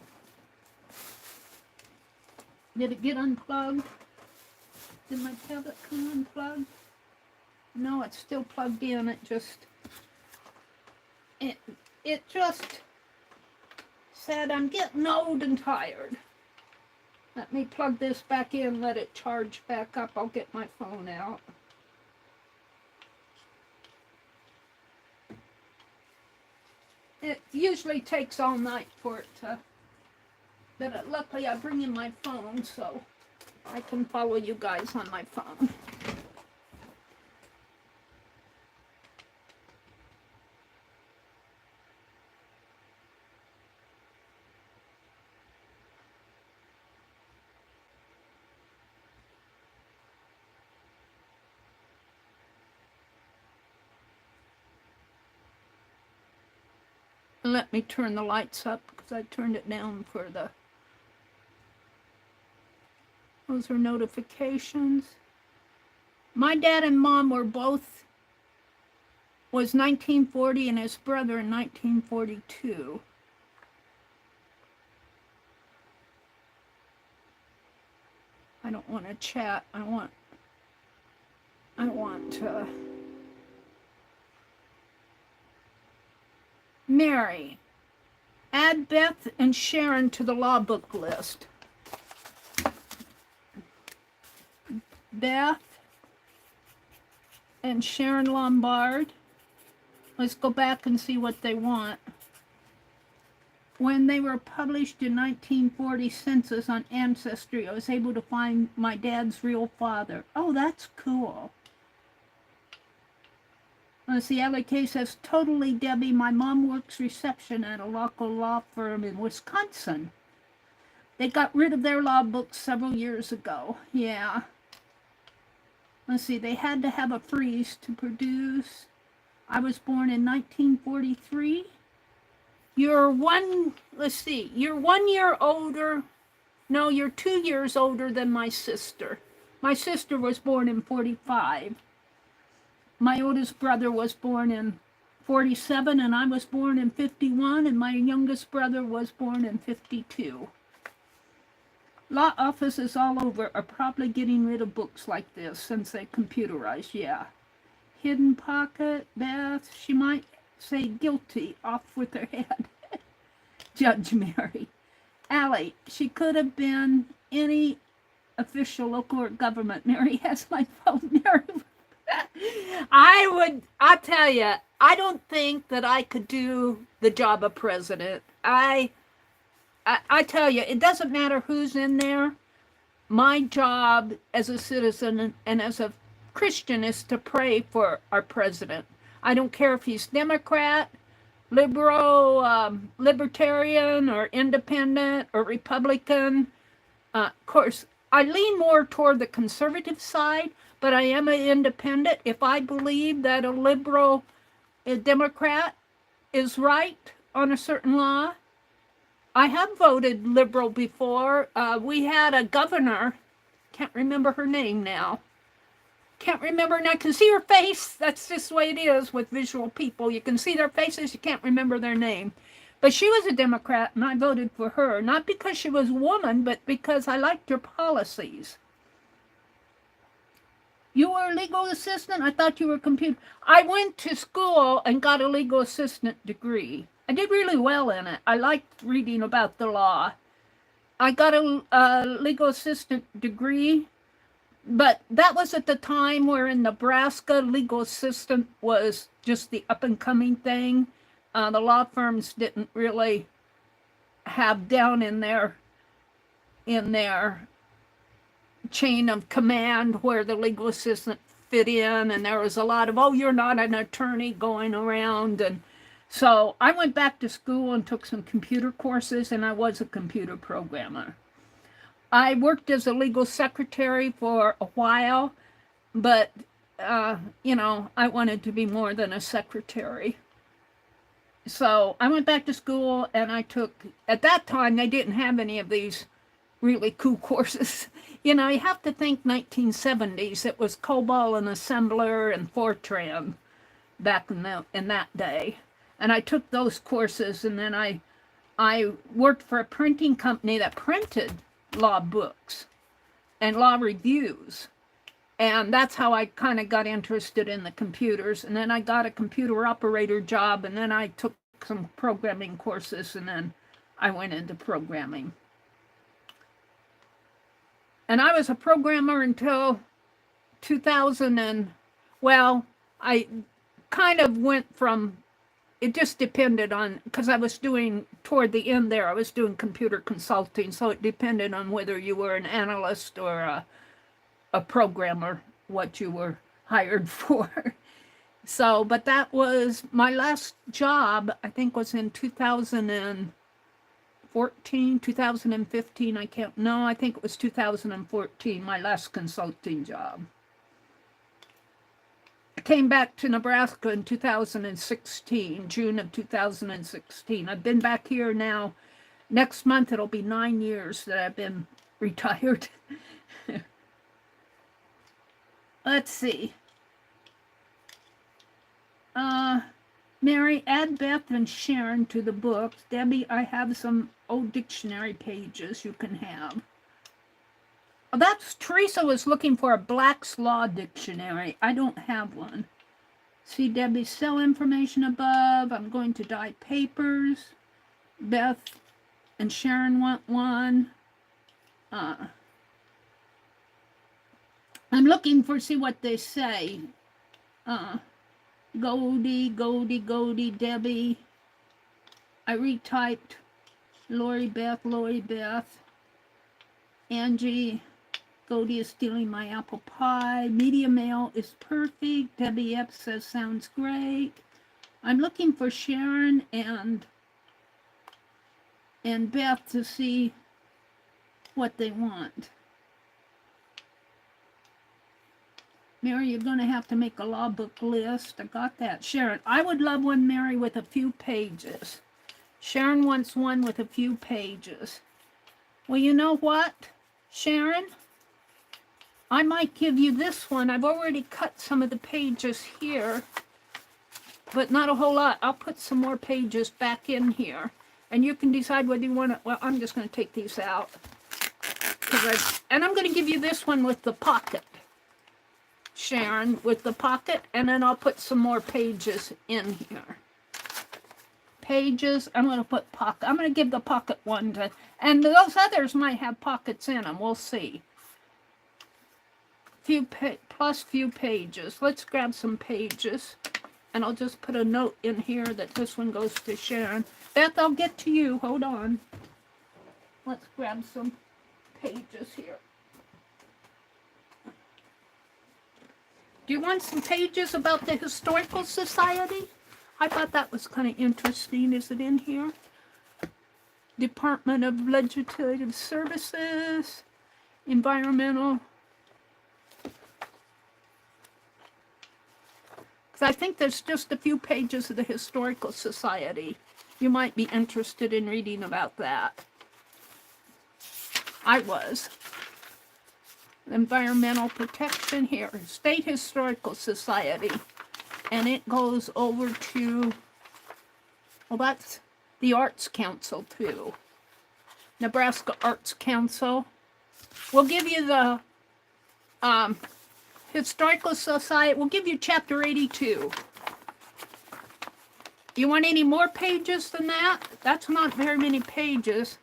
Did it get unplugged? Did my tablet come unplugged? No, it's still plugged in. It just said I'm getting old and tired. Let me plug this back in, let it charge back up. I'll get my phone out. It usually takes all night for it to, but luckily I bring in my phone so I can follow you guys on my phone. Let me turn the lights up because I turned it down for the, those are notifications. My dad and mom were both, was 1940 and his brother in 1942. I don't want to chat. I want Mary, add Beth and Sharon to the law book list. Beth and Sharon Lombard. Let's go back and see what they want. When they were published in 1940 census on Ancestry, I was able to find my dad's real father. Oh, that's cool. Let's see, LK says, totally, Debbie. My mom works reception at a local law firm in Wisconsin. They got rid of their law books several years ago. Yeah. Let's see, they had to have a freeze to produce. I was born in 1943. You're 1 year older. No, you're 2 years older than my sister. My sister was born in 45. My oldest brother was born in 47, and I was born in 51, and my youngest brother was born in 52. Law offices all over are probably getting rid of books like this since they computerized, yeah. Hidden pocket, Beth, she might say guilty, off with her head. Judge Mary. Allie, she could have been any official local or government. Mary has my phone. Mary. I'll tell you, I don't think that I could do the job of president. I tell you, it doesn't matter who's in there. My job as a citizen and as a Christian is to pray for our president. I don't care if he's Democrat, liberal, libertarian, or independent, or Republican. Of course, I lean more toward the conservative side, but I am an independent. If I believe that a Democrat is right on a certain law, I have voted liberal before. We had a governor, can't remember her name now, Can't remember, and I can see her face. That's just the way it is with visual people. You can see their faces, you can't remember their name. But she was a Democrat, and I voted for her, not because she was a woman, but because I liked her policies. You were a legal assistant? I thought you were a computer. I went to school and got a legal assistant degree. I did really well in it. I liked reading about the law. I got a legal assistant degree, but that was at the time where in Nebraska, legal assistant was just the up-and-coming thing. The law firms didn't really have down in their chain of command where the legal assistant fit in, and there was a lot of, oh, you're not an attorney going around. And so I went back to school and took some computer courses, and I was a computer programmer. I worked as a legal secretary for a while, but you know, I wanted to be more than a secretary. So I went back to school, and I took, at that time they didn't have any of these really cool courses. You know, you have to think 1970s. It was COBOL and Assembler and Fortran back in that day. And I took those courses, and then I worked for a printing company that printed law books and law reviews. And that's how I kind of got interested in the computers. And then I got a computer operator job, and then I took some programming courses, and then I went into programming. And I was a programmer until 2000 and, well, I kind of went from, it just depended on, because I was doing, toward the end there, I was doing computer consulting, so it depended on whether you were an analyst or a programmer, what you were hired for. So, but that was, my last job, I think was in 2014, 2015, I can't, no, I think it was 2014, my last consulting job. I came back to Nebraska in 2016, June of 2016. I've been back here now. Next month, it'll be 9 years that I've been retired. Let's see. Mary, add Beth and Sharon to the books. Debbie, I have some old dictionary pages you can have. Oh, that's, Teresa was looking for a Black's Law dictionary. I don't have one. See Debbie's cell information above. I'm going to dye papers. Beth and Sharon want one. I'm looking for, see what they say. Goldie, Debbie. I retyped Lori Beth. Angie, Goldie is stealing my apple pie. Media mail is perfect. Debbie F says sounds great. I'm looking for Sharon and Beth to see what they want. Mary, you're going to have to make a law book list. I got that. Sharon, I would love one, Mary, with a few pages. Sharon wants one with a few pages. Well, you know what, Sharon? I might give you this one. I've already cut some of the pages here, but not a whole lot. I'll put some more pages back in here, and you can decide whether you want to. Well, I'm just going to take these out. And I'm going to give you this one with the pocket. Sharon, with the pocket, and then I'll put some more pages in here. Pages, I'm going to put pocket. I'm going to give the pocket one to, and those others might have pockets in them. We'll see. Few pages. Let's grab some pages, and I'll just put a note in here that this one goes to Sharon. Beth, I'll get to you. Hold on. Let's grab some pages here. Do you want some pages about the Historical Society? I thought that was kind of interesting. Is it in here? Department of Legislative Services, Environmental. Because I think there's just a few pages of the Historical Society. You might be interested in reading about that. I was. environmental protection here, State Historical Society, and it goes over to, well, that's the Arts Council too. Nebraska Arts Council. We'll give you the Historical Society, we'll give you chapter 82. You want any more pages than that? That's not very many pages.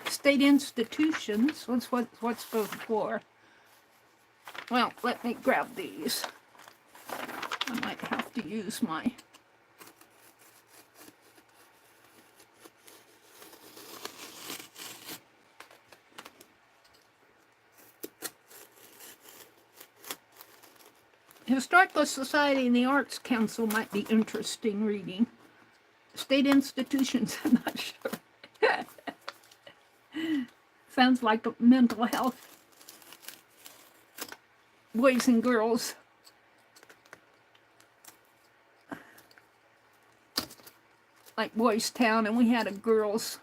State institutions, what's before? Well, let me grab these. I might have to use my... Historical Society and the Arts Council might be interesting reading. State institutions, I'm not sure. Sounds like a mental health. Boys and girls. Like Boys Town, and we had a girls.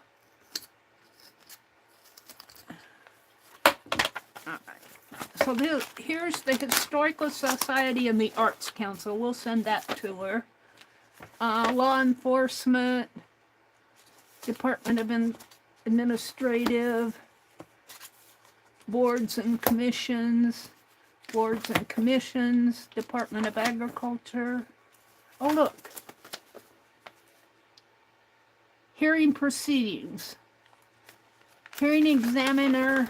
So here's the Historical Society and the Arts Council. We'll send that to her. Law enforcement, Department of Administrative, boards and commissions, Department of Agriculture. Oh, look. Hearing proceedings. Hearing examiner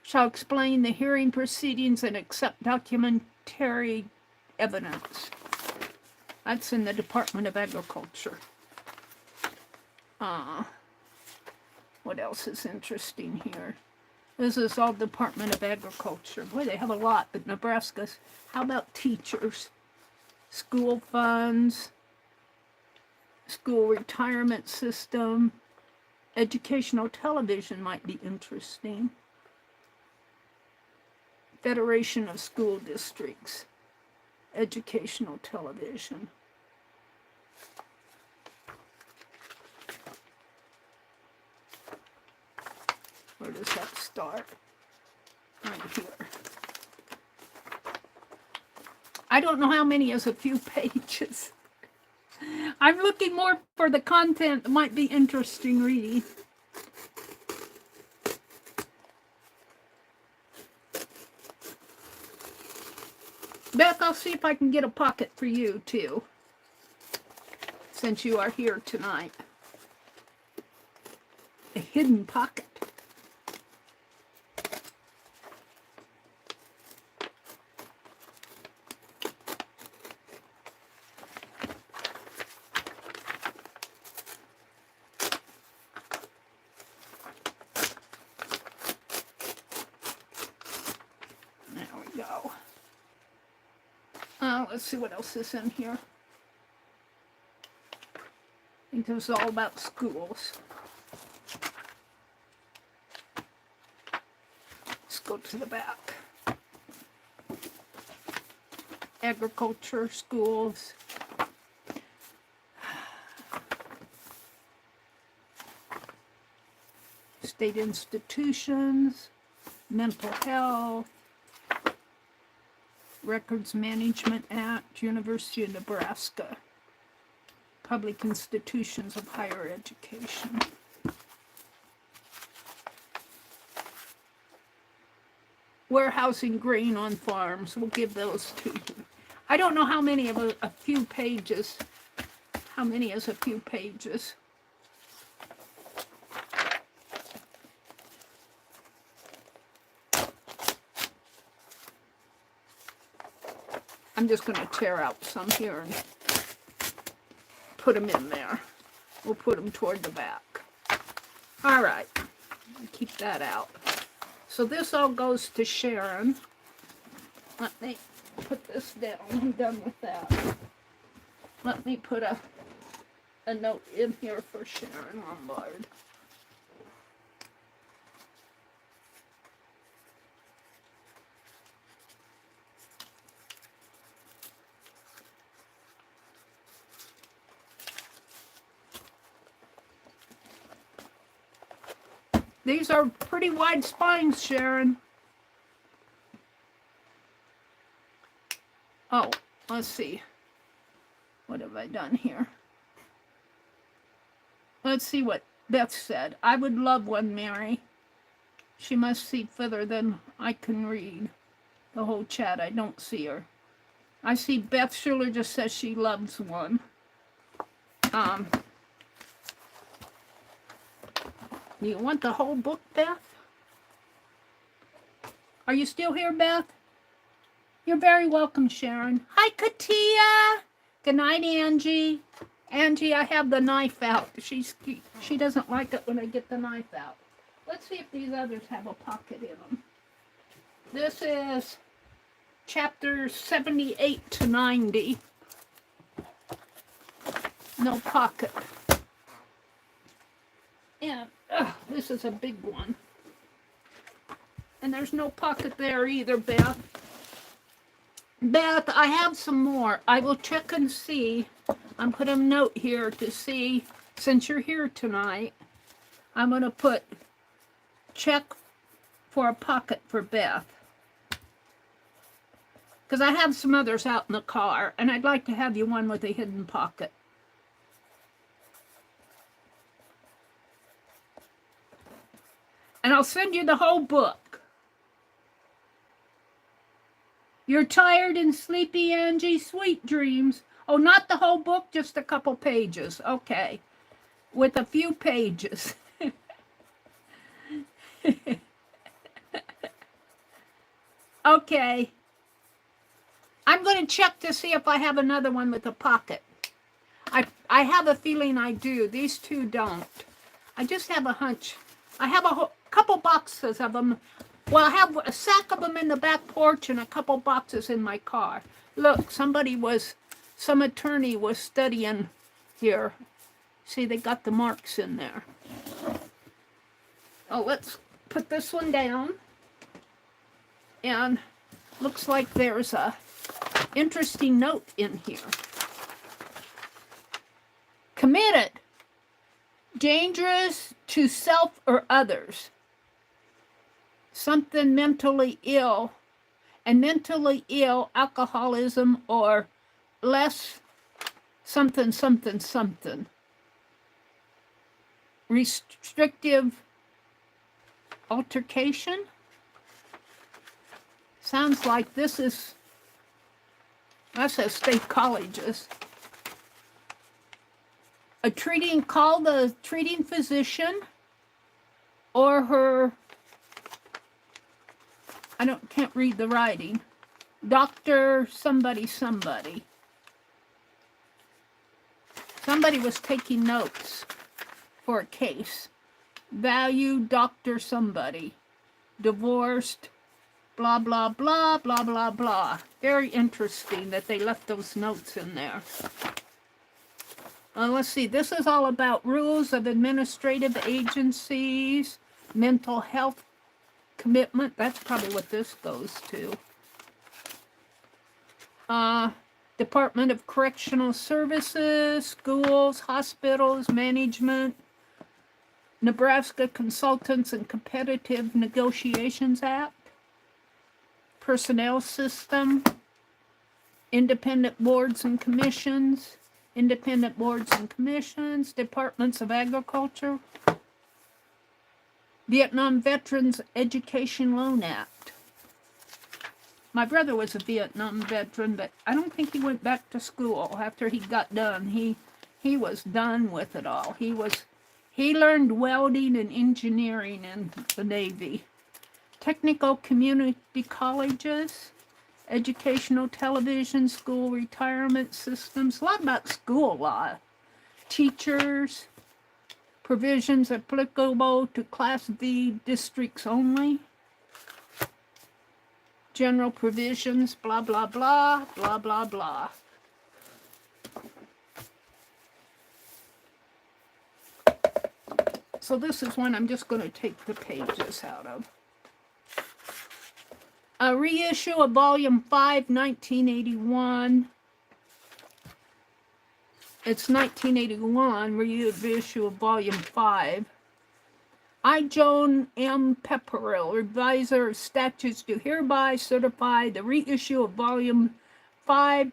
shall explain the hearing proceedings and accept documentary evidence. That's in the Department of Agriculture. What else is interesting here? This is all Department of Agriculture. Boy, they have a lot, but Nebraska's. How about teachers? School funds, school retirement system, educational television might be interesting. Federation of School Districts, educational television. Where does that start? Right here. I don't know how many is a few pages. I'm looking more for the content that might be interesting reading. Beth, I'll see if I can get a pocket for you too, since you are here tonight. A hidden pocket. Let's see what else is in here. I think this is all about schools. Let's go to the back. Agriculture, schools. State institutions, mental health. Records Management Act, University of Nebraska, Public Institutions of Higher Education. Warehousing grain on farms, we'll give those to you. I don't know how many of a few pages, how many is a few pages. I'm just going to tear out some here and put them in there. We'll put them toward the back. All right. Keep that out. So this all goes to Sharon. Let me put this down. I'm done with that. Let me put a note in here for Sharon Lombard. These are pretty wide spines, Sharon. let's see. What have I done here? Let's see what Beth said. I would love one, Mary. She must see further than I can read. The whole chat, I don't see her. I see Beth Schuler just says she loves one. Do you want the whole book, Beth? Are you still here, Beth? You're very welcome, Sharon. Hi, Katia. Good night, Angie. Angie, I have the knife out. She doesn't like it when I get the knife out. Let's see if these others have a pocket in them. This is chapter 78 to 90. No pocket. And this is a big one. And there's no pocket there either, Beth. Beth, I have some more. I will check and see. I'm putting a note here to see, since you're here tonight, I'm going to check for a pocket for Beth. Because I have some others out in the car, and I'd like to have you one with a hidden pocket. And I'll send you the whole book. You're tired and sleepy, Angie? Sweet dreams. Oh, not the whole book, just a couple pages. Okay. With a few pages. Okay. I'm going to check to see if I have another one with a pocket. I have a feeling I do. These two don't. I just have a hunch. I have a couple boxes of them. Well, I have a sack of them in the back porch and a couple boxes in my car. Look, some attorney was studying here. See, they got the marks in there. Oh, let's put this one down. And looks like there's a interesting note in here. Committed. Dangerous to self or others. Something mentally ill, and mentally ill, alcoholism, or less something, something, something. Restrictive altercation. Sounds like this is, that says state colleges. Call the treating physician or her, can't read the writing. Doctor somebody. Somebody was taking notes for a case. Value Doctor somebody. Divorced. Blah, blah, blah, blah, blah, blah. Very interesting that they left those notes in there. Let's see. This is all about rules of administrative agencies, mental health commitment. That's probably what this goes to. Department of Correctional Services, schools, hospitals, management, Nebraska Consultants and Competitive Negotiations Act, Personnel System, Independent Boards and Commissions, Departments of Agriculture, Vietnam Veterans Education Loan Act. My brother was a Vietnam veteran, but I don't think he went back to school after he got done. He was done with it all. He learned welding and engineering in the Navy. Technical community colleges, educational television, school retirement systems, a lot about school law. Teachers, provisions applicable to Class V districts only. General provisions, blah, blah, blah, blah, blah, blah. So this is one I'm just going to take the pages out of. A reissue of Volume 5, 1981. It's 1981, reissue of Volume 5. I, Joan M. Pepperell, Reviser of Statutes, do hereby certify the reissue of Volume 5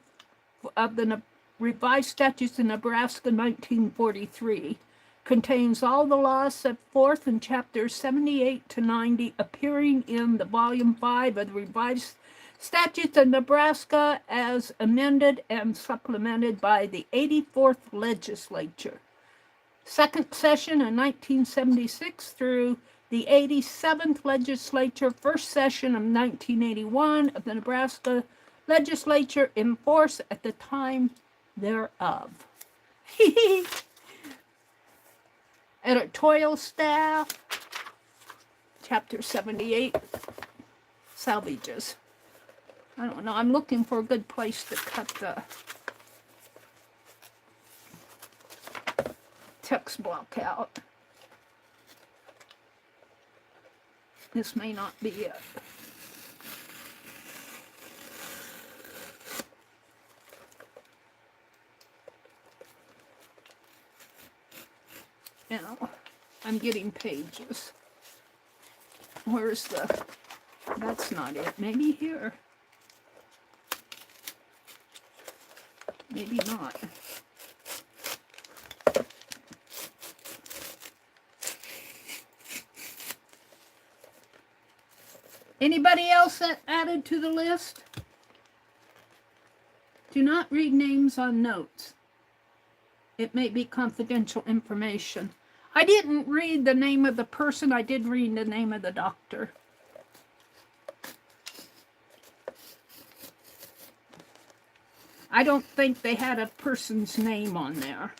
of the Revised Statutes in Nebraska 1943. Contains all the laws set forth in chapters 78 to 90, appearing in the volume 5 of the Revised Statutes of Nebraska as amended and supplemented by the 84th Legislature. Second session in 1976 through the 87th Legislature, first session of 1981 of the Nebraska Legislature in force at the time thereof. Editorial staff, chapter 78, salvages. I don't know, I'm looking for a good place to cut the text block out. This may not be it. You know, I'm getting pages. Where's the, that's not it. Maybe here. Maybe not. Anybody else that added to the list? Do not read names on notes. It may be confidential information. I didn't read the name of the person. I did read the name of the doctor. I don't think they had a person's name on there.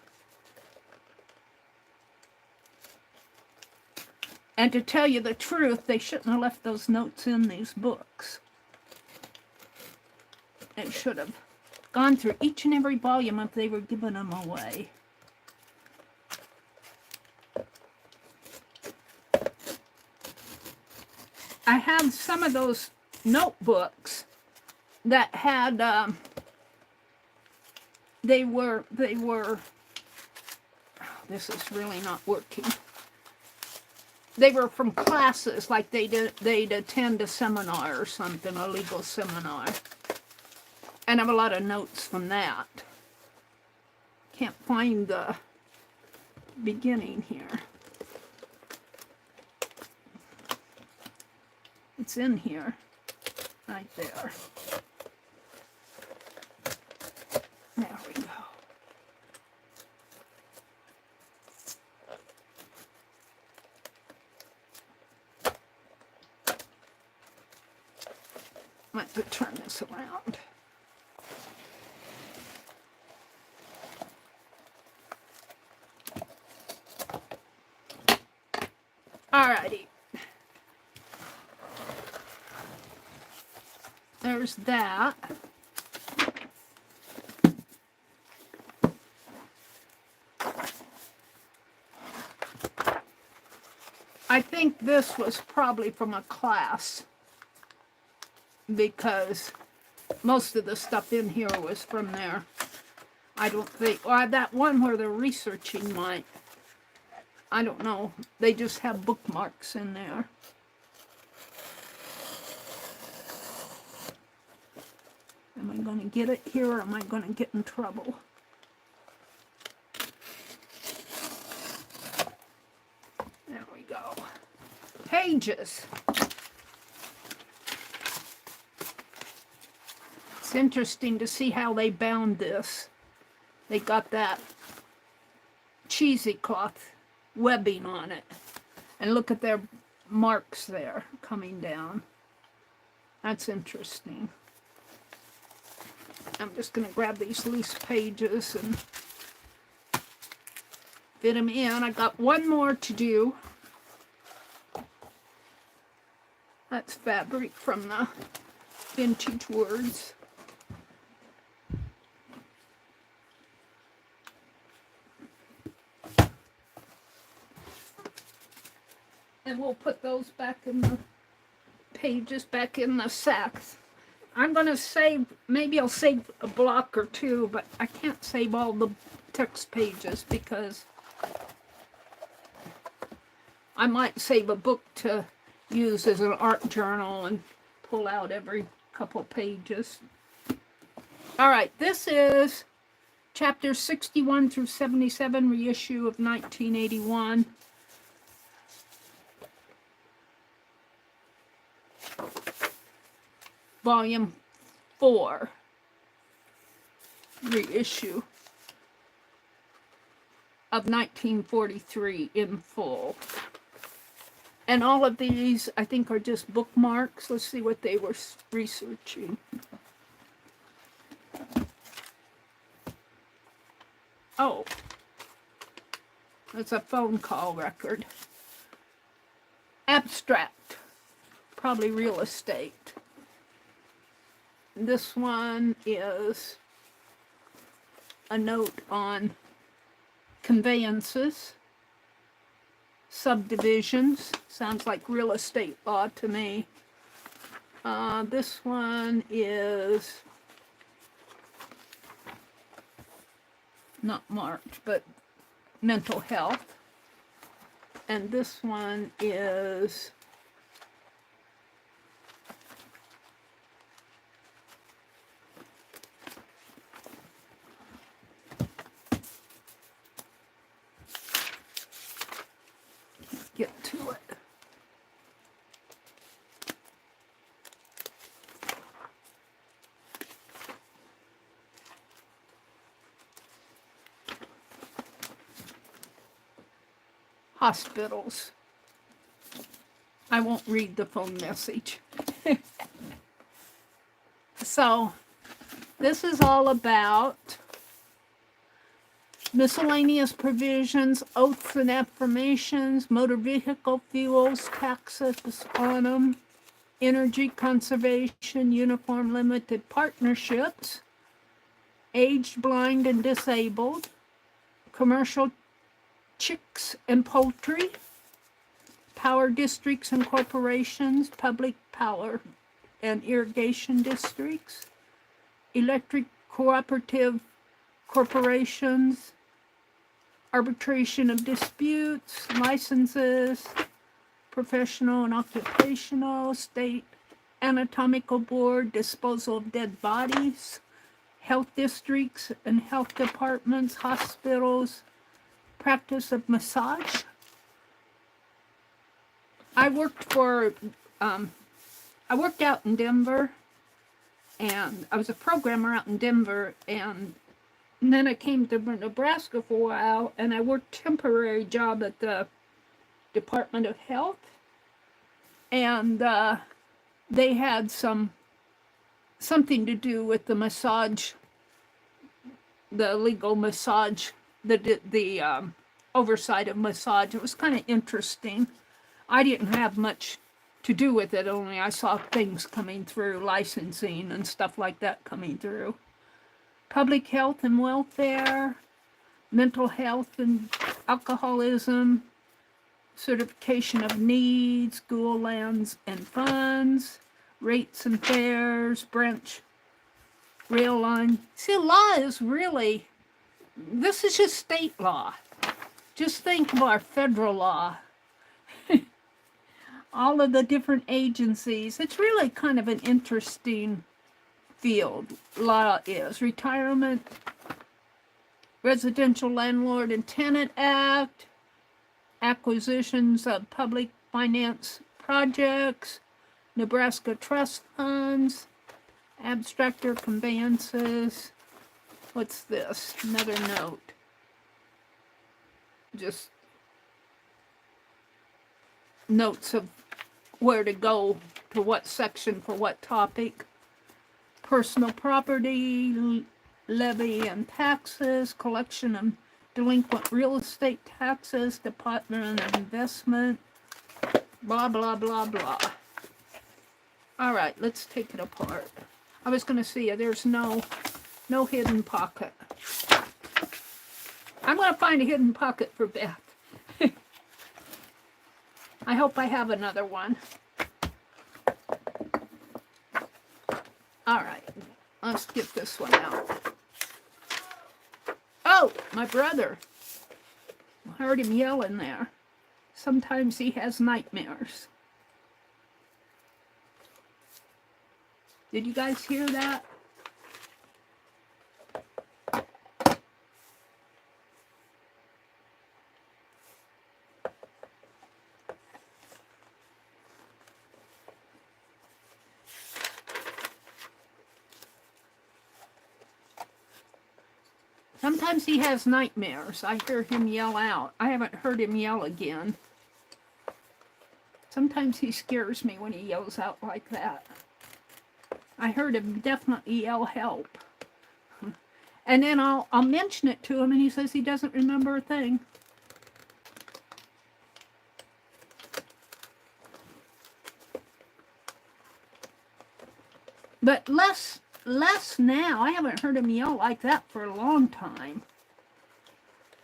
And to tell you the truth, they shouldn't have left those notes in these books. They should have gone through each and every volume if they were giving them away. I have some of those notebooks that had, they were, oh, this is really not working. They were from classes, like they'd attend a seminar or something, a legal seminar. And I have a lot of notes from that. Can't find the beginning here. It's in here, right there. There we go. Might have to turn this around. Alrighty. There's that. I think this was probably from a class, because most of the stuff in here was from there. I don't think, well, that one where they're researching might, I don't know, they just have bookmarks in there. Am I going to get it here, or am I going to get in trouble? There we go. Pages. It's interesting to see how they bound this. They got that cheesy cloth webbing on it. And look at their marks there coming down. That's interesting. I'm just going to grab these loose pages and fit them in. I got one more to do. That's fabric from the Vintage Words. And we'll put those back in the pages, back in the sacks. I'm going to save, maybe I'll save a block or two, but I can't save all the text pages because I might save a book to use as an art journal and pull out every couple pages. All right, this is chapter 61 through 77, reissue of 1981. Volume 4, reissue of 1943 in full. And all of these, I think, are just bookmarks. Let's see what they were researching. Oh, it's a phone call record. Abstract, probably real estate. This one is a note on conveyances, subdivisions. Sounds like real estate law to me. This one is not marked, but mental health. And this one is get to it. Hospitals. I won't read the phone message. So, this is all about miscellaneous provisions, oaths and affirmations, motor vehicle fuels, taxes on them, energy conservation, uniform limited partnerships, aged, blind, and disabled, commercial chicks and poultry, power districts and corporations, public power and irrigation districts, electric cooperative corporations, arbitration of disputes, licenses, professional and occupational, state anatomical board, disposal of dead bodies, health districts and health departments, hospitals, practice of massage. I worked out in Denver, and I was a programmer out in Denver, and then I came to Nebraska for a while, and I worked temporary job at the Department of Health, and they had something to do with the massage, the legal massage, the oversight of massage. It was kind of interesting. I didn't have much to do with it, only I saw things coming through, licensing and stuff like that coming through. Public health and welfare, mental health and alcoholism, certification of needs, school lands and funds, rates and fares, branch rail line. See, law is really, this is just state law. Just think of our federal law. All of the different agencies. It's really kind of an interesting field. Law is retirement, residential landlord and tenant act, acquisitions of public finance projects, Nebraska trust funds, abstractor conveyances. What's this? Another note. Just notes of where to go to what section for what topic. Personal property, levy and taxes, collection of delinquent real estate taxes, Department of Investment, blah, blah, blah, blah. All right, let's take it apart. I was going to see there's no hidden pocket. I'm going to find a hidden pocket for Beth. I hope I have another one. All right, let's get this one out. Oh, my brother. I heard him yelling there. Sometimes he has nightmares. Did you guys hear that? Sometimes he has nightmares. I hear him yell out. I haven't heard him yell again. Sometimes he scares me when he yells out like that. I heard him definitely yell help. And then I'll mention it to him and he says he doesn't remember a thing. But less now. I haven't heard him yell like that for a long time.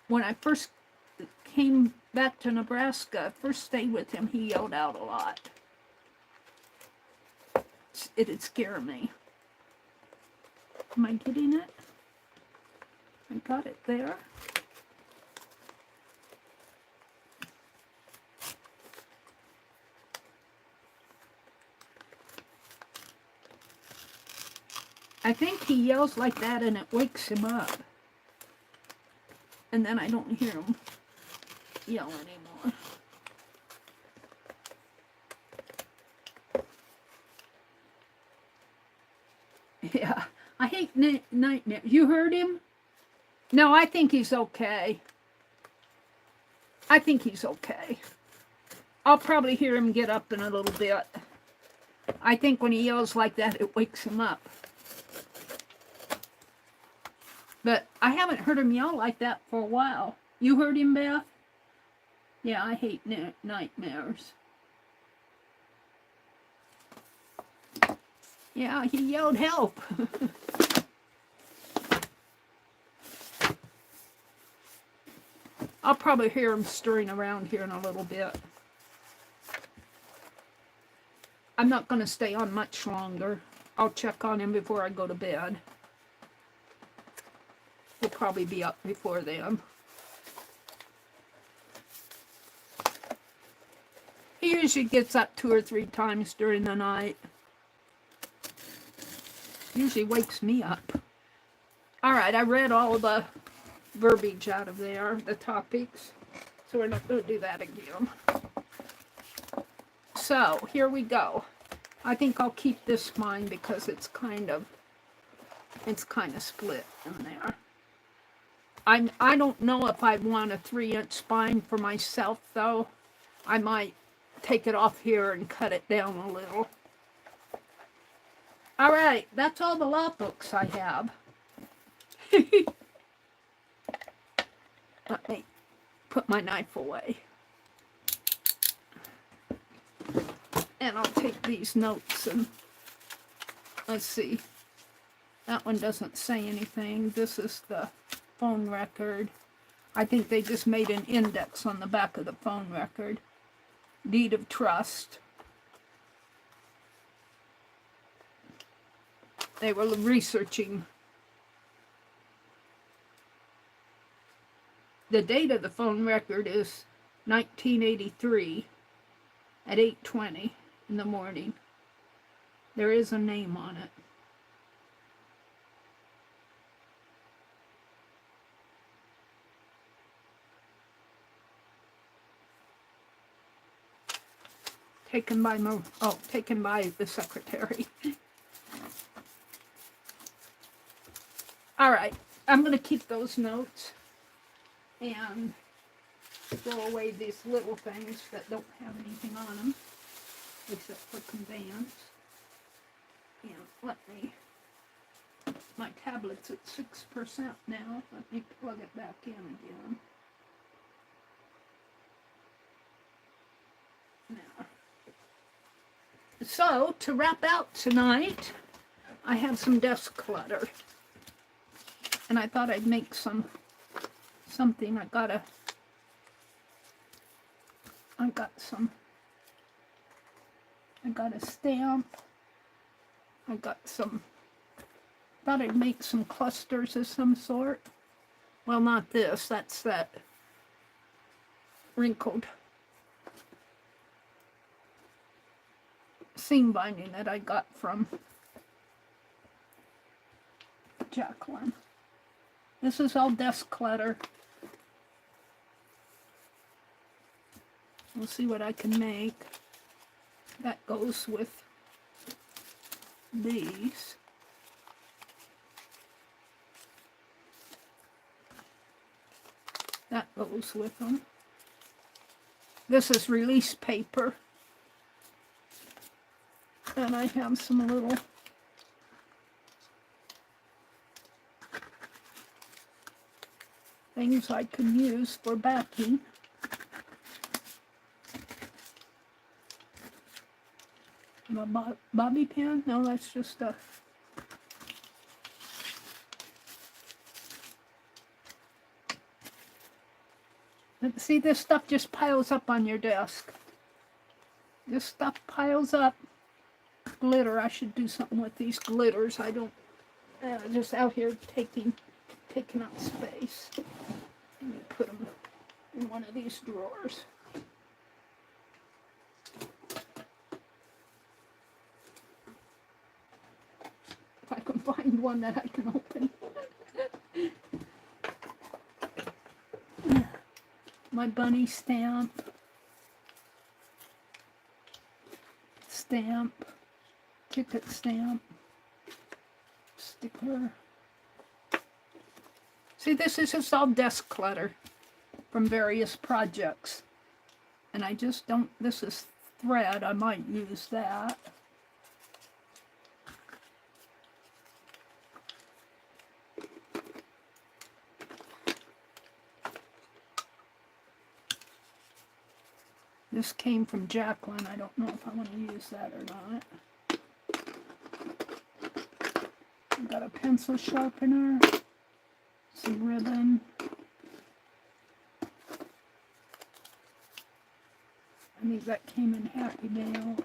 When I first came back to Nebraska, first stayed with him, he yelled out a lot. It'd scare me. Am I getting it? I got it there. I think he yells like that and it wakes him up. And then I don't hear him yell anymore. Yeah, I hate nightmares. You heard him? No, I think he's okay. I think he's okay. I'll probably hear him get up in a little bit. I think when he yells like that, it wakes him up. But I haven't heard him yell like that for a while. You heard him, Beth? Yeah, I hate nightmares. Yeah, he yelled help. I'll probably hear him stirring around here in a little bit. I'm not going to stay on much longer. I'll check on him before I go to bed. We'll probably be up before then. He usually gets up 2 or 3 times during the night. Usually wakes me up. All right, I read all the verbiage out of there, the topics. So we're not going to do that again. So, here we go. I think I'll keep this mine because it's kind of split in there. I don't know if I'd want a 3-inch spine for myself, though. I might take it off here and cut it down a little. All right, that's all the law books I have. Let me put my knife away. And I'll take these notes and let's see. That one doesn't say anything. This is the phone record. I think they just made an index on the back of the phone record. Deed of trust. They were researching. The date of the phone record is 1983 at 8:20 in the morning. There is a name on it. Taken by the secretary. All right, I'm going to keep those notes and throw away these little things that don't have anything on them, except for conveyance. And let me, my tablet's at 6% now. Let me plug it back in again. Now. So, to wrap out tonight, I have some desk clutter. And I thought I'd make something. I got a stamp. Thought I'd make some clusters of some sort. Well, not this. That's that wrinkled seam binding that I got from Jacqueline. This is all desk clutter. We'll see what I can make. That goes with these. That goes with them. This is release paper. And I have some little things I can use for backing. My bobby pin? No, that's just a... See, this stuff just piles up on your desk. This stuff piles up. Glitter. I should do something with these glitters. I don't... just out here taking up space. Let me put them in one of these drawers. If I can find one that I can open. My bunny stamp. Ticket stamp. Sticker. See, this is just all desk clutter from various projects. And I just don't, this is thread, I might use that. This came from Jacqueline. I don't know if I want to use that or not. I've got a pencil sharpener, some ribbon. I think that came in Happy Mail.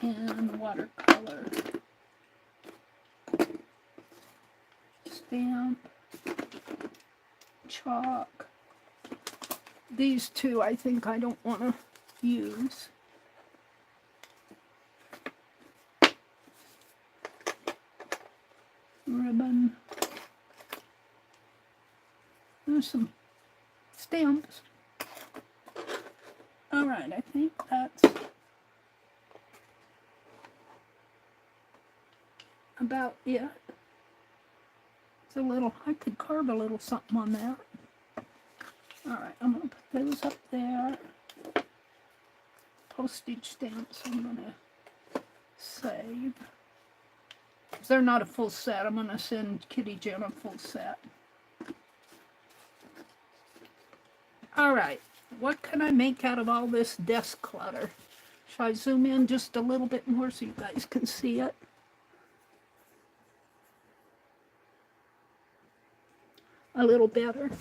And watercolor. Stamp. Chalk. These two I think I don't want to use. Ribbon. There's some stamps. Alright, I think that's about it. It's a little, I could carve a little something on that. Alright, I'm going to put those up there. Postage stamps I'm going to save. If they're not a full set, I'm going to send Kitty Jen a full set. Alright, what can I make out of all this desk clutter? Should I zoom in just a little bit more so you guys can see it? A little better.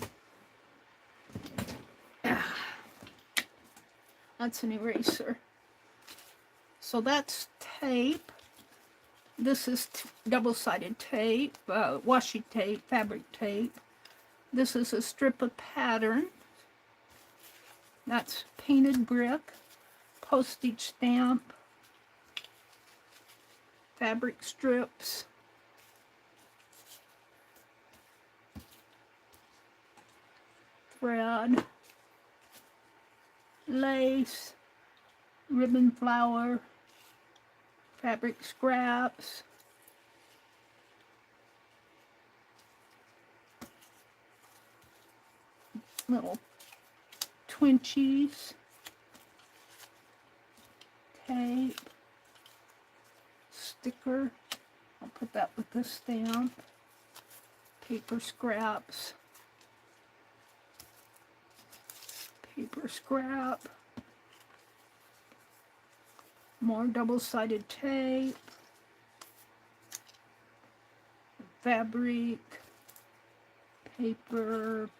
That's an eraser. So that's tape. This is double-sided tape, washi tape, fabric tape. This is a strip of pattern. That's painted brick, postage stamp, fabric strips, thread, lace, ribbon flower, fabric scraps, little twinchies, tape, sticker, I'll put that with the stamp, paper scraps, paper scrap, more double-sided tape, fabric, paper,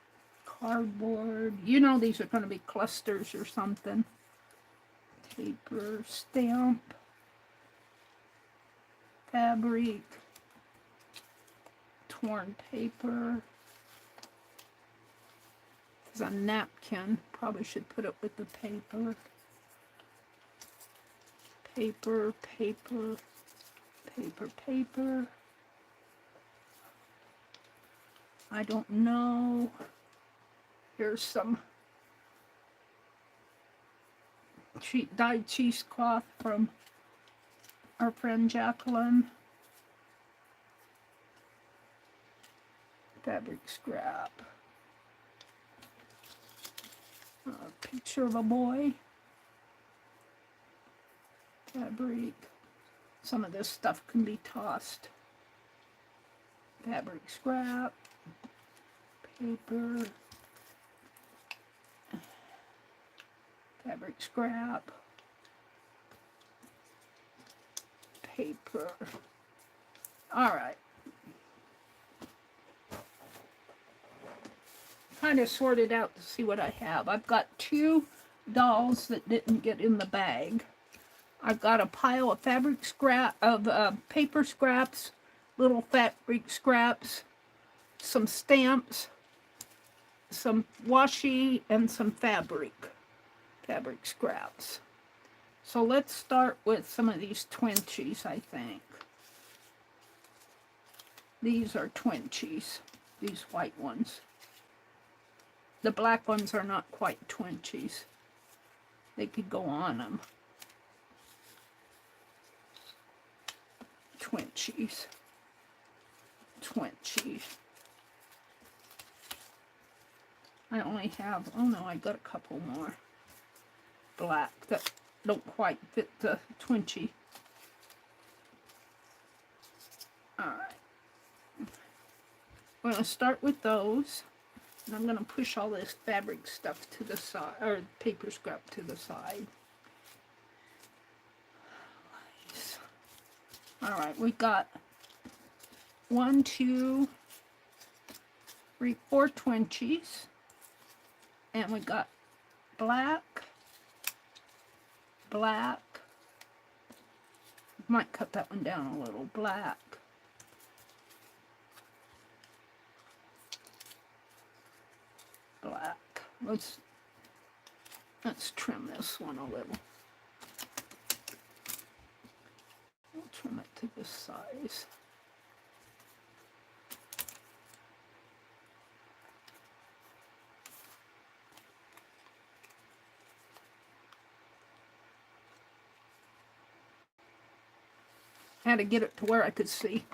cardboard. You know these are going to be clusters or something. Paper, stamp, fabric, torn paper. There's a napkin. Probably should put it with the paper. Paper, paper, paper, paper. I don't know. Here's some dyed cheesecloth from our friend Jacqueline. Fabric scrap. A picture of a boy. Fabric. Some of this stuff can be tossed. Fabric scrap. Paper. Fabric scrap. Paper. All right. Kind of sorted out to see what I have. I've got 2 dolls that didn't get in the bag. I've got a pile of fabric scrap, of paper scraps, little fabric scraps, some stamps, some washi, and some fabric scraps. So let's start with some of these twinchies, I think. These are twinchies, these white ones. The black ones are not quite twinchies. They could go on them. Twinchies. Twinchies. I only have, oh no, I got a couple more black that don't quite fit the twinchie. Alright. We're going to start with those. And I'm going to push all this fabric stuff to the side, or paper scrap to the side. Nice. Alright, we got 1, 2, 3, 4 twinchies. And we got black, black. Might cut that one down a little. Black. Black. Let's trim this one a little. We'll trim it to this size. I had to get it to where I could see.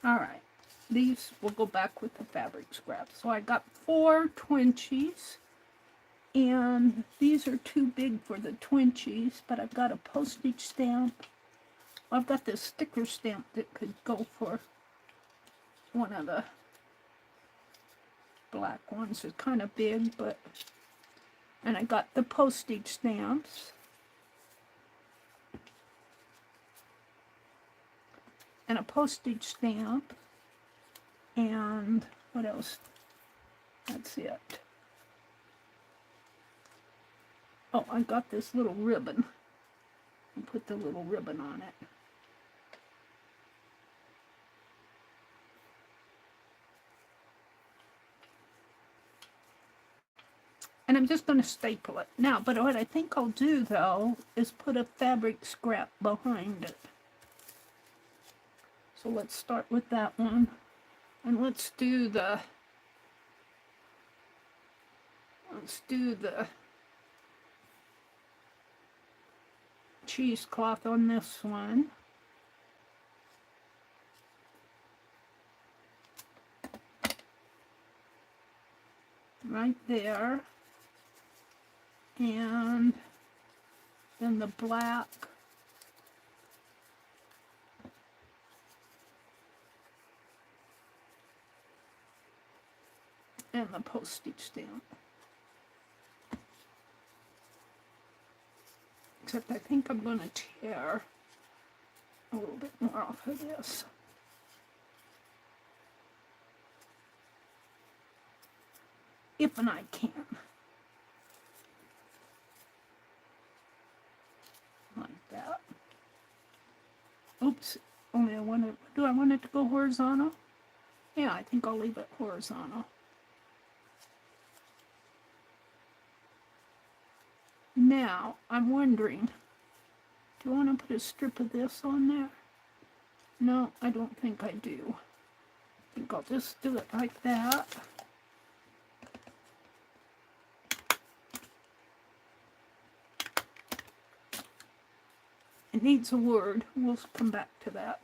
All right, these will go back with the fabric scraps. So I got 4 twinchies, and these are too big for the twinchies, but I've got a postage stamp. I've got this sticker stamp that could go for one of the black ones. It's kind of big, but... And I got the postage stamps. And a postage stamp. And what else? That's it. Oh, I got this little ribbon. I'll put the little ribbon on it. And I'm just going to staple it. Now, but what I think I'll do, though, is put a fabric scrap behind it. So let's start with that one. And let's do the cheesecloth on this one. Right there. And then the black. And the postage stamp. Except I think I'm going to tear a little bit more off of this. If and I can. Like that. Oops. Only do I want it to go horizontal? Yeah, I think I'll leave it horizontal. Now, I'm wondering, do I want to put a strip of this on there? No, I don't think I do. I think I'll just do it like that. It needs a word. We'll come back to that.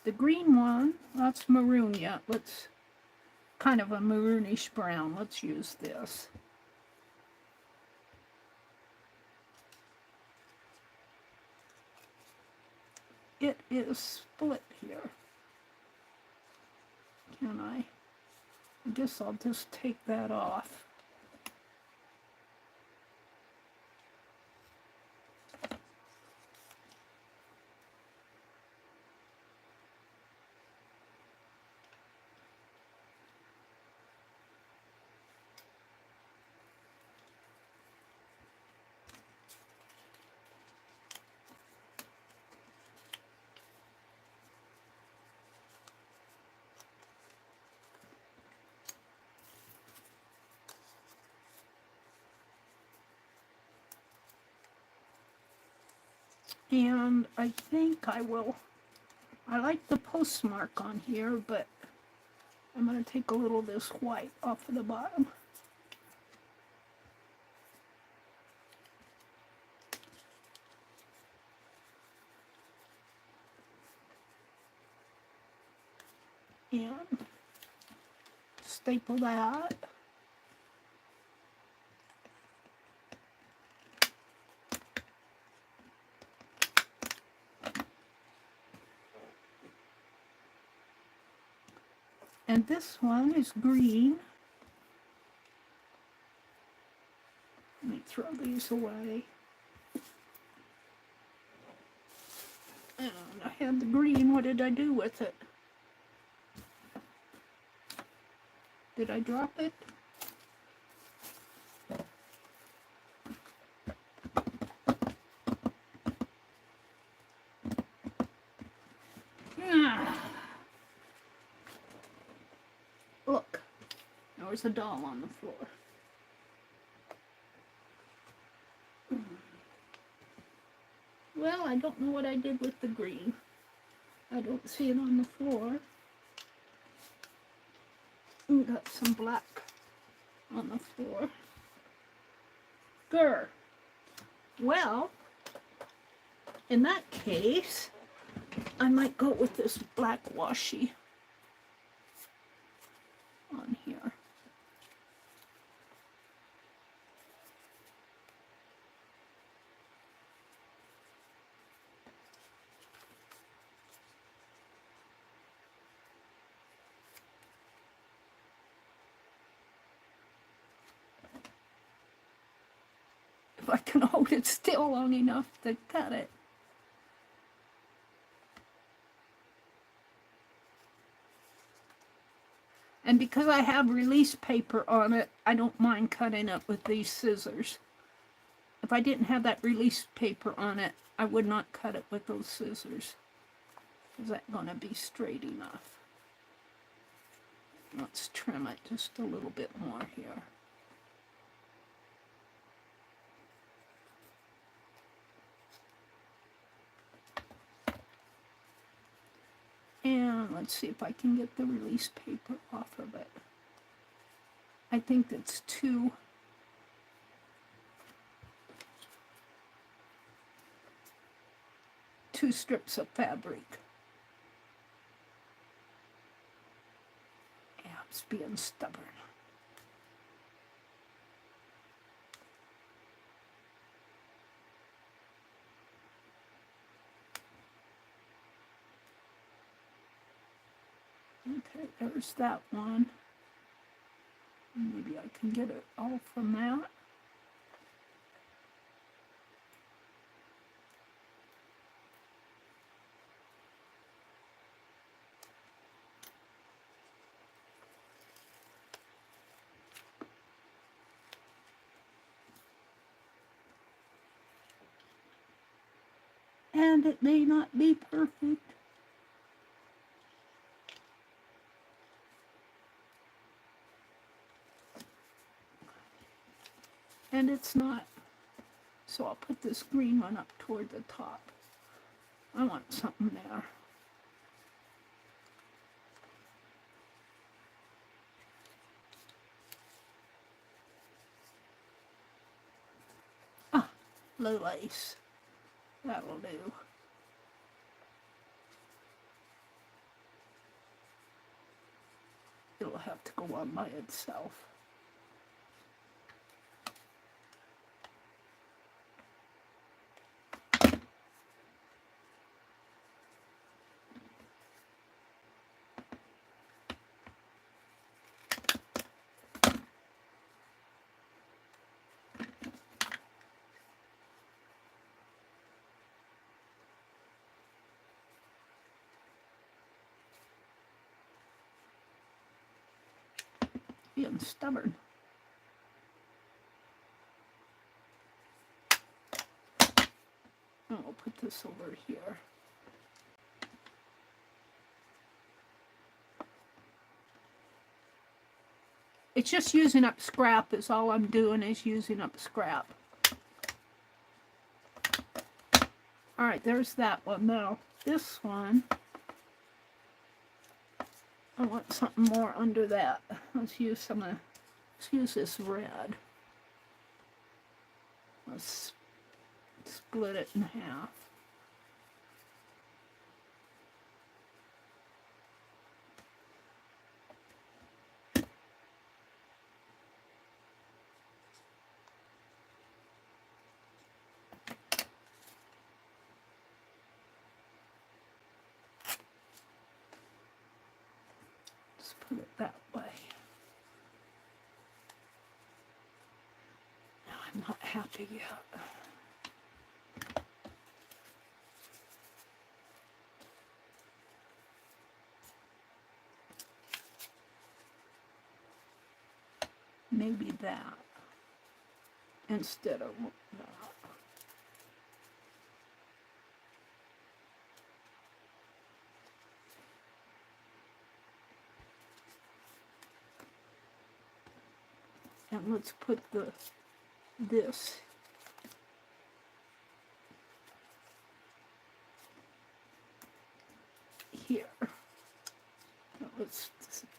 The green one, that's maroon yet. Let's, kind of a maroonish brown. Let's use this. It is split here. Can I guess I'll just take that off. And I think I like the postmark on here, but I'm going to take a little of this white off of the bottom. And staple that. And this one is green. Let me throw these away. And I had the green. What did I do with it? Did I drop it? Look, there was a doll on the floor. Well, I don't know what I did with the green. I don't see it on the floor. We got some black on the floor. Grr. Well, in that case, I might go with this black washi on here. If I can hold it still long enough to cut it. And because I have release paper on it, I don't mind cutting it with these scissors. If I didn't have that release paper on it, I would not cut it with those scissors. Is that going to be straight enough? Let's trim it just a little bit more here. And let's see if I can get the release paper off of it. I think that's two strips of fabric. Yeah, it's being stubborn. Okay, there's that one. Maybe I can get it all from that. And it may not be perfect. And it's not. So I'll put this green one up toward the top. I want something there. Ah, low lace. That'll do. it'll have to go on by itself. Being stubborn. I'll put this over here. It's just using up scrap is all I'm doing, is using up scrap. Alright, there's that one. Now, this one, I want something more under that. Let's use this red. Let's split it in half. Let's put it that way. Now I'm not happy yet. Maybe that instead of that. And let's put this here. Now let's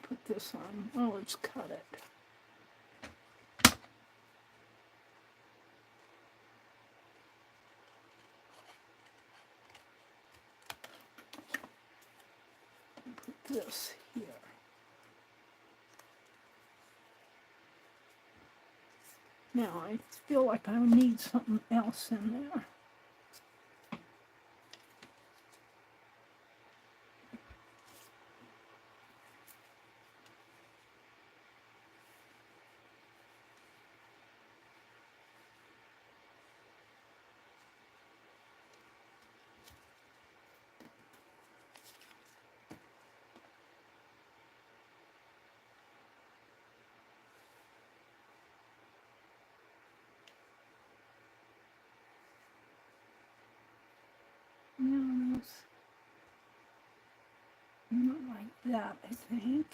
put this on. Oh, let's cut it. This here. Now I feel like I need something else in there. No, not like that, I think.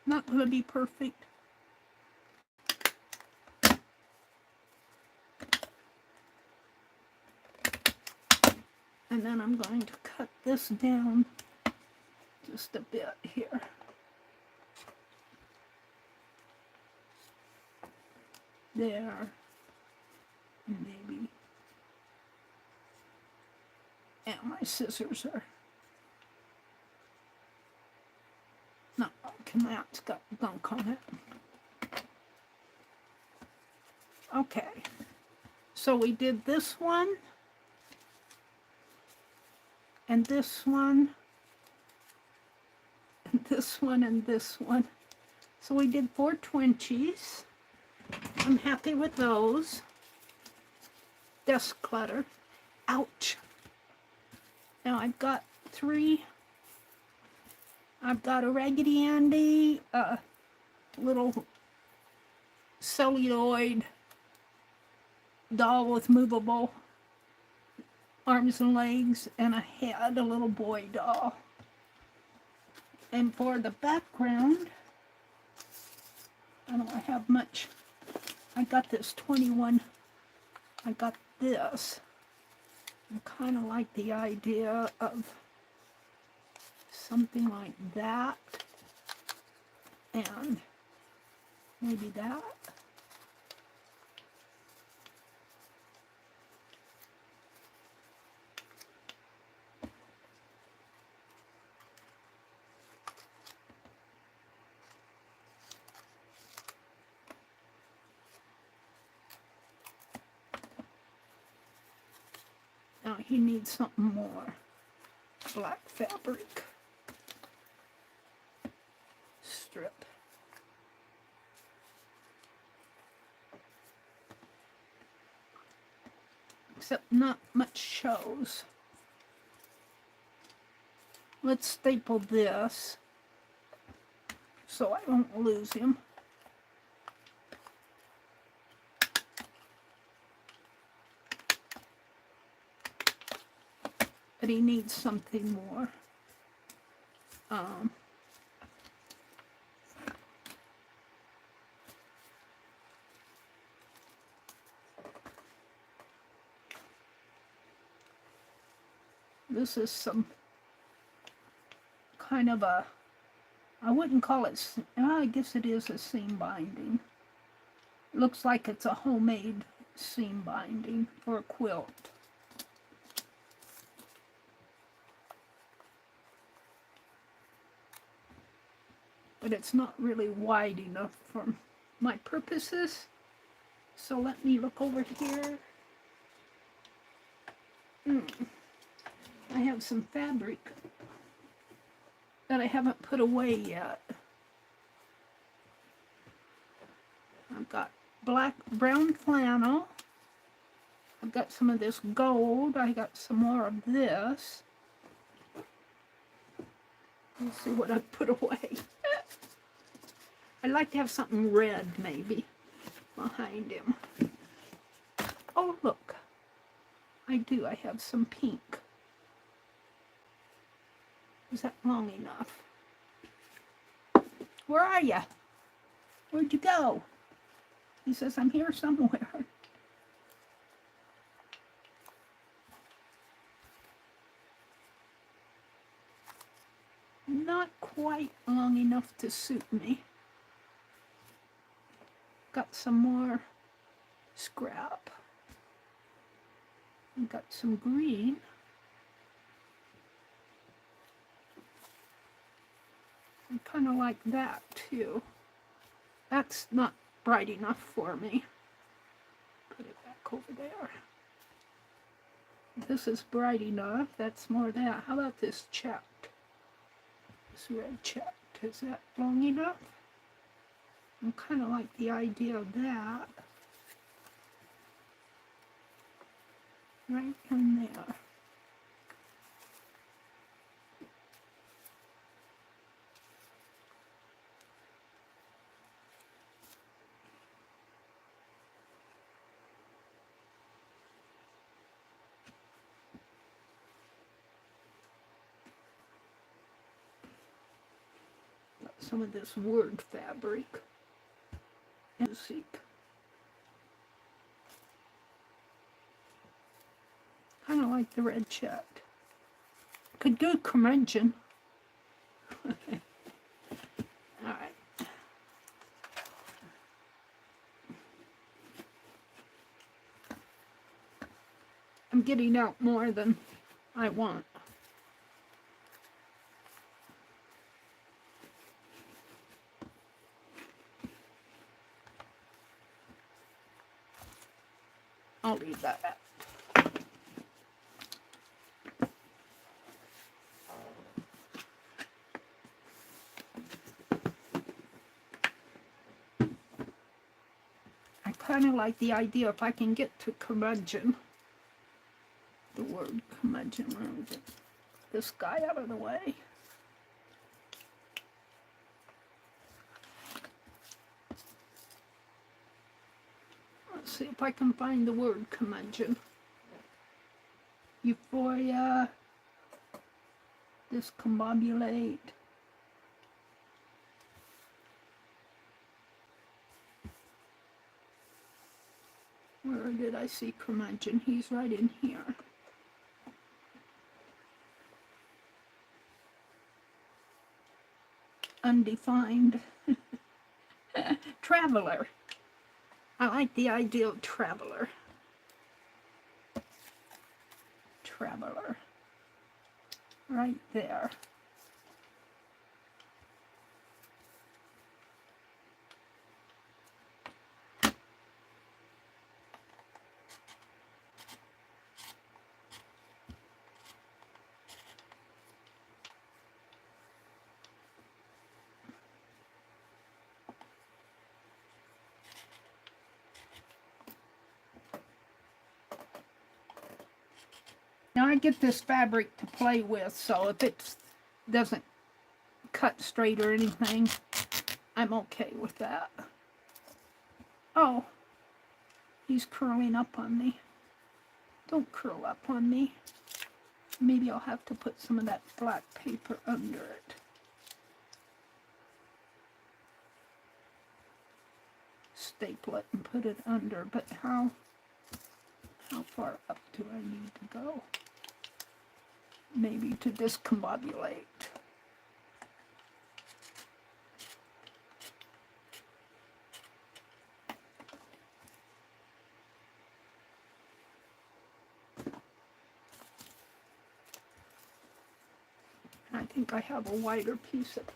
Not going to be perfect. And then I'm going to cut this down just a bit here. There. Maybe. And my scissors are not liking that. It's got gunk on it. Okay. So we did this one. And this one. And this one and this one. So we did 420s. I'm happy with those. Desk clutter. Ouch. Now I've got 3. I've got a Raggedy Andy, a little celluloid doll with movable arms and legs, and a head, a little boy doll. And for the background, I don't have much. I got this 21. I got this. I kind of like the idea of something like that. And maybe that. Now he needs something more. Black fabric. Strip. Except not much shows. Let's staple this so I don't lose him. But he needs something more. This is some kind of a, I wouldn't call it, I guess it is a seam binding. Looks like it's a homemade seam binding for a quilt. But it's not really wide enough for my purposes. So let me look over here. I have some fabric that I haven't put away yet. I've got brown flannel. I've got some of this gold. I got some more of this. Let's see what I put away. I'd like to have something red, maybe, behind him. Oh, look. I do. I have some pink. Is that long enough? Where are you? Where'd you go? He says, I'm here somewhere. Not quite long enough to suit me. Got some more scrap. Got some green. I kind of like that too. That's not bright enough for me. Put it back over there. This is bright enough. That's more that. How about this checked? This red checked. Is that long enough? I kind of like the idea of that. Right in there. Got some of this word fabric. And seek. Kind of like the red checked. Could do curmudgeon. Alright. I'm getting out more than I want. I'll leave that out. I kind of like the idea if I can get to curmudgeon. The word curmudgeon. Where is it? This guy out of the way. Let's see if I can find the word curmudgeon. Euphoria. Discombobulate. I see curmudgeon? He's right in here. Undefined. Traveler. I like the idea of traveler. Traveler. Right there. Now I get this fabric to play with, so if it doesn't cut straight or anything, I'm okay with that. Oh, he's curling up on me. Don't curl up on me. Maybe I'll have to put some of that black paper under it. Staple it and put it under, but how far up do I need to go? Maybe to discombobulate. I think I have a wider piece of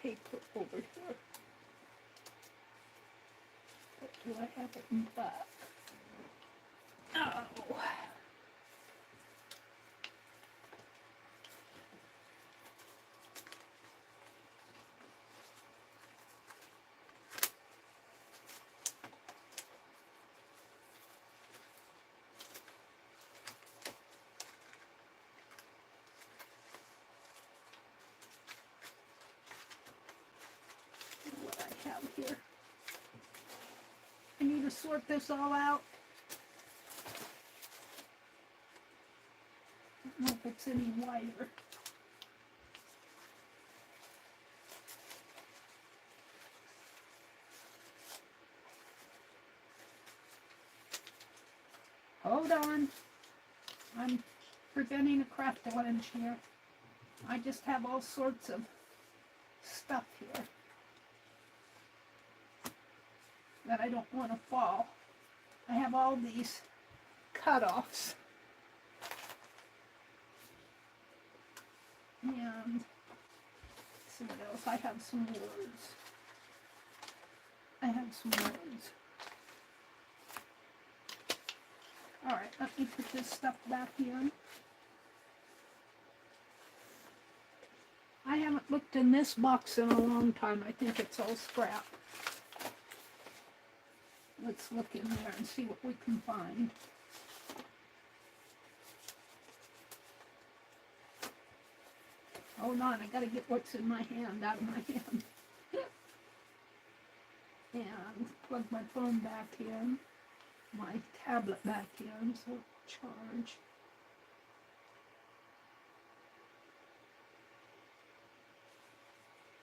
paper over here. But do I have it in black? Oh. What I have here. I need to sort this all out. I don't know if it's any wider. Hold on. I'm presenting a craft lunch here. I just have all sorts of stuff here that I don't want to fall. I have all these cut-offs. And let's see what else. I have some words. Alright, let me put this stuff back in. I haven't looked in this box in a long time. I think it's all scrap. Let's look in there and see what we can find. Hold on, I gotta get what's in my hand out of my hand. And plug my phone back in, my tablet back in, so charge.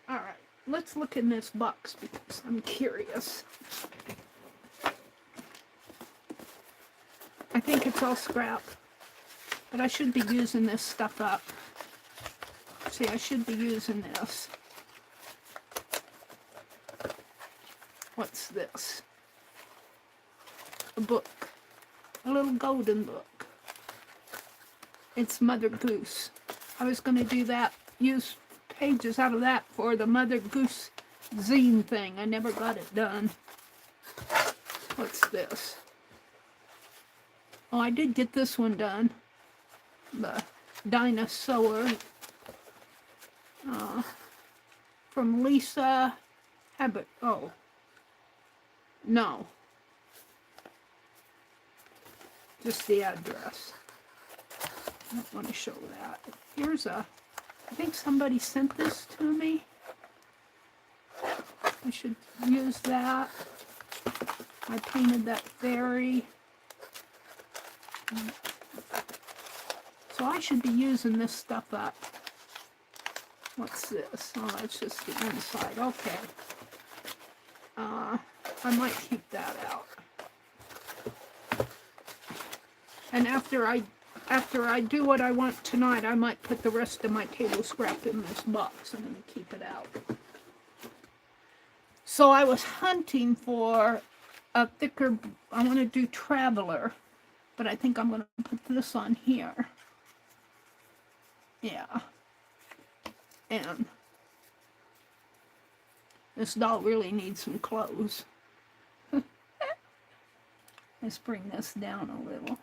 Alright, let's look in this box because I'm curious. I think it's all scrap, but I should be using this stuff up. See, I should be using this. What's this? A book. A little golden book. It's Mother Goose. I was going to do that, use pages out of that for the Mother Goose zine thing. I never got it done. What's this? Oh, I did get this one done. The Dinosaur. From Lisa Habit. Oh. No. Just the address. I don't want to show that. Here's a, I think somebody sent this to me. I should use that. I painted that fairy. So I should be using this stuff up. What's this? Oh, that's just the inside. Okay. I might keep that out. And after I do what I want tonight, I might put the rest of my table scrap in this box. I'm going to keep it out. So I was hunting for a thicker, I want to do Traveler, but I think I'm going to put this on here. Yeah. And this doll really needs some clothes. Let's bring this down a little.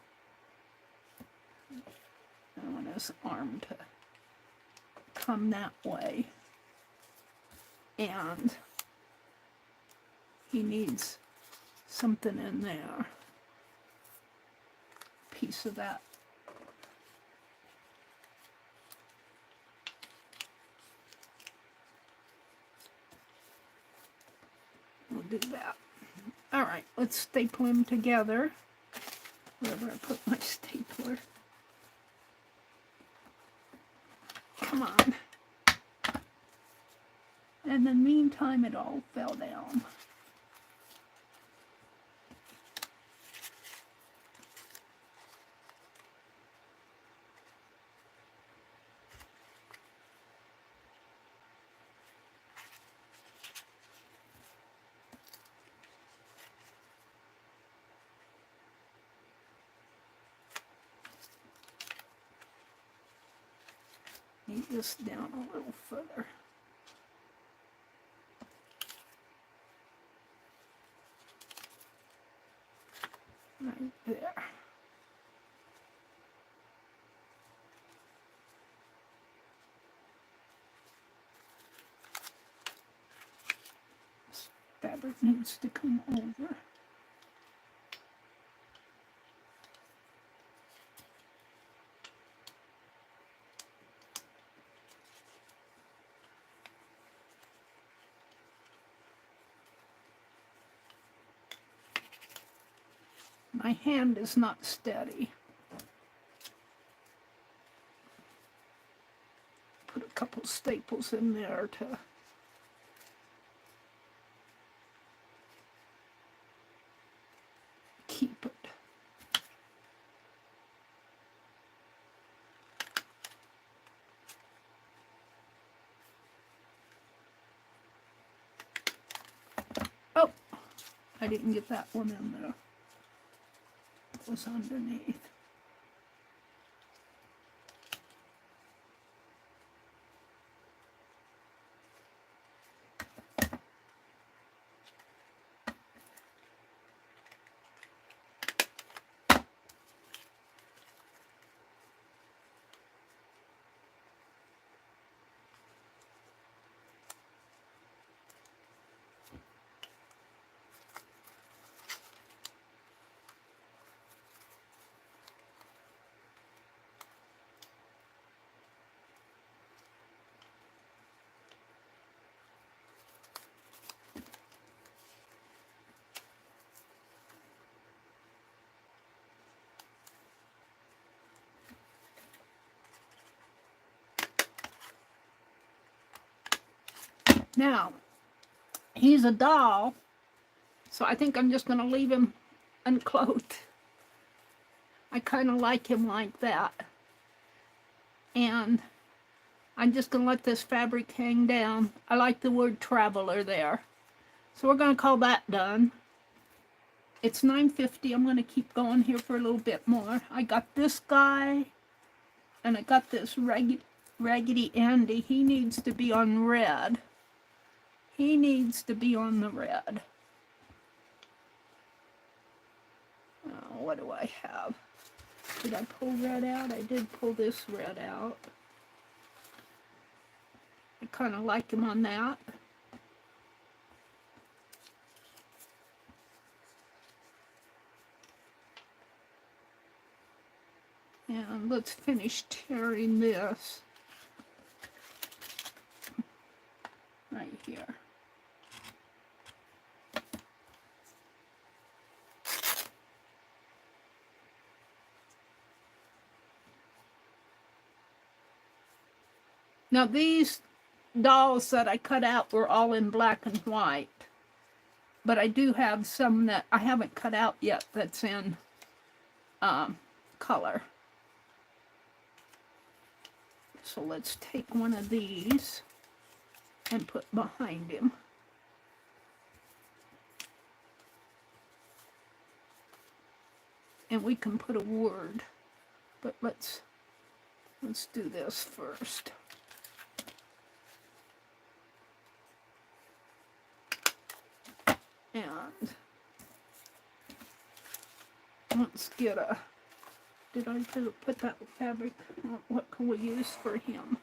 I want his arm to come that way. And he needs something in there. Piece of that. We'll do that. All right, let's staple them together. Wherever I put my stapler. Come on. In the meantime, it all fell down. Need this down a little further. Right there. This fabric needs to come over. My hand is not steady. Put a couple staples in there to keep it. Oh, I didn't get that one in there. It was underneath. Now, he's a doll, so I think I'm just going to leave him unclothed. I kind of like him like that. And I'm just going to let this fabric hang down. I like the word Traveler there. So we're going to call that done. It's 9:50. I'm going to keep going here for a little bit more. I got this guy, and I got this Raggedy Andy. He needs to be on red. He needs to be on the red. What do I have? Did I pull red out? I did pull this red out. I kind of like him on that. And let's finish tearing this right here. Now these dolls that I cut out were all in black and white, But I do have some that I haven't cut out yet that's in color. So let's take one of these and put behind him. And we can put a word, but let's do this first. And let's get a, did I put that fabric? What can we use for him?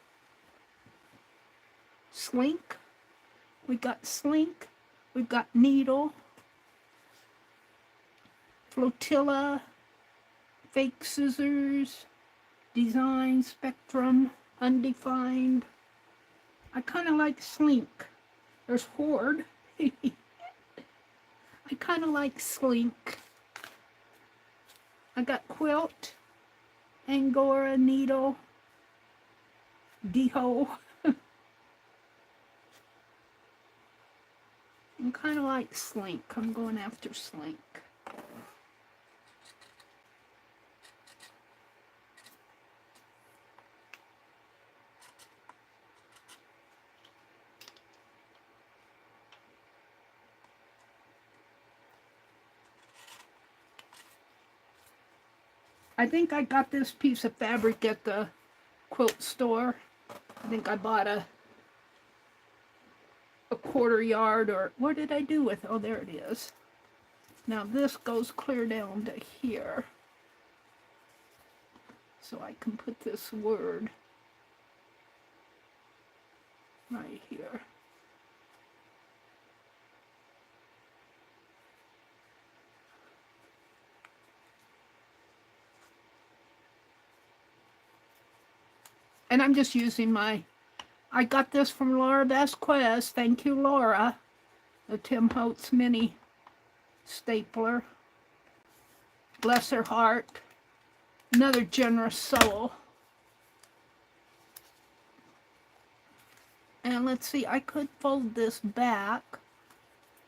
Slink. We got slink. We've got needle. Flotilla. Fake scissors. Design. Spectrum. Undefined. I kind of like slink. There's horde. I kind of like slink. I got quilt, angora, needle, deho. I'm kind of like slink. I'm going after slink. I think I got this piece of fabric at the quilt store. I think I bought a quarter yard, or what did I do with it? Oh, there it is. Now this goes clear down to here. So I can put this word right here. And I'm just using my, I got this from Laura Vasquez. Thank you, Laura. The Tim Holtz mini stapler. Bless her heart. Another generous soul. And let's see, I could fold this back,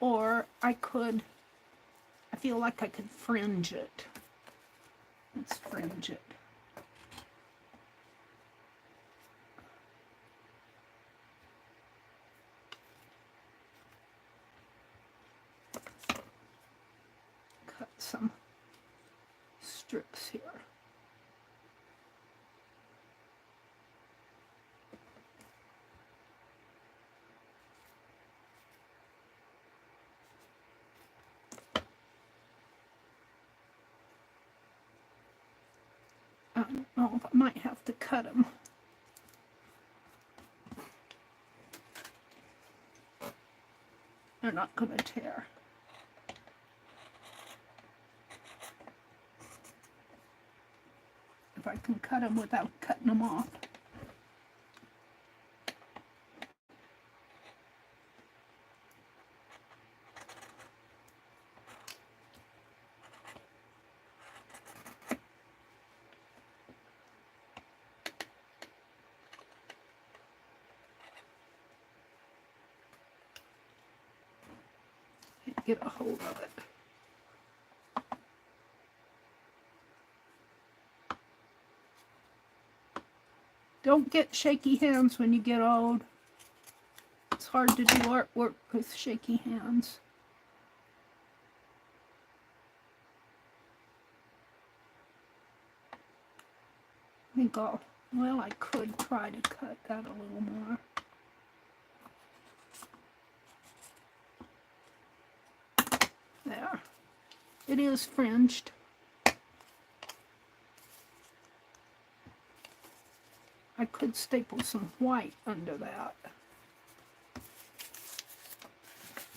or I feel like I could fringe it. Let's fringe it. Cut some strips here. I don't know if I might have to cut them. They're not going to tear. If I can cut them without cutting them off. Get a hold of it. Don't get shaky hands when you get old. It's hard to do artwork with shaky hands. I think well, I could try to cut that a little more. There. It is fringed. I could staple some white under that.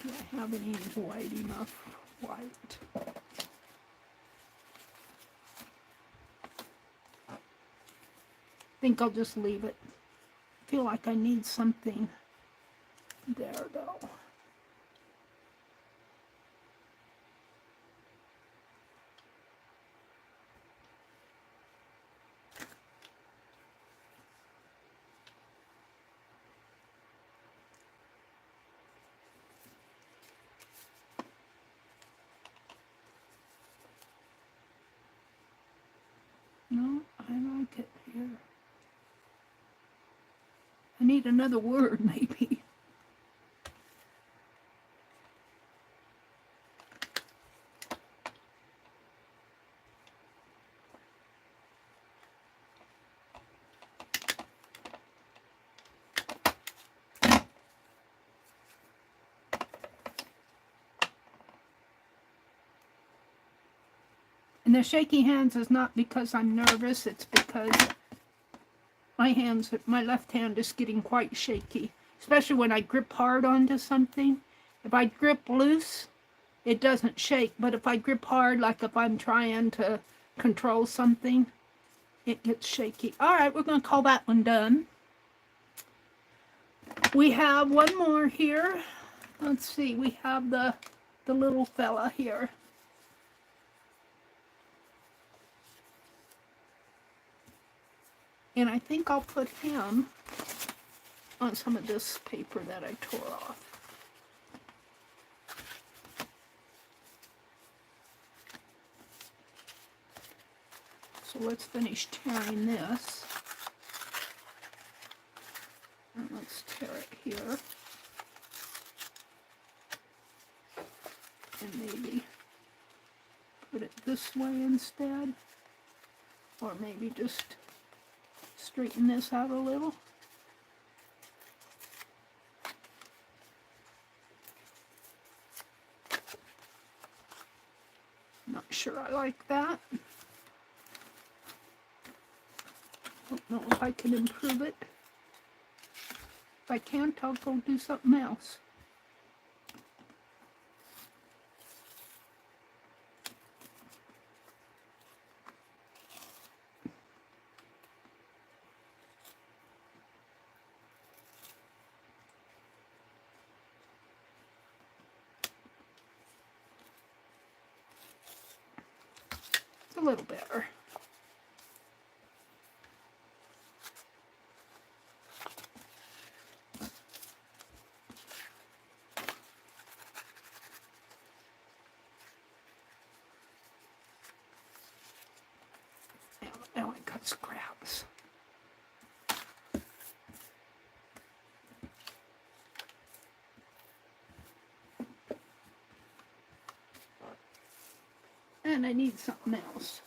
Do I have any white enough white? I think I'll just leave it. I feel like I need something there though. No, I like it here. I need another word, maybe. And the shaky hands is not because I'm nervous, it's because my left hand is getting quite shaky, especially when I grip hard onto something. If I grip loose, it doesn't shake, but if I grip hard, like if I'm trying to control something, it gets shaky. All right, we're going to call that one done. We have one more here. Let's see, we have the little fella here. And I think I'll put him on some of this paper that I tore off. So let's finish tearing this. And let's tear it here. And maybe put it this way instead. Or maybe just straighten this out a little. Not sure I like that. Don't know if I can improve it. If I can't, I'll go do something else. It's a little better. Now I got scraps. And I need something else.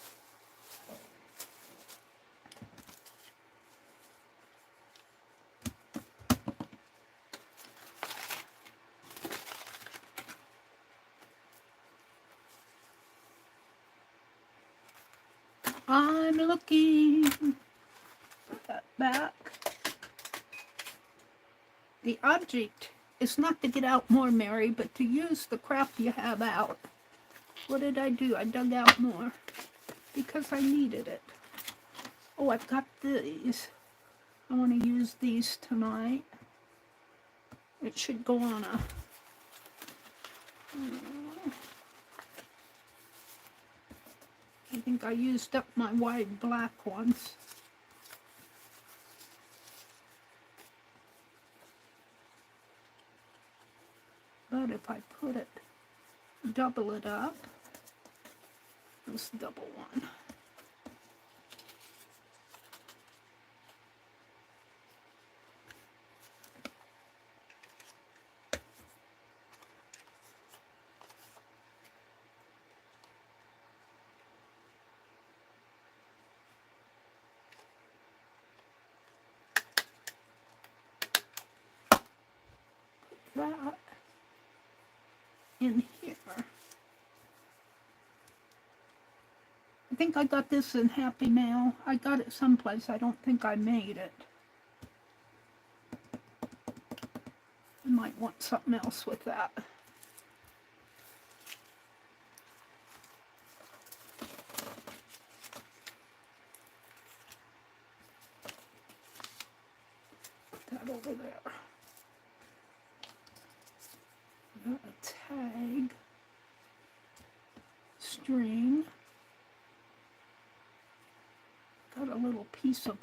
I'm looking. Put that back. The object is not to get out more, Mary, but to use the craft you have out. What did I do? I dug out more because I needed it. Oh, I've got these. I want to use these tonight. It should go on a... I think I used up my wide black ones. But if I put it, double it up, let's double one. That in here. I think I got this in Happy Mail. I got it someplace. I don't think I made it. I might want something else with that. Put that over there. Got a tag, string, got a little piece of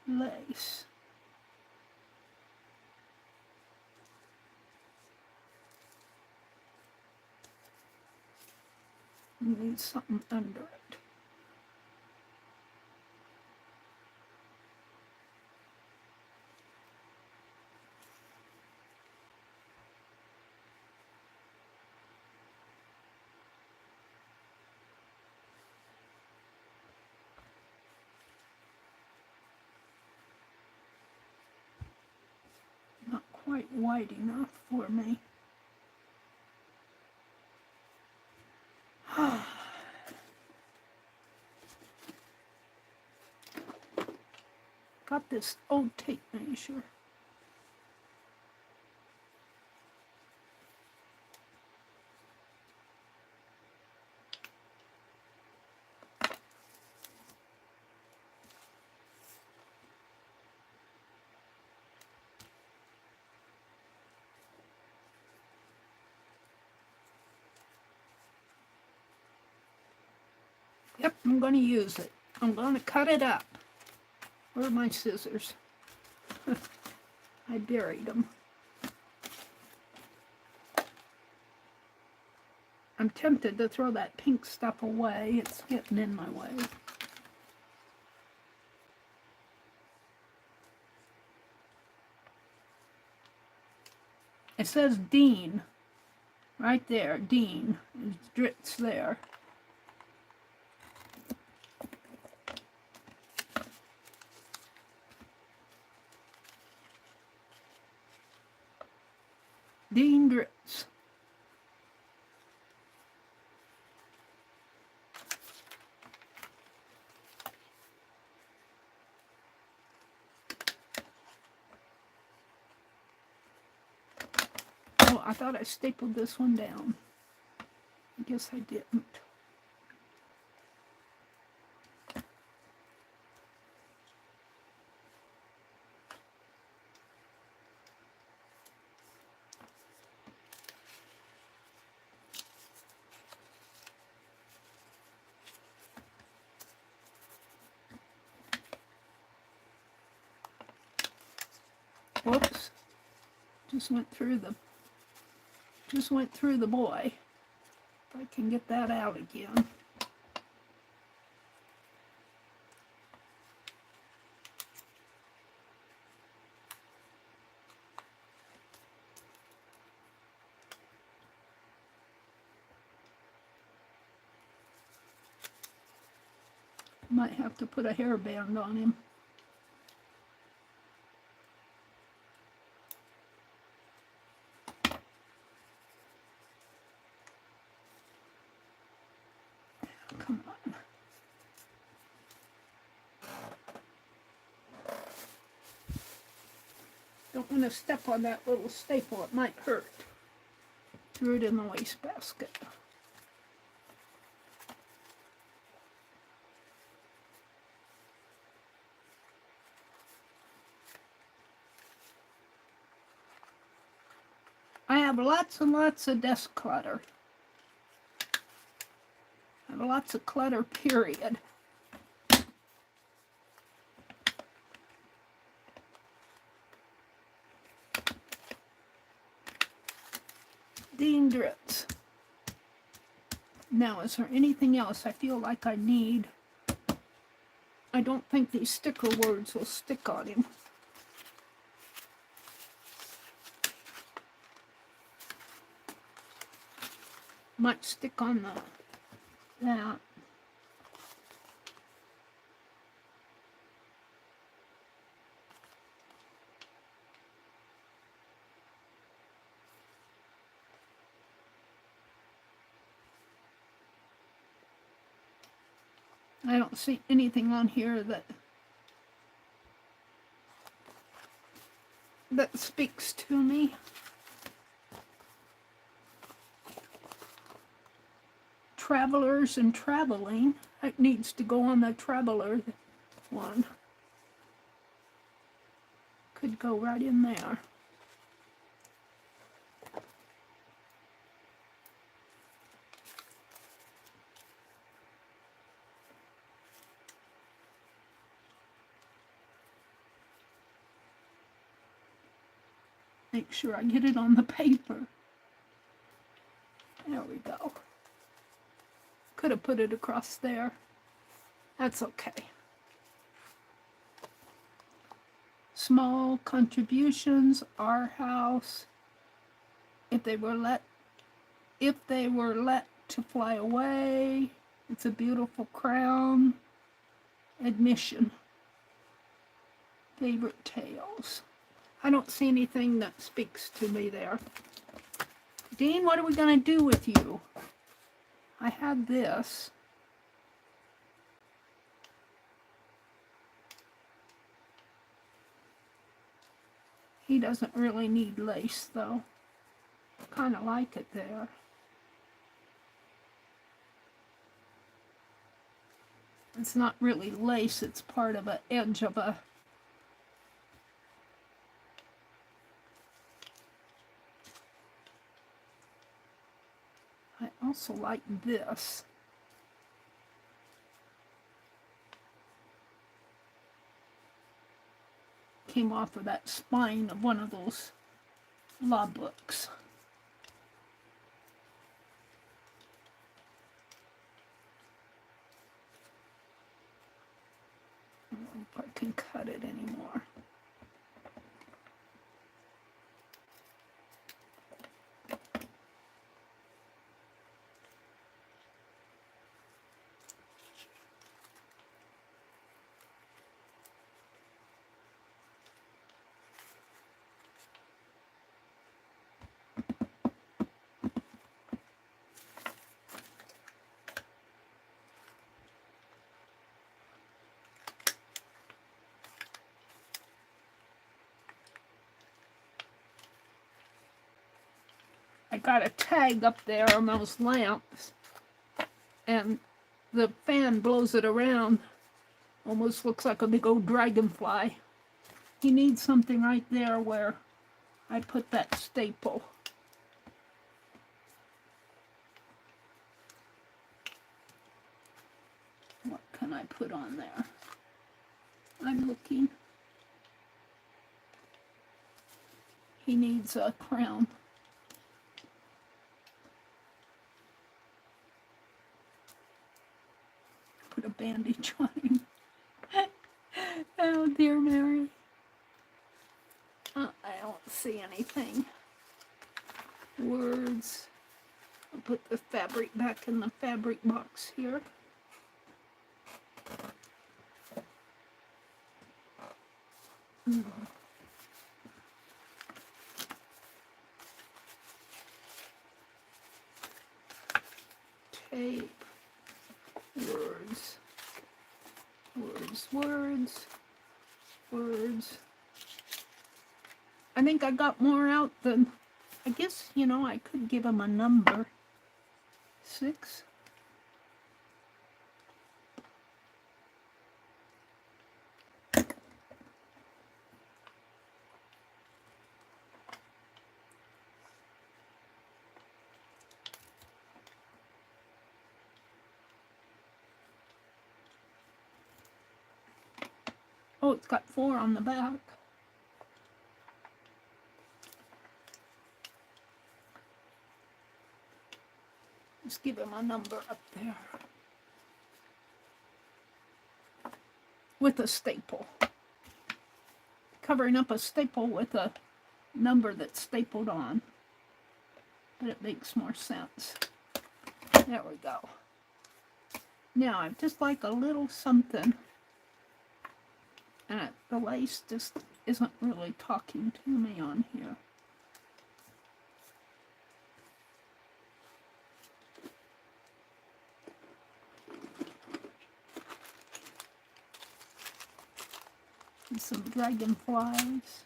lace. You need something under it. quite wide enough for me. Got this old tape measure. Yep, I'm going to use it. I'm going to cut it up. Where are my scissors? I buried them. I'm tempted to throw that pink stuff away. It's getting in my way. It says Dean. Right there, Dean. It's there. Dean Dritz. Oh, I thought I stapled this one down. I guess I didn't. Whoops. Just went through the boy. If I can get that out again. Might have to put a hairband on him. Come on. Don't want to step on that little staple, it might hurt. Threw it in the wastebasket. I have lots and lots of desk clutter. I have lots of clutter, period. Dean Dritz. Now, is there anything else I feel like I need? I don't think these sticker words will stick on him. Might stick on that. I don't see anything on here that speaks to me. Travelers and traveling. It needs to go on the traveler one. Could go right in there. Make sure I get it on the paper. There we go. Could have put it across there. That's okay. Small contributions, our house. If they were let to fly away, it's a beautiful crown. Admission. Favorite tales. I don't see anything that speaks to me there. Dean, what are we going to do with you? I had this. He doesn't really need lace, though. Kind of like it there. It's not really lace, it's part of an edge of a... I also like this. Came off of that spine of one of those law books. I don't know if I can cut it anymore. I got a tag up there on those lamps, and the fan blows it around. Almost looks like a big old dragonfly. He needs something right there where I put that staple. What can I put on there? I'm looking. He needs a crown. Put a bandage on him. Oh dear Mary. I don't see anything. Words. I'll put the fabric back in the fabric box here. Tape. Words. Words. Words. Words. I think I got more out than, I guess, you know, I could give him a number. 6. Oh, it's got 4 on the back. Just give him a number up there. With a staple. Covering up a staple with a number that's stapled on. But it makes more sense. There we go. Now, I just like a little something. And the lace just isn't really talking to me on here. And some dragonflies.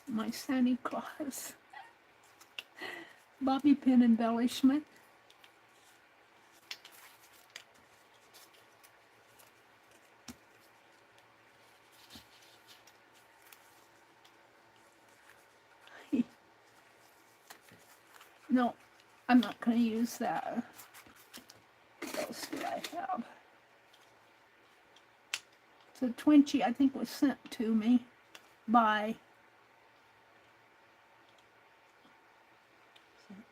My Santa Claus. Bobby pin embellishment. No, I'm not going to use that. What else do I have? So Twinchie, I think, was sent to me by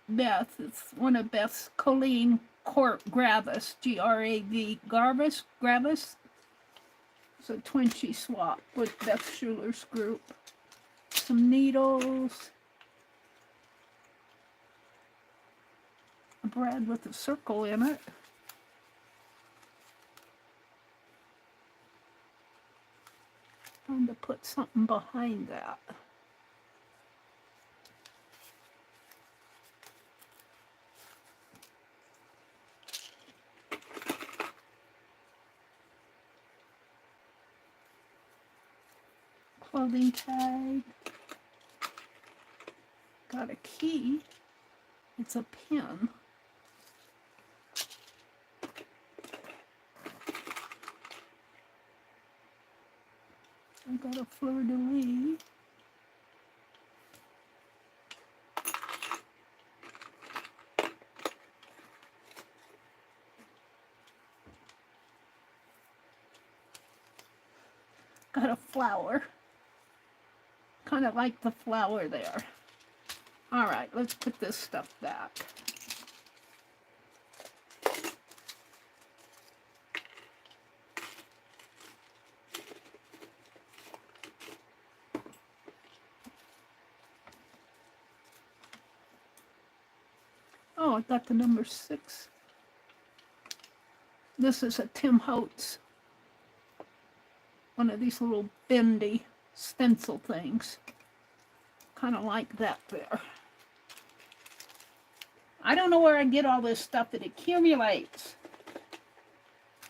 Beth. It's one of Beth's Colleen Gravis, G-R-A-V, Gravis. It's a Twinchie swap with Beth Schuler's group. Some needles. A bread with a circle in it. Trying to put something behind that. Clothing tag. Got a key. It's a pin. I got a fleur-de-lis. Got a flower. Kind of like the flower there. All right, let's put this stuff back. Oh, I got the number 6. This is a Tim Holtz. One of these little bendy stencil things. Kind of like that there. I don't know where I get all this stuff. It accumulates.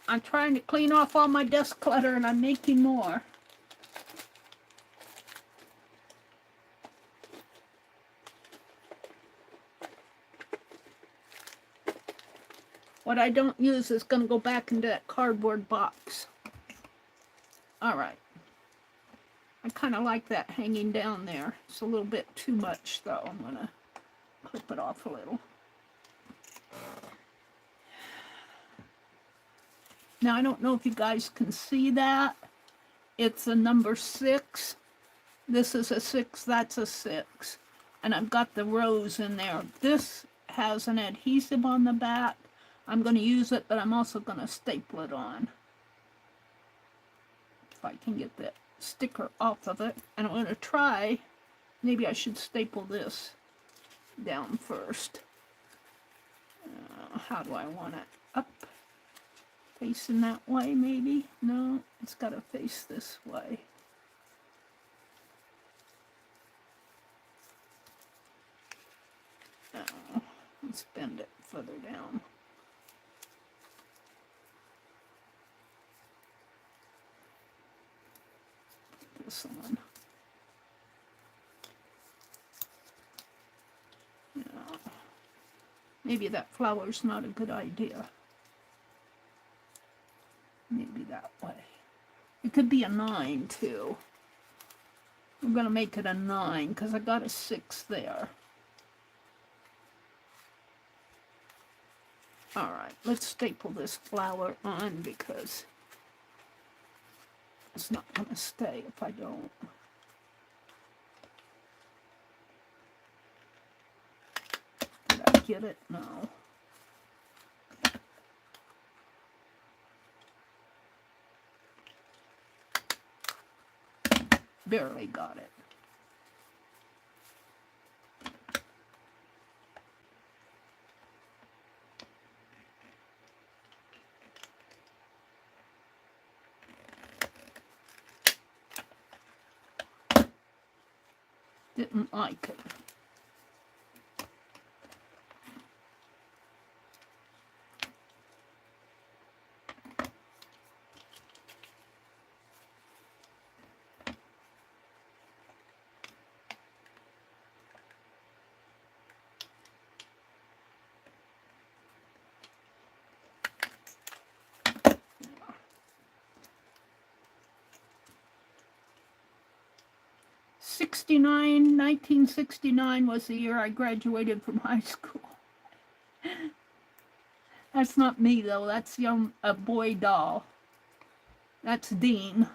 I'm trying to clean off all my desk clutter and I'm making more. What I don't use is going to go back into that cardboard box. All right. I kind of like that hanging down there. It's a little bit too much though. I'm going to clip it off a little. Now I don't know if you guys can see that. It's a number 6. This is a 6, that's a 6. And I've got the rose in there. This has an adhesive on the back. I'm going to use it, but I'm also going to staple it on. If I can get that sticker off of it. And I'm going to try, maybe I should staple this down first. How do I want it? Up? Facing that way, maybe? No, it's got to face this way. Oh, let's bend it further down. This one. Yeah. Maybe that flower's not a good idea. Maybe that way. It could be a 9 too. I'm going to make it a 9 because I got a 6 there. All right, let's staple this flower on because it's not going to stay if I don't. Did I get it? No. Barely got it. Didn't like it. '69, 1969 was the year I graduated from high school. That's not me though, that's a boy doll. That's Dean.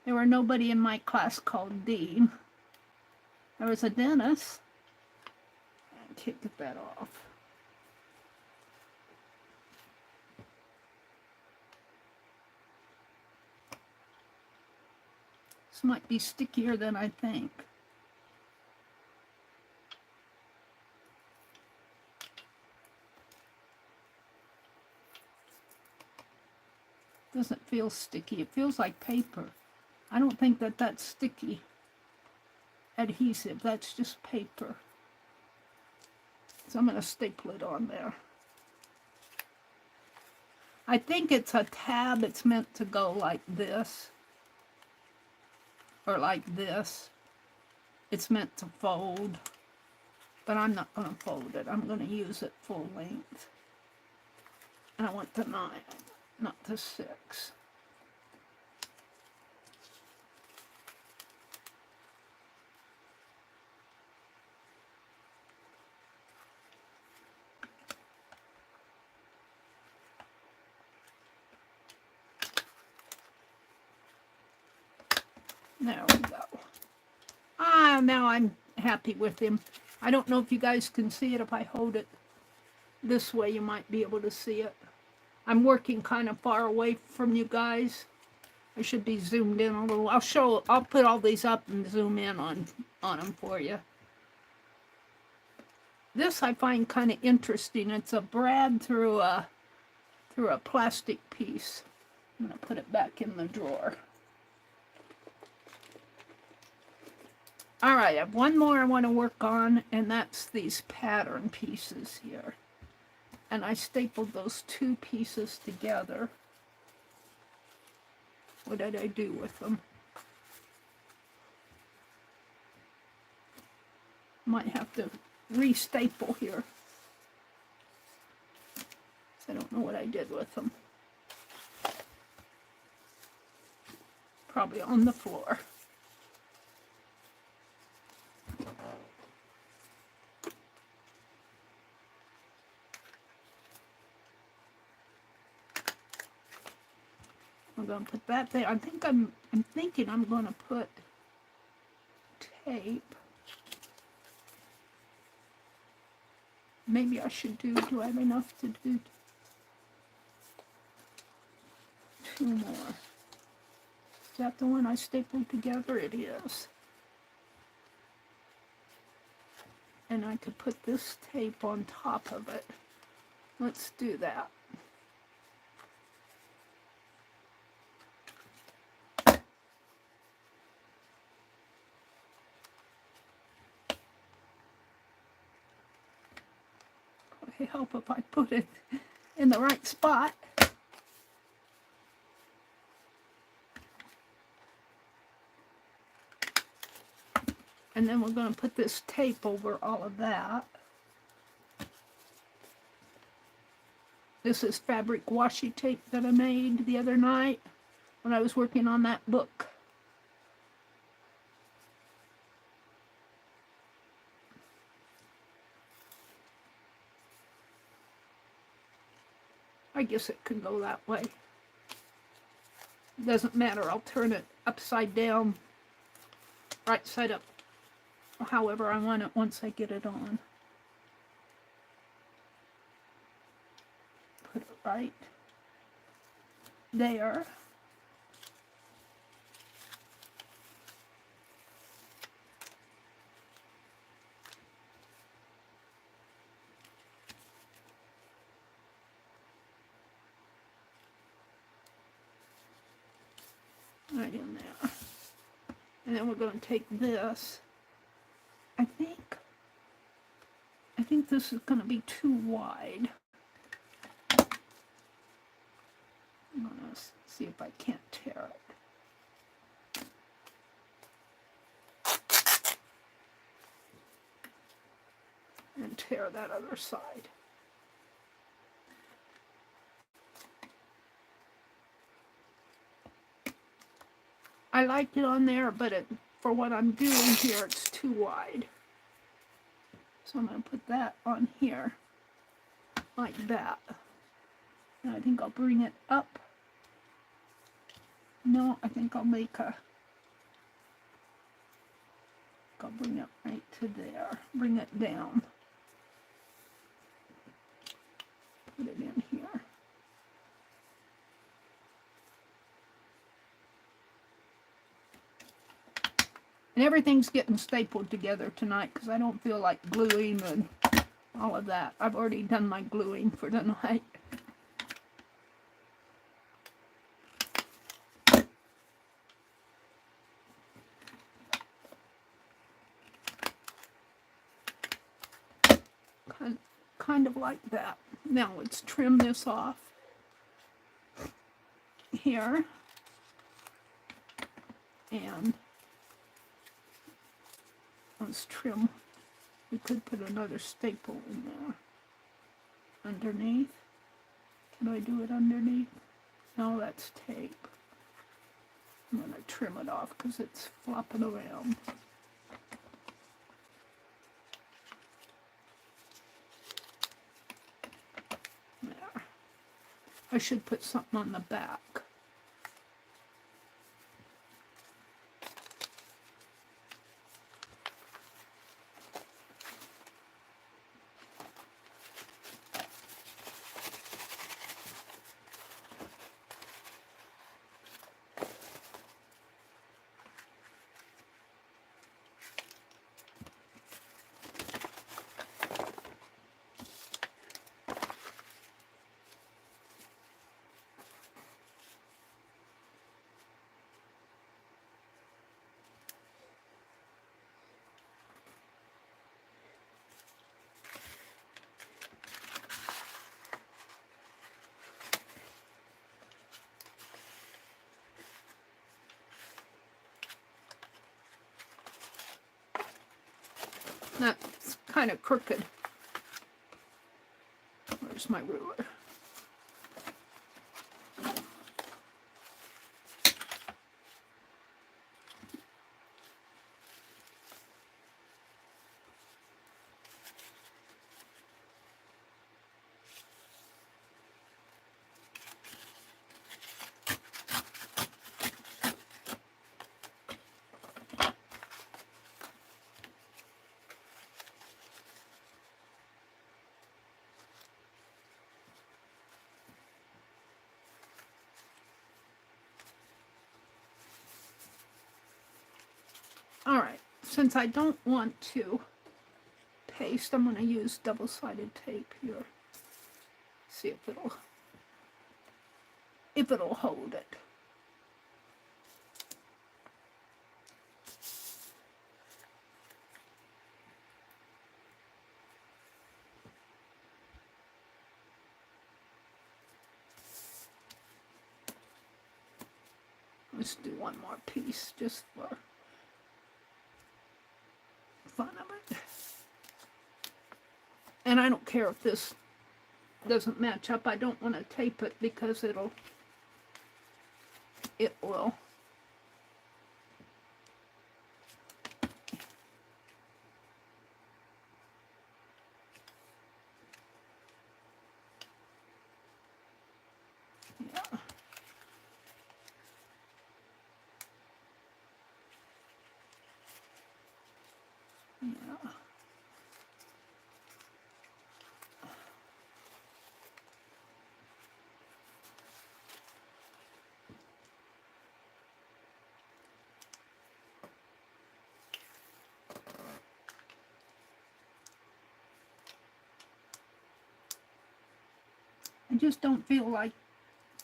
There were nobody in my class called Dean. There was a Dennis. I can't get that off. This might be stickier than I think. Doesn't feel sticky. It feels like paper. I don't think that that's sticky adhesive. That's just paper. So I'm going to staple it on there. I think it's a tab. It's meant to go like this. Or like this. It's meant to fold. But I'm not going to fold it. I'm going to use it full length. And I want the 9, not the 6. There we go. Now I'm happy with him. I don't know if you guys can see it. If I hold it this way, you might be able to see it. I'm working kind of far away from you guys. I should be zoomed in a little. I'll put all these up and zoom in on them for you. This I find kind of interesting. It's a brad through a plastic piece. I'm going to put it back in the drawer. All right, I have one more I want to work on, and that's these pattern pieces here. And I stapled those 2 pieces together. What did I do with them? Might have to re-staple here. I don't know what I did with them. Probably on the floor. I'm going to put that there. I'm thinking I'm going to put tape. Maybe I should do I have enough to do 2 more? Is that the one I stapled together? It is. And I could put this tape on top of it. Let's do that. Help if I put it in the right spot. And then we're going to put this tape over all of that. This is fabric washi tape that I made the other night when I was working on that book. I guess it could go that way. Doesn't matter. I'll turn it upside down, right side up, however I want it once I get it on. Put it right there. Right in there. And then we're going to take this. I think this is going to be too wide. I'm going to see if I can't tear it. And tear that other side. I like it on there, but for what I'm doing here, it's too wide. So I'm going to put that on here, like that. And I think I'll bring it up. No, I think I'll bring it right to there. Bring it down. Put it in here. And everything's getting stapled together tonight because I don't feel like gluing and all of that. I've already done my gluing for tonight. kind of like that. Now let's trim this off here, and let's trim. We could put another staple in there underneath. Can I do it underneath? No, that's tape. I'm going to trim it off because it's flopping around. There. I should put something on the back. That's kind of crooked. Where's my ruler? All right, since I don't want to paste, I'm going to use double-sided tape here. See if it'll hold it. Let's do one more piece just for fun of it. And I don't care if this doesn't match up. I don't want to tape it because it will. Yeah. Yeah. I just don't feel like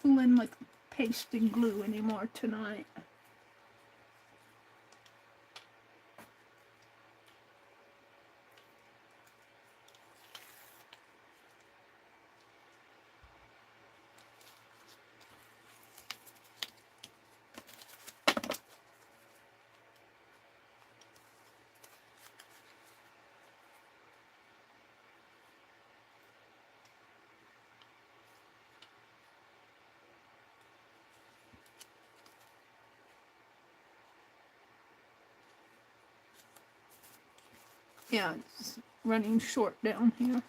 fooling with pasting glue anymore tonight. Yeah, it's running short down here.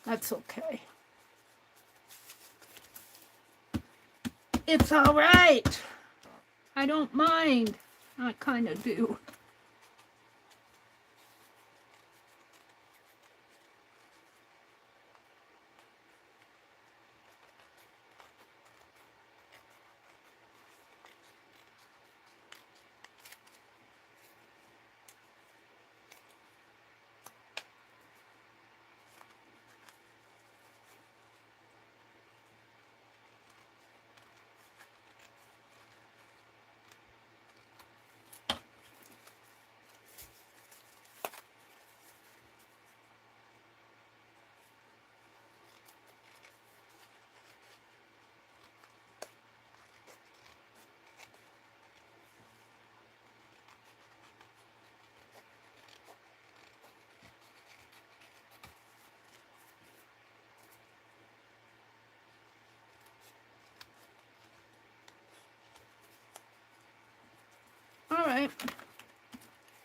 That's okay. It's all right. I don't mind. I kind of do.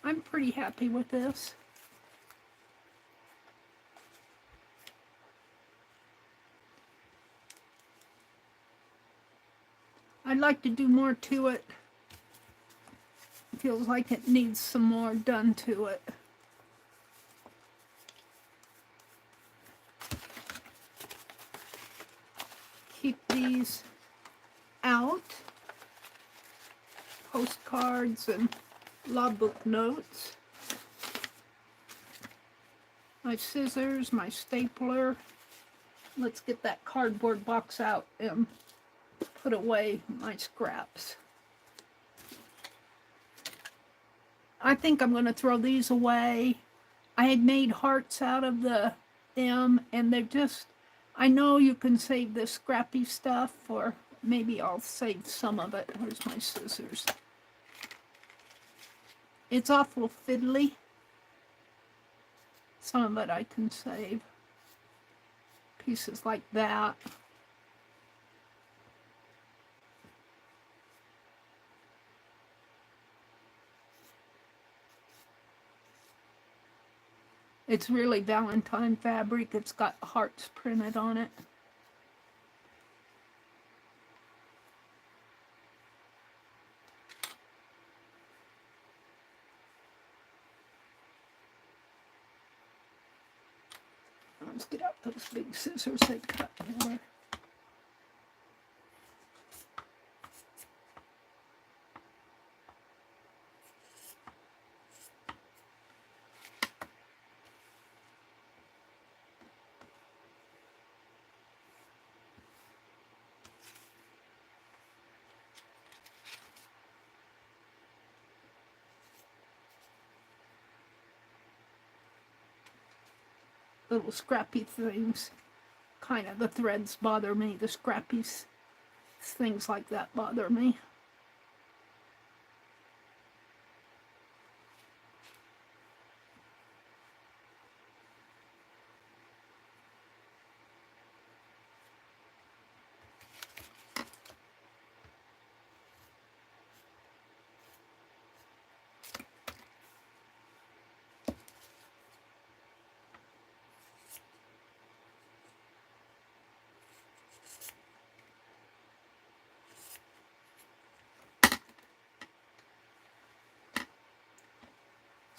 I'm pretty happy with this. I'd like to do more to it. Feels like it needs some more done to it. Keep these out. Postcards and logbook notes. My scissors, my stapler. Let's get that cardboard box out and put away my scraps. I think I'm going to throw these away. I had made hearts out of them, and they're just, I know you can save this scrappy stuff, or maybe I'll save some of it. Where's my scissors? It's awful fiddly. Some of it I can save. Pieces like that. It's really Valentine fabric. It's got hearts printed on it. Let's get out those big scissors they cut there. Little scrappy things. Kind of the threads bother me. The scrappy things like that bother me.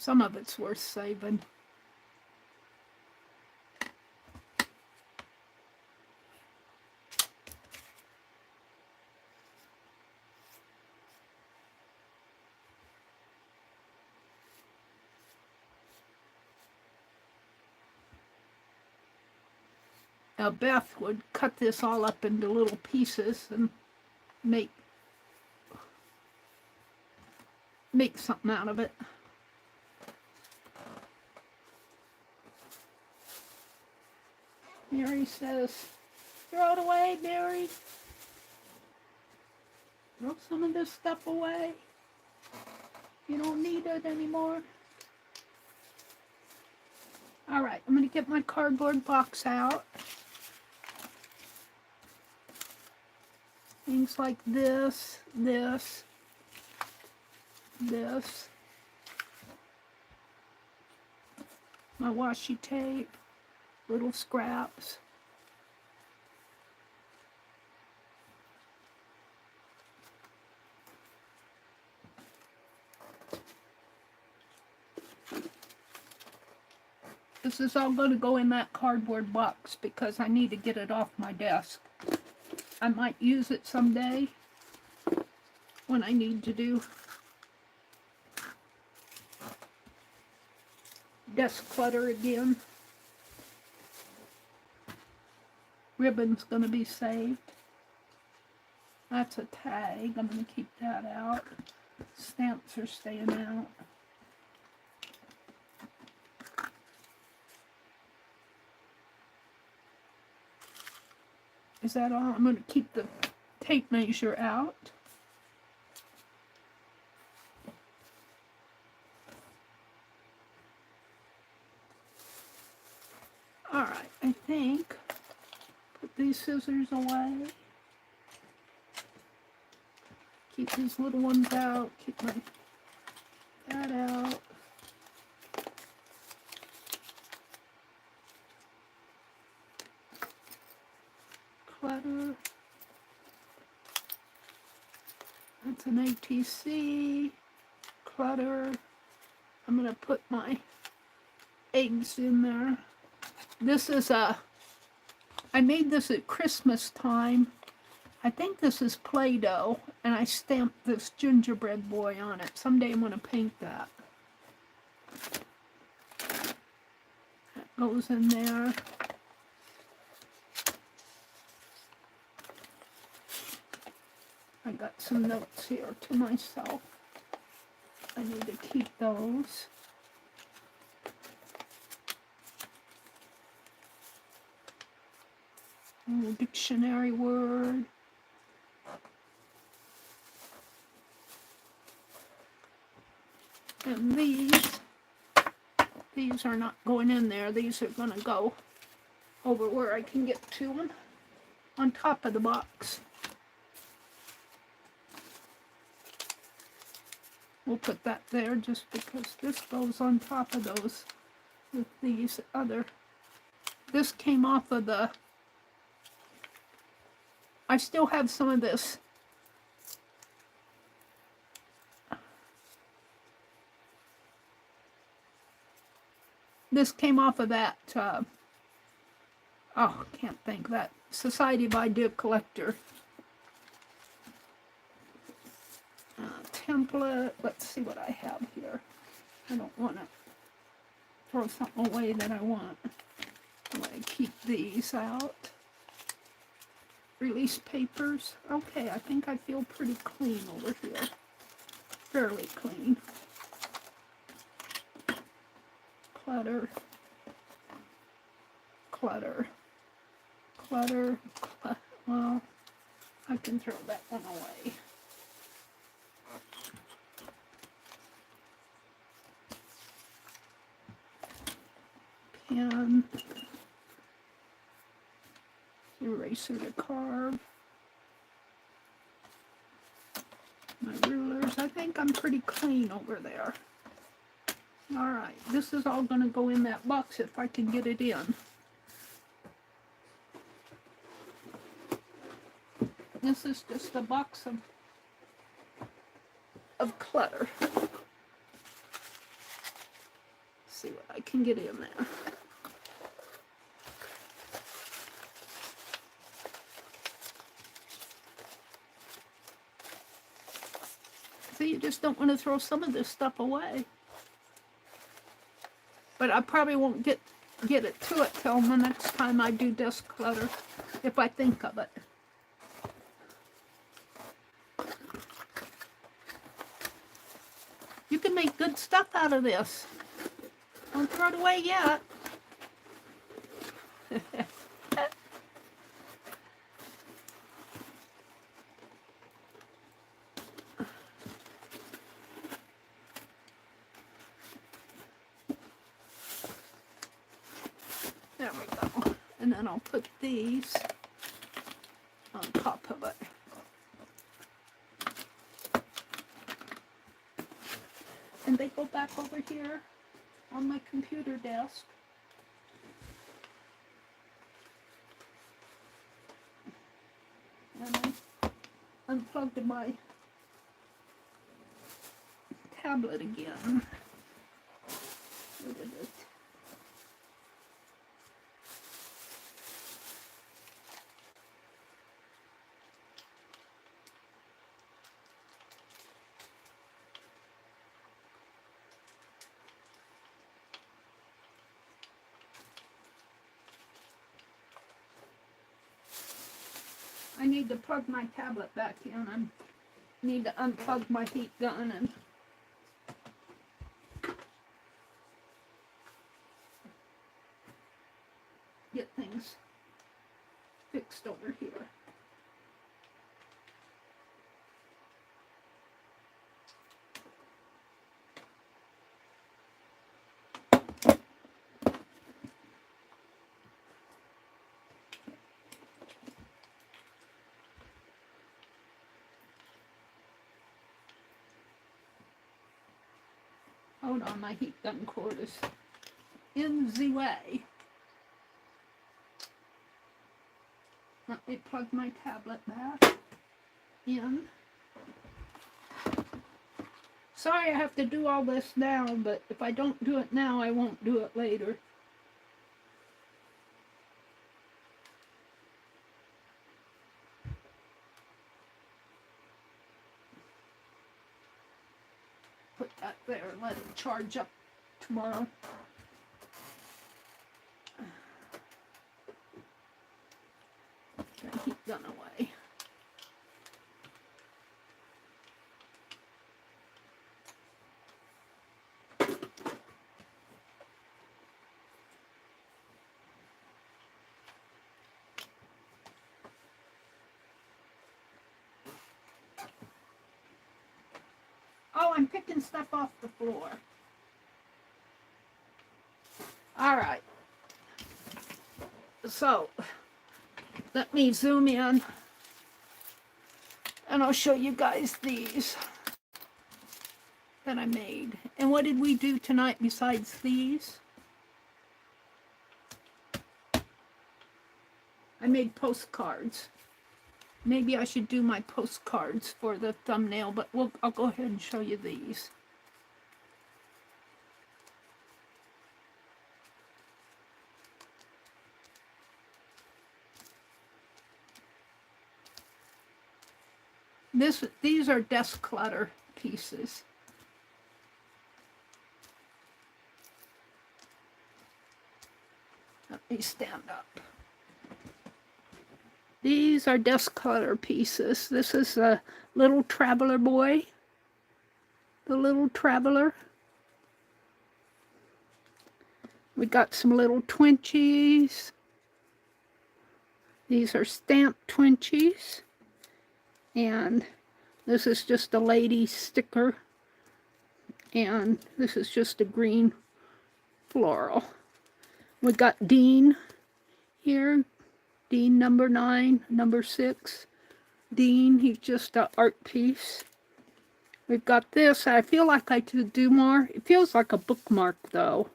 Some of it's worth saving. Now Beth would cut this all up into little pieces and make something out of it. Meri says, throw it away, Meri. Throw some of this stuff away. You don't need it anymore. All right, I'm going to get my cardboard box out. Things like this, this, this. My washi tape. Little scraps. This is all going to go in that cardboard box because I need to get it off my desk. I might use it someday when I need to do desk clutter again. Ribbon's going to be saved. That's a tag. I'm going to keep that out. Stamps are staying out. Is that all? I'm going to keep the tape measure out. All right, I think. Put these scissors away. Keep these little ones out. Keep my that out. Clutter. That's an ATC. Clutter. I'm going to put my eggs in there. This is I made this at Christmas time. I think this is Play-Doh, and I stamped this gingerbread boy on it. Someday I'm going to paint that. That goes in there. I got some notes here to myself. I need to keep those. Oh, dictionary word. And these are not going in there. These are going to go over where I can get to them, on top of the box. We'll put that there just because this goes on top of those with these other. This came off of the, I still have some of this. This came off of that, oh, can't think, that Society of Idea Collector template. Let's see what I have here. I don't want to throw something away that I want. I'm going to keep these out. Release papers. Okay, I think I feel pretty clean over here. Fairly clean. Clutter. Clutter. Clutter. Well, I can throw that one away. Pen. Eraser to carve. My rulers. I think I'm pretty clean over there. Alright, this is all going to go in that box if I can get it in. This is just a box of clutter. See what I can get in there. So you just don't want to throw some of this stuff away. But I probably won't get it to it till the next time I do desk clutter, if I think of it. You can make good stuff out of this. Don't throw it away yet. There we go. And then I'll put these on top of it. And they go back over here on my computer desk. And I unplugged my tablet again. Where did it? I need to plug my tablet back in. I need to unplug my heat gun and get things fixed over here. Hold on, my heat gun cord is in the way. Let me plug my tablet back in. Sorry I have to do all this now, but if I don't do it now, I won't do it later. Put that there and let it charge up tomorrow. Get the heat gun away. Oh, I'm picking stuff off the floor. All right. So, let me zoom in and I'll show you guys these that I made. And what did we do tonight besides these? I made postcards. Maybe I should do my postcards for the thumbnail, but I'll go ahead and show you these. These are desk clutter pieces. Let me stand up. These are desk clutter pieces. This is a little traveler boy. The little traveler. We got some little Twinchies. These are stamped Twinchies. And this is just a lady sticker. And this is just a green floral. We got Dean here. Dean number 9, number 6. Dean, he's just an art piece. We've got this. I feel like I could do more. It feels like a bookmark though.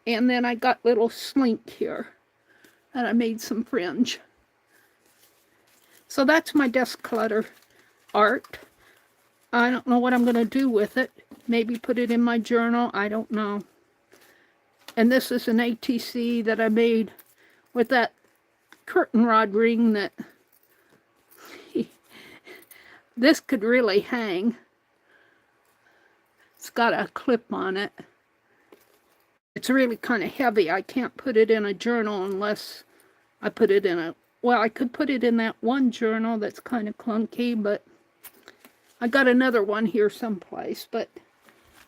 And then I got little Slink here. And I made some fringe. So that's my desk clutter art. I don't know what I'm going to do with it. Maybe put it in my journal. I don't know. And this is an ATC that I made with that curtain rod ring that this could really hang. It's got a clip on it. It's really kind of heavy. I can't put it in a journal unless I put it in a, well, I could put it in that one journal that's kind of clunky, but I got another one here someplace. But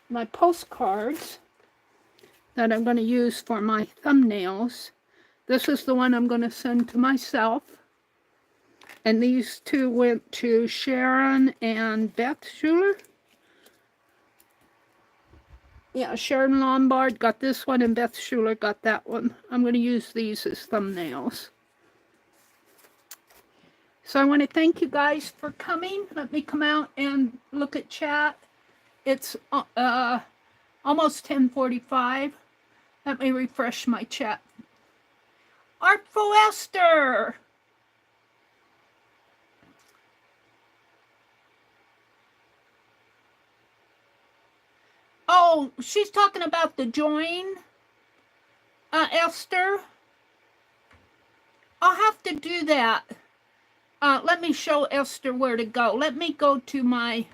my postcards that I'm going to use for my thumbnails, this is the one I'm going to send to myself. And these two went to Sharon and Beth Schuler. Yeah, Sharon Lombard got this one and Beth Schuler got that one. I'm going to use these as thumbnails. So I want to thank you guys for coming. Let me come out and look at chat. It's almost 10:45. Let me refresh my chat. Artful Esther! Oh, she's talking about the join, Esther. I'll have to do that. Let me show Esther where to go. Let me go to my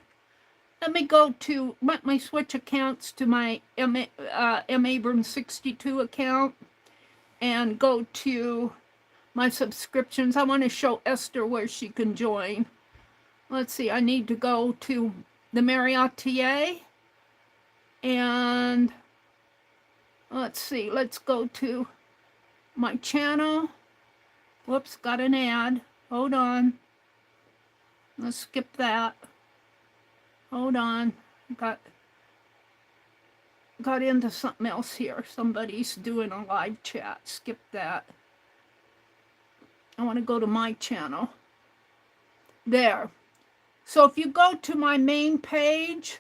switch accounts to my M. Abrams 62 account and go to my subscriptions. I want to show Esther where she can join. Let's see, I need to go to the Meri Atelier and let's see, let's go to my channel. Whoops, got an ad. Hold on. Let's skip that. Hold on. Got into something else here. Somebody's doing a live chat. Skip that. I want to go to my channel. There. So if you go to my main page,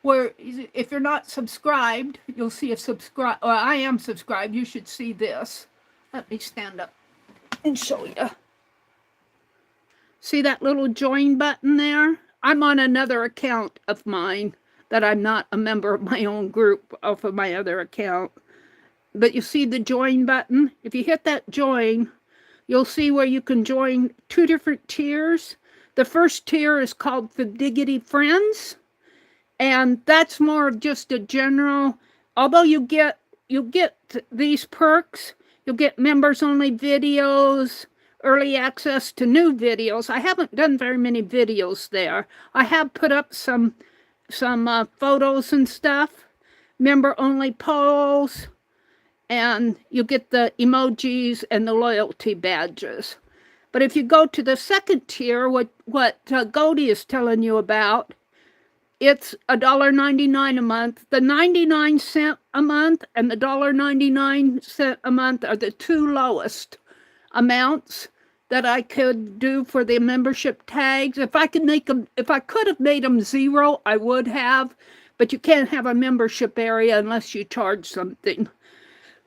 where if you're not subscribed, you'll see a subscribe, or I am subscribed, you should see this. Let me stand up and show you. See that little join button there? I'm on another account of mine that I'm not a member of my own group off of my other account. But you see the join button? If you hit that join, you'll see where you can join 2 different tiers. The first tier is called Fibdiggity Friends. And that's more of just a general, although you'll get these perks, you'll get members only videos, early access to new videos. I haven't done very many videos there. I have put up some photos and stuff, member only polls, and you get the emojis and the loyalty badges. But if you go to the second tier, what Goldie is telling you about, it's $1.99 a month. The 99-cent a month and the $1.99 a month are the 2 lowest amounts that I could do for the membership tags. If I could have made them 0, I would have, but you can't have a membership area unless you charge something.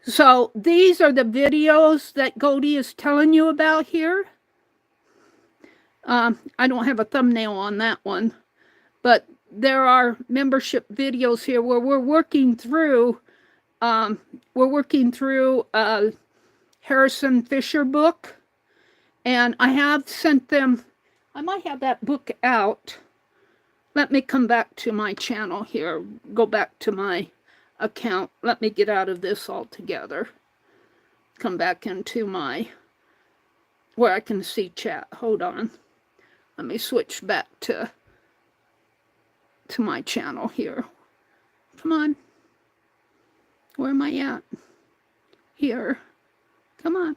So these are the videos that Goldie is telling you about here. I don't have a thumbnail on that one, but there are membership videos here where we're working through a Harrison Fisher book, and I have sent them. I might have that book out. Let me come back to my channel here, go back to my account. Let me get out of this altogether. Come back into my, where I can see chat. Hold on. Let me switch back to my channel here. Come on. Where am I at? Here. Come on.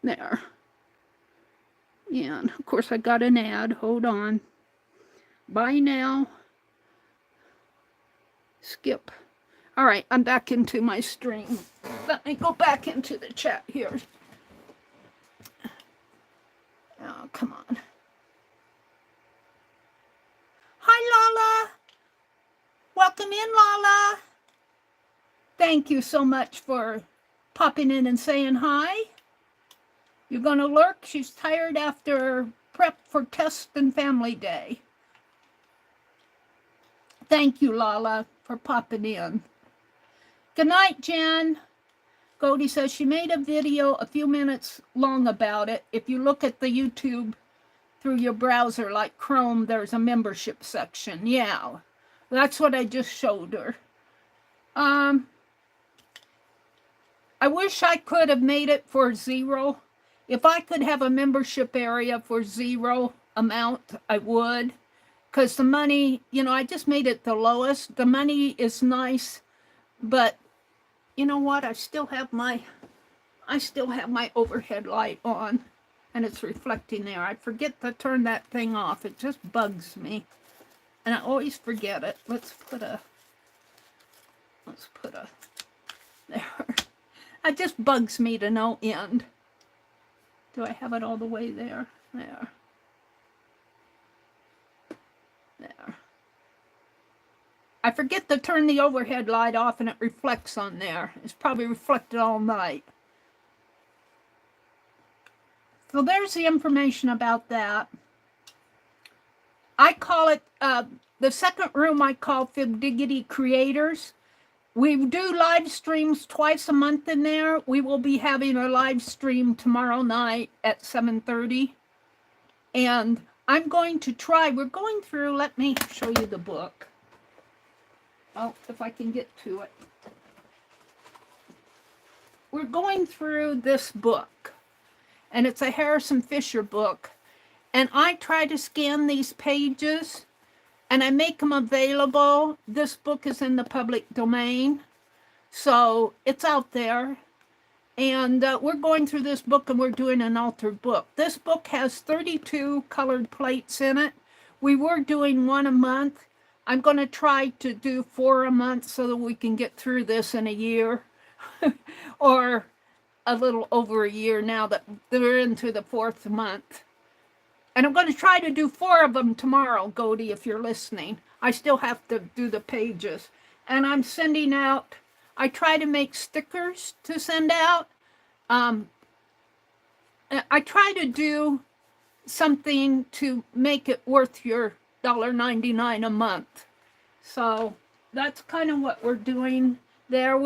There. And of course I got an ad. Hold on. Buy now. Skip. All right, I'm back into my stream. Let me go back into the chat here. Oh, come on. Hi, Lala. Welcome in, Lala. Thank you so much for popping in and saying hi. You're going to lurk? She's tired after prep for test and family day. Thank you, Lala, for popping in. Good night, Jen. Goldie says she made a video a few minutes long about it. If you look at the YouTube through your browser like Chrome, there's a membership section. Yeah, that's what I just showed her. I wish I could have made it for 0. If I could have a membership area for 0 amount, I would. Because the money, you know, I just made it the lowest. The money is nice, but you know what? I still have my overhead light on, and it's reflecting there. I forget to turn that thing off. It just bugs me, and I always forget it. Let's put a there. It just bugs me to no end. Do I have it all the way there? There. There. I forget to turn the overhead light off and it reflects on there. It's probably reflected all night. So there's the information about that. I call it, the second room I call Fibdiggity Creators. We do live streams twice a month in there. We will be having a live stream tomorrow night at 7:30. And I'm going to try, we're going through, let me show you the book. Oh, if I can get to it. We're going through this book, and it's a Harrison Fisher book. And I try to scan these pages, and I make them available. This book is in the public domain, so it's out there. And we're going through this book, and we're doing an altered book. This book has 32 colored plates in it. We were doing 1 a month. I'm going to try to do 4 a month so that we can get through this in a year. Or a little over a year now that they're into the 4th month. And I'm going to try to do 4 of them tomorrow, Godie, if you're listening. I still have to do the pages. And I'm sending out, I try to make stickers to send out. I try to do something to make it worth your $1.99 a month. So that's kind of what we're doing there.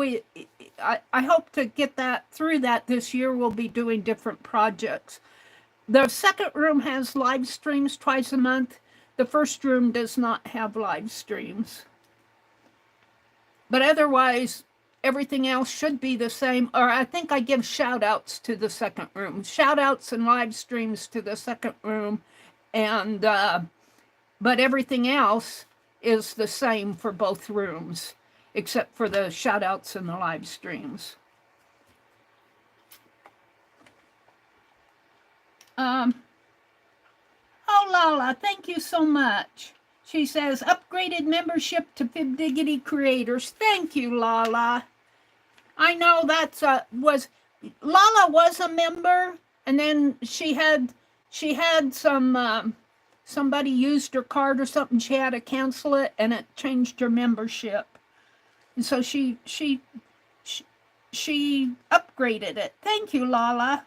I hope to get that through that this year. We'll be doing different projects. The second room has live streams twice a month. The first room does not have live streams. But otherwise, everything else should be the same. Or I think I give shout outs to the second room. Shout outs and live streams to the second room. And but everything else is the same for both rooms, except for the shout outs and the live streams. Oh, Lala, thank you so much. She says, upgraded membership to Fib Diggity Creators. Thank you, Lala. I know that's Lala was a member, and then she had some somebody used her card or something. She had to cancel it, and it changed her membership. And so she upgraded it. Thank you, Lala.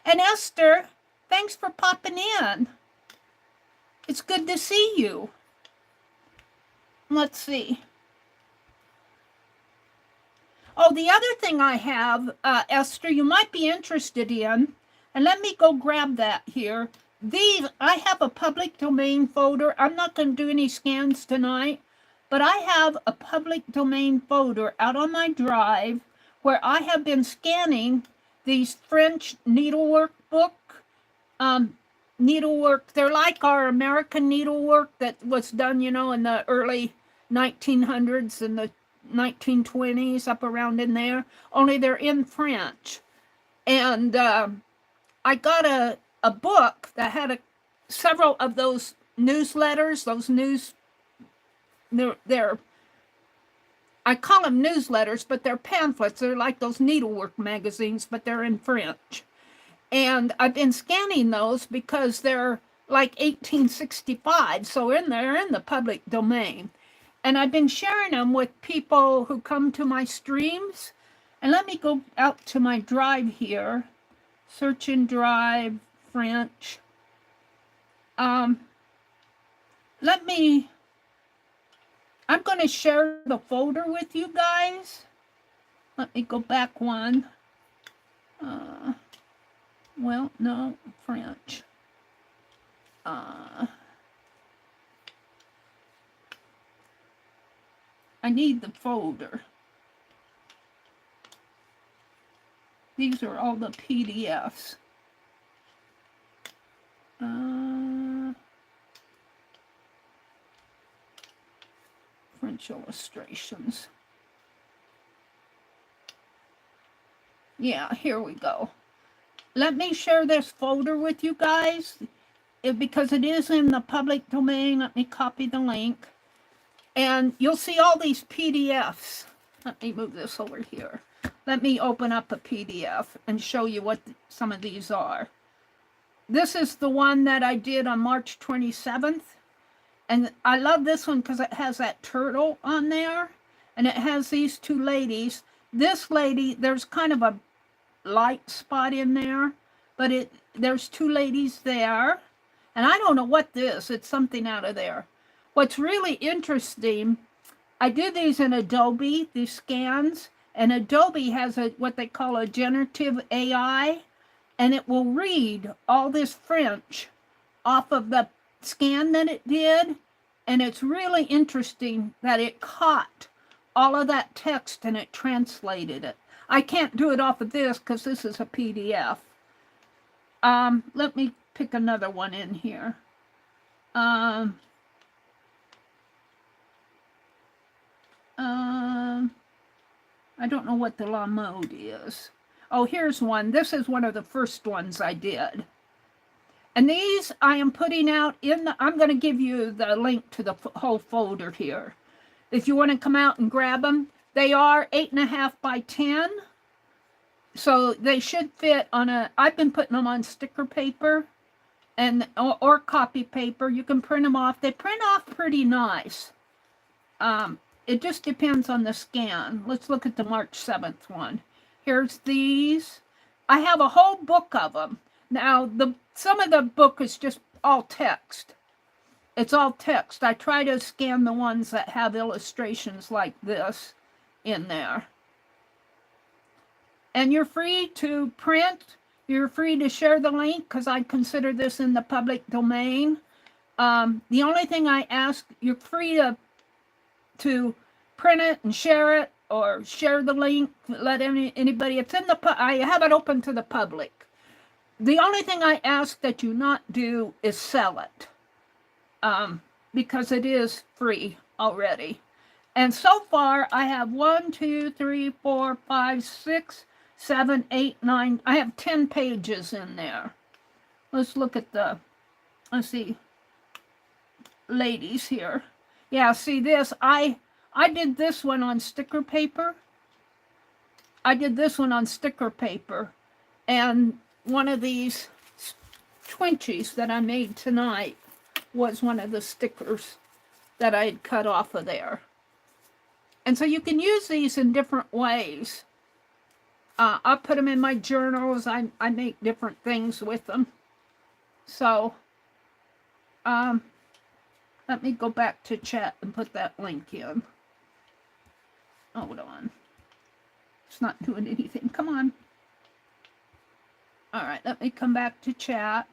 And Esther, thanks for popping in. It's good to see you. Let's see. Oh, the other thing I have, Esther, you might be interested in, and let me go grab that here. I have a public domain folder. I'm not going to do any scans tonight, but I have a public domain folder out on my drive where I have been scanning these French needlework needlework. They're like our American needlework that was done, in the early 1900s and the 1920s, up around in there, only they're in French. And I got a book that had several of those newsletters, they're I call them newsletters, but they're pamphlets. They're like those needlework magazines, but they're in French. And I've been scanning those because they're like 1865, so they're in the public domain. And I've been sharing them with people who come to my streams. And let me go out to my drive here. Search and drive, French. I'm going to share the folder with you guys. Let me go back one. Well, no, French. I need the folder. These are all the PDFs. French illustrations. Yeah, here we go. Let me share this folder with you guys because it is in the public domain. Let me copy the link. And you'll see all these PDFs. Let me move this over here. Let me open up a PDF and show you what some of these are. This is the one that I did on March 27th. And I love this one because it has that turtle on there. And it has these two ladies. This lady, there's kind of a light spot in there. But there's two ladies there. And I don't know what it's something out of there. What's really interesting, I did these in Adobe, these scans. And Adobe has what they call a generative AI. And it will read all this French off of the scan that it did. And it's really interesting that it caught all of that text and it translated it. I can't do it off of this because this is a PDF. Let me pick another one in here. I don't know what the La Mode is. Oh, here's one. This is one of the first ones I did. And these I am putting out I'm going to give you the link to the whole folder here. If you want to come out and grab them, they are 8.5 by 10. So they should fit on a, I've been putting them on sticker paper and or copy paper. You can print them off. They print off pretty nice. It just depends on the scan. Let's look at the March 7th one. Here's these. I have a whole book of them. Now, some of the book is just all text. It's all text. I try to scan the ones that have illustrations like this in there. And you're free to print. You're free to share the link because I consider this in the public domain. The only thing I ask, you're free to print it and share it, or share the link, let anybody, it's in the, I have it open to the public. The only thing I ask that you not do is sell it, because it is free already. And so far, I have 1, 2, 3, 4, 5, 6, 7, 8, 9, I have 10 pages in there. Let's look at the, let's see, ladies here. Yeah, see this, I did this one on sticker paper. I did this one on sticker paper. And one of these Twinchies that I made tonight was one of the stickers that I had cut off of there. And so you can use these in different ways. I'll put them in my journals. I make different things with them. So, let me go back to chat and put that link in. Hold on. It's not doing anything. Come on. All right, let me come back to chat.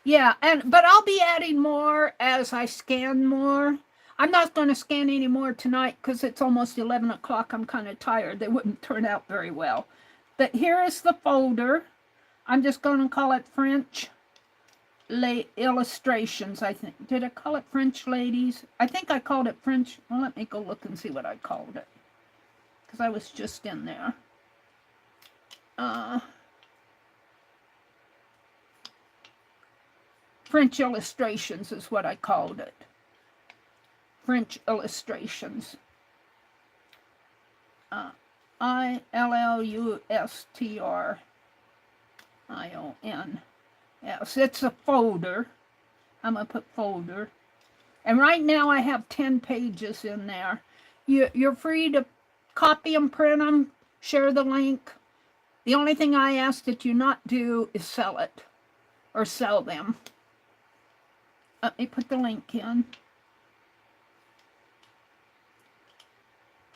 Yeah, but I'll be adding more as I scan more. I'm not going to scan any more tonight because it's almost 11 o'clock. I'm kind of tired. They wouldn't turn out very well. But here is the folder. I'm just going to call it French Illustrations, I think. Did I call it French Ladies? I think I called it French. Well, let me go look and see what I called it, because I was just in there. French Illustrations is what I called it. French Illustrations. ILLUSTRION. Yes, it's a folder. I'm going to put folder. And right now I have 10 pages in there. You're free to copy them, print them, share the link. The only thing I ask that you not do is sell it or sell them. Let me put the link in.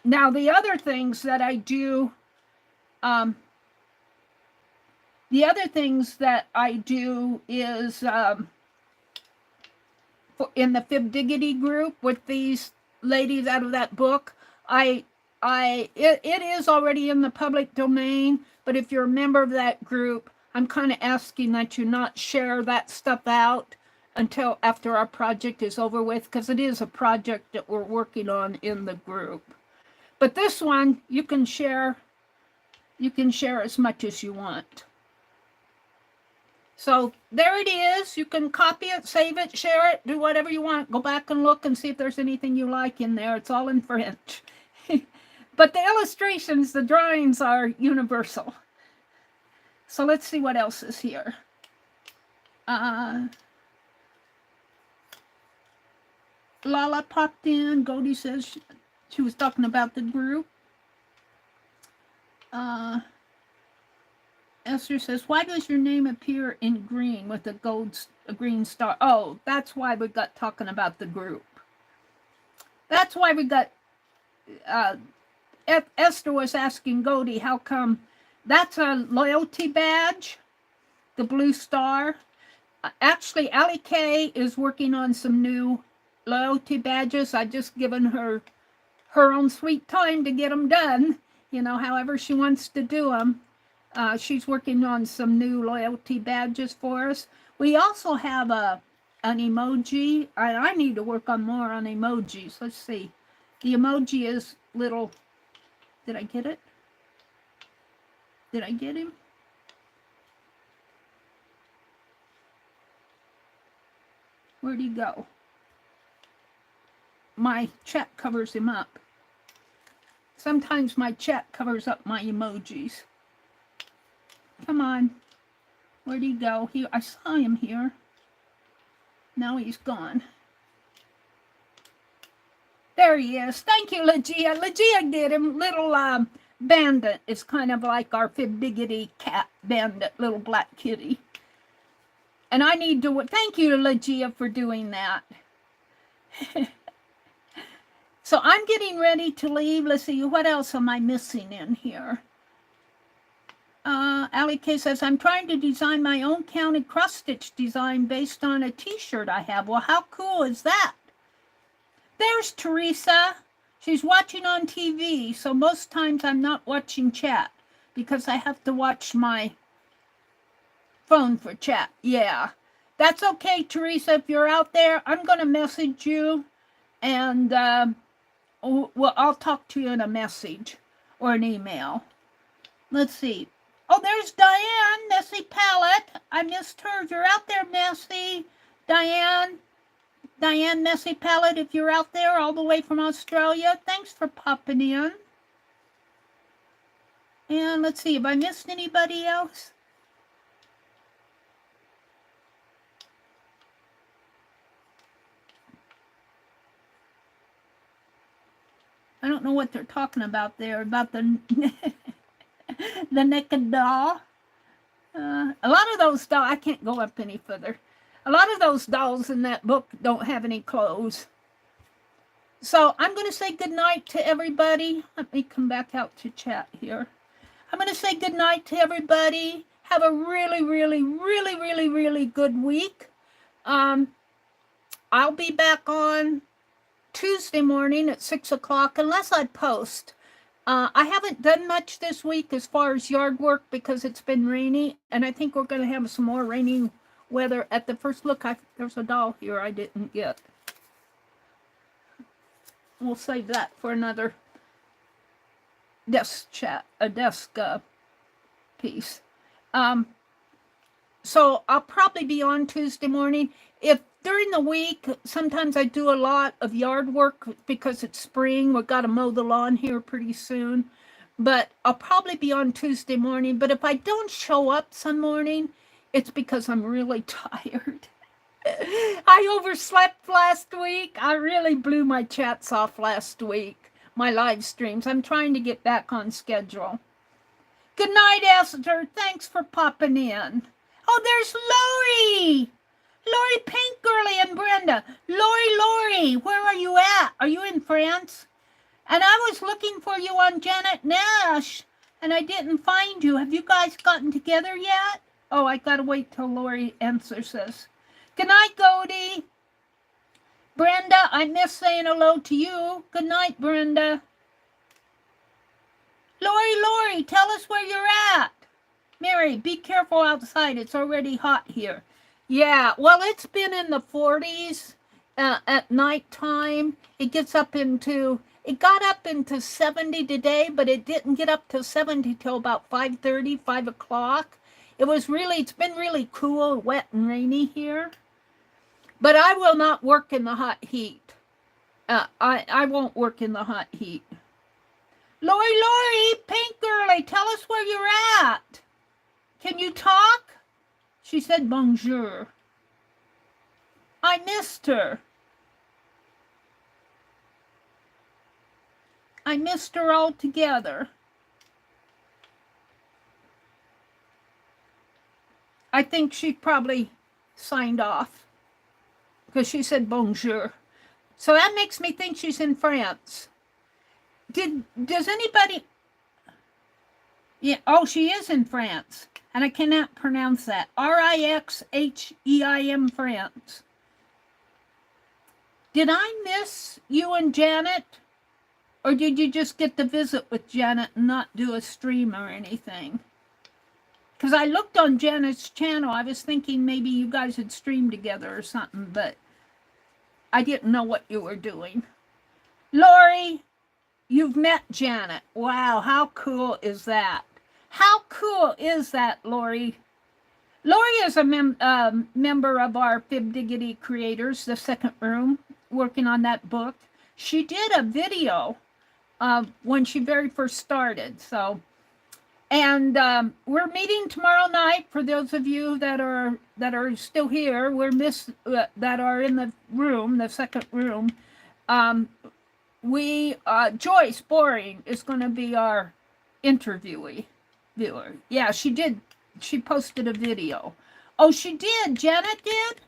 Now, the other things that I do, is in the Fib Diggity group with these ladies out of that book. It is already in the public domain, but if you're a member of that group, I'm kind of asking that you not share that stuff out until after our project is over with, because it is a project that we're working on in the group. But this one, you can share as much as you want. So there it is. You can copy it, save it, share it, do whatever you want. Go back and look and see if there's anything you like in there. It's all in French. But the illustrations, the drawings are universal. So let's see what else is here. Lala popped in. Goldie says she was talking about the group. Esther says, why does your name appear in green with a green star? Oh, that's why we got talking about the group. That's why we got, Esther was asking Goldie, how come that's a loyalty badge, the blue star. Actually, Allie Kay is working on some new loyalty badges. I've just given her own sweet time to get them done, however she wants to do them. She's working on some new loyalty badges for us. We also have an emoji. I need to work on more on emojis. Let's see. The emoji is little. Did I get it? Did I get him? Where'd he go? My chat covers him up. Sometimes my chat covers up my emojis. Come on. Where'd he go? I saw him here. Now he's gone. There he is. Thank you, Legia. Legia did him. Little bandit is kind of like our fib-diggity cat bandit, little black kitty. And I need to... Thank you, Legia, for doing that. So I'm getting ready to leave. Let's see, what else am I missing in here? Ali K says, I'm trying to design my own counted cross-stitch design based on a t-shirt I have. Well, how cool is that? There's Teresa. She's watching on TV, so most times I'm not watching chat because I have to watch my phone for chat. Yeah, that's okay, Teresa. If you're out there, I'm going to message you, and well, I'll talk to you in a message or an email. Let's see. Oh, there's Diane, Messy Palette. I missed her. If you're out there, Messy, Diane, Messy Palette, if you're out there all the way from Australia, thanks for popping in. And let's see, have I missed anybody else? I don't know what they're talking about there, about the the naked doll. A lot of those dolls, I can't go up any further. A lot of those dolls in that book don't have any clothes. So I'm going to say goodnight to everybody. Let me come back out to chat here. I'm going to say goodnight to everybody. Have a really, really, really, really, really good week. I'll be back on Tuesday morning at 6 o'clock, unless I post. I haven't done much this week as far as yard work because it's been rainy, and I think we're going to have some more rainy weather. At the first look, there's a doll here I didn't get. We'll save that for another desk chat, a desk piece. So I'll probably be on Tuesday morning. If during the week, sometimes I do a lot of yard work because it's spring. We've got to mow the lawn here pretty soon. But I'll probably be on Tuesday morning. But if I don't show up some morning, it's because I'm really tired. I overslept last week. I really blew my chats off last week, my live streams. I'm trying to get back on schedule. Good night, Esther. Thanks for popping in. Oh, there's Lori. Lori Pink Girly and Brenda. Lori, where are you at? Are you in France? And I was looking for you on Janet Nash, and I didn't find you. Have you guys gotten together yet? Oh, I gotta wait till Lori answers this. Good night, Goldie. Brenda, I miss saying hello to you. Good night, Brenda. Lori, tell us where you're at. Mary, be careful outside. It's already hot here. Yeah, well, it's been in the 40s at nighttime. It got up into 70 today, but it didn't get up to 70 till about 5:30, 5 o'clock. It's been really cool, wet and rainy here. But I will not work in the hot heat. I won't work in the hot heat. Lori, Pink Girly, tell us where you're at. Can you talk? She said bonjour. I missed her. I missed her altogether. I think she probably signed off because she said bonjour. So that makes me think she's in France. Does anybody... Yeah, oh, she is in France. And I cannot pronounce that. Rixheim, France. Did I miss you and Janet? Or did you just get to visit with Janet and not do a stream or anything? Because I looked on Janet's channel. I was thinking maybe you guys had streamed together or something, but I didn't know what you were doing. Lori, you've met Janet. Wow, how cool is that? How cool is that, Lori? Lori is a member of our Fib Diggity Creators, the second room, working on that book. She did a video when she very first started. So, and we're meeting tomorrow night. For those of you that are still here, that are in the room, the second room. Joyce Boring is going to be our interviewee viewer. Yeah, she did. She posted a video. Oh, she did. Janet did.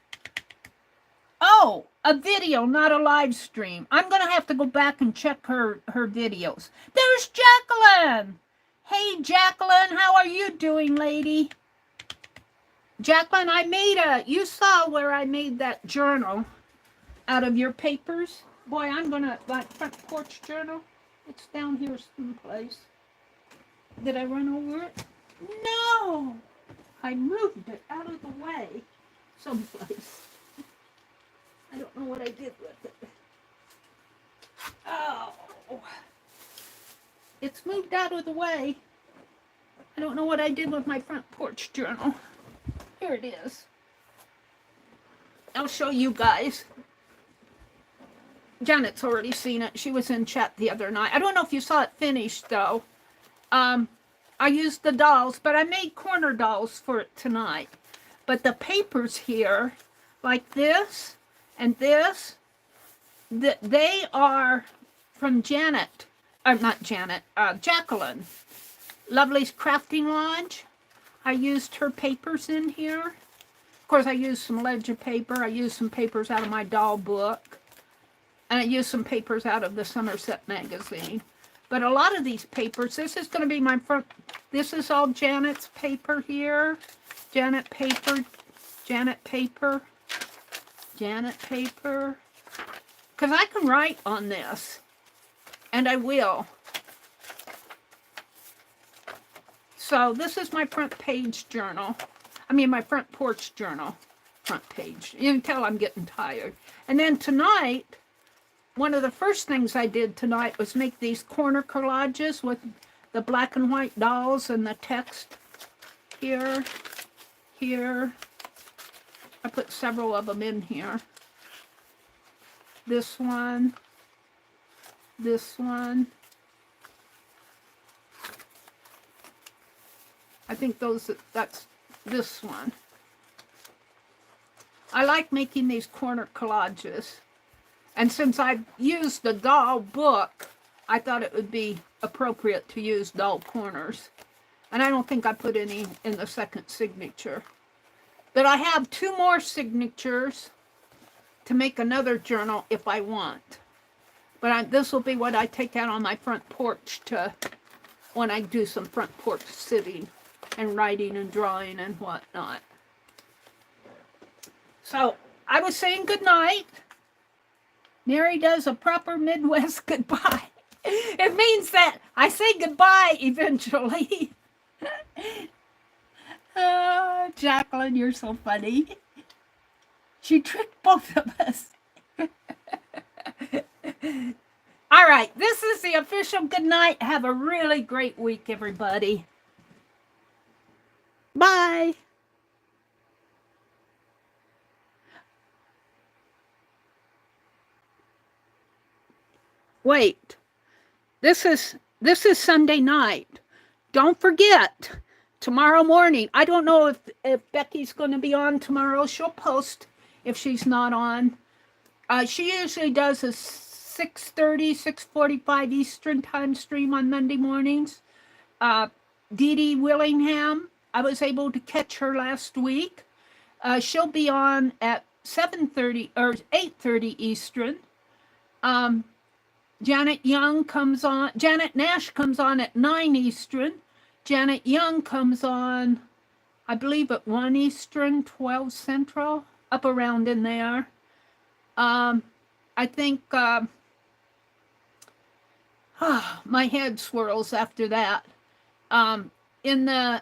Oh, a video, not a live stream. I'm going to have to go back and check her videos. There's Jacqueline. Hey, Jacqueline, how are you doing, lady? Jacqueline, you saw where I made that journal out of your papers. Boy, that front porch journal, it's down here someplace. Did I run over it? No, I moved it out of the way someplace. I don't know what I did with it. Oh, it's moved out of the way. I don't know what I did with my front porch journal. Here it is. I'll show you guys. Janet's already seen it. She was in chat the other night. I don't know if you saw it finished, though. I used the dolls, but I made corner dolls for it tonight. But the papers here, like this and this, they are from Janet. Not Janet, Jacqueline. Lovely's Crafting Lodge. I used her papers in here. Of course, I used some ledger paper. I used some papers out of my doll book. And I used some papers out of the Somerset magazine. But a lot of these papers, this is going to be my front. This is all Janet's paper here. Janet paper, Janet paper, Janet paper. Because I can write on this. And I will. So this is my front page journal. I mean, my front porch journal. Front page. You can tell I'm getting tired. And then tonight, one of the first things I did tonight was make these corner collages with the black and white dolls and the text here, here. I put several of them in here. This one, this one. I think that's this one. I like making these corner collages. And since I've used the doll book, I thought it would be appropriate to use doll corners. And I don't think I put any in the second signature. But I have 2 more signatures to make another journal if I want. But this will be what I take out on my front porch when I do some front porch sitting and writing and drawing and whatnot. So I was saying good night. Meri does a proper Midwest goodbye. It means that I say goodbye eventually. Oh, Jacqueline, you're so funny. She tricked both of us. All right, this is the official good night. Have a really great week, everybody. Bye. Wait, this is Sunday night. Don't forget, tomorrow morning. I don't know if Becky's going to be on tomorrow. She'll post if she's not on. She usually does a 6:30, 6:45 Eastern time stream on Monday mornings. Dee Dee Willingham, I was able to catch her last week. She'll be on at 7:30 or 8:30 Eastern. Janet Nash comes on at 9 Eastern. Janet Young comes on, I believe, at 1 Eastern, 12 Central, up around in there. I think my head swirls after that. In the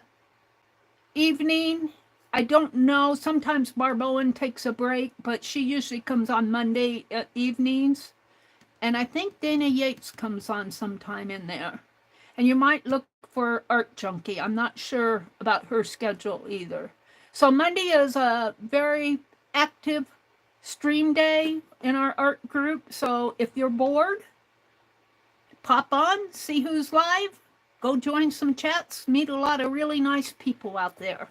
evening, I don't know. Sometimes Barb Owen takes a break, but she usually comes on Monday evenings. And I think Dana Yates comes on sometime in there. And you might look for Art Junkie. I'm not sure about her schedule either. So Monday is a very active stream day in our art group. So if you're bored, pop on, see who's live, go join some chats, meet a lot of really nice people out there.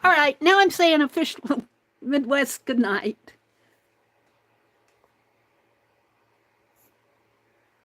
All right, now I'm saying official Midwest good night.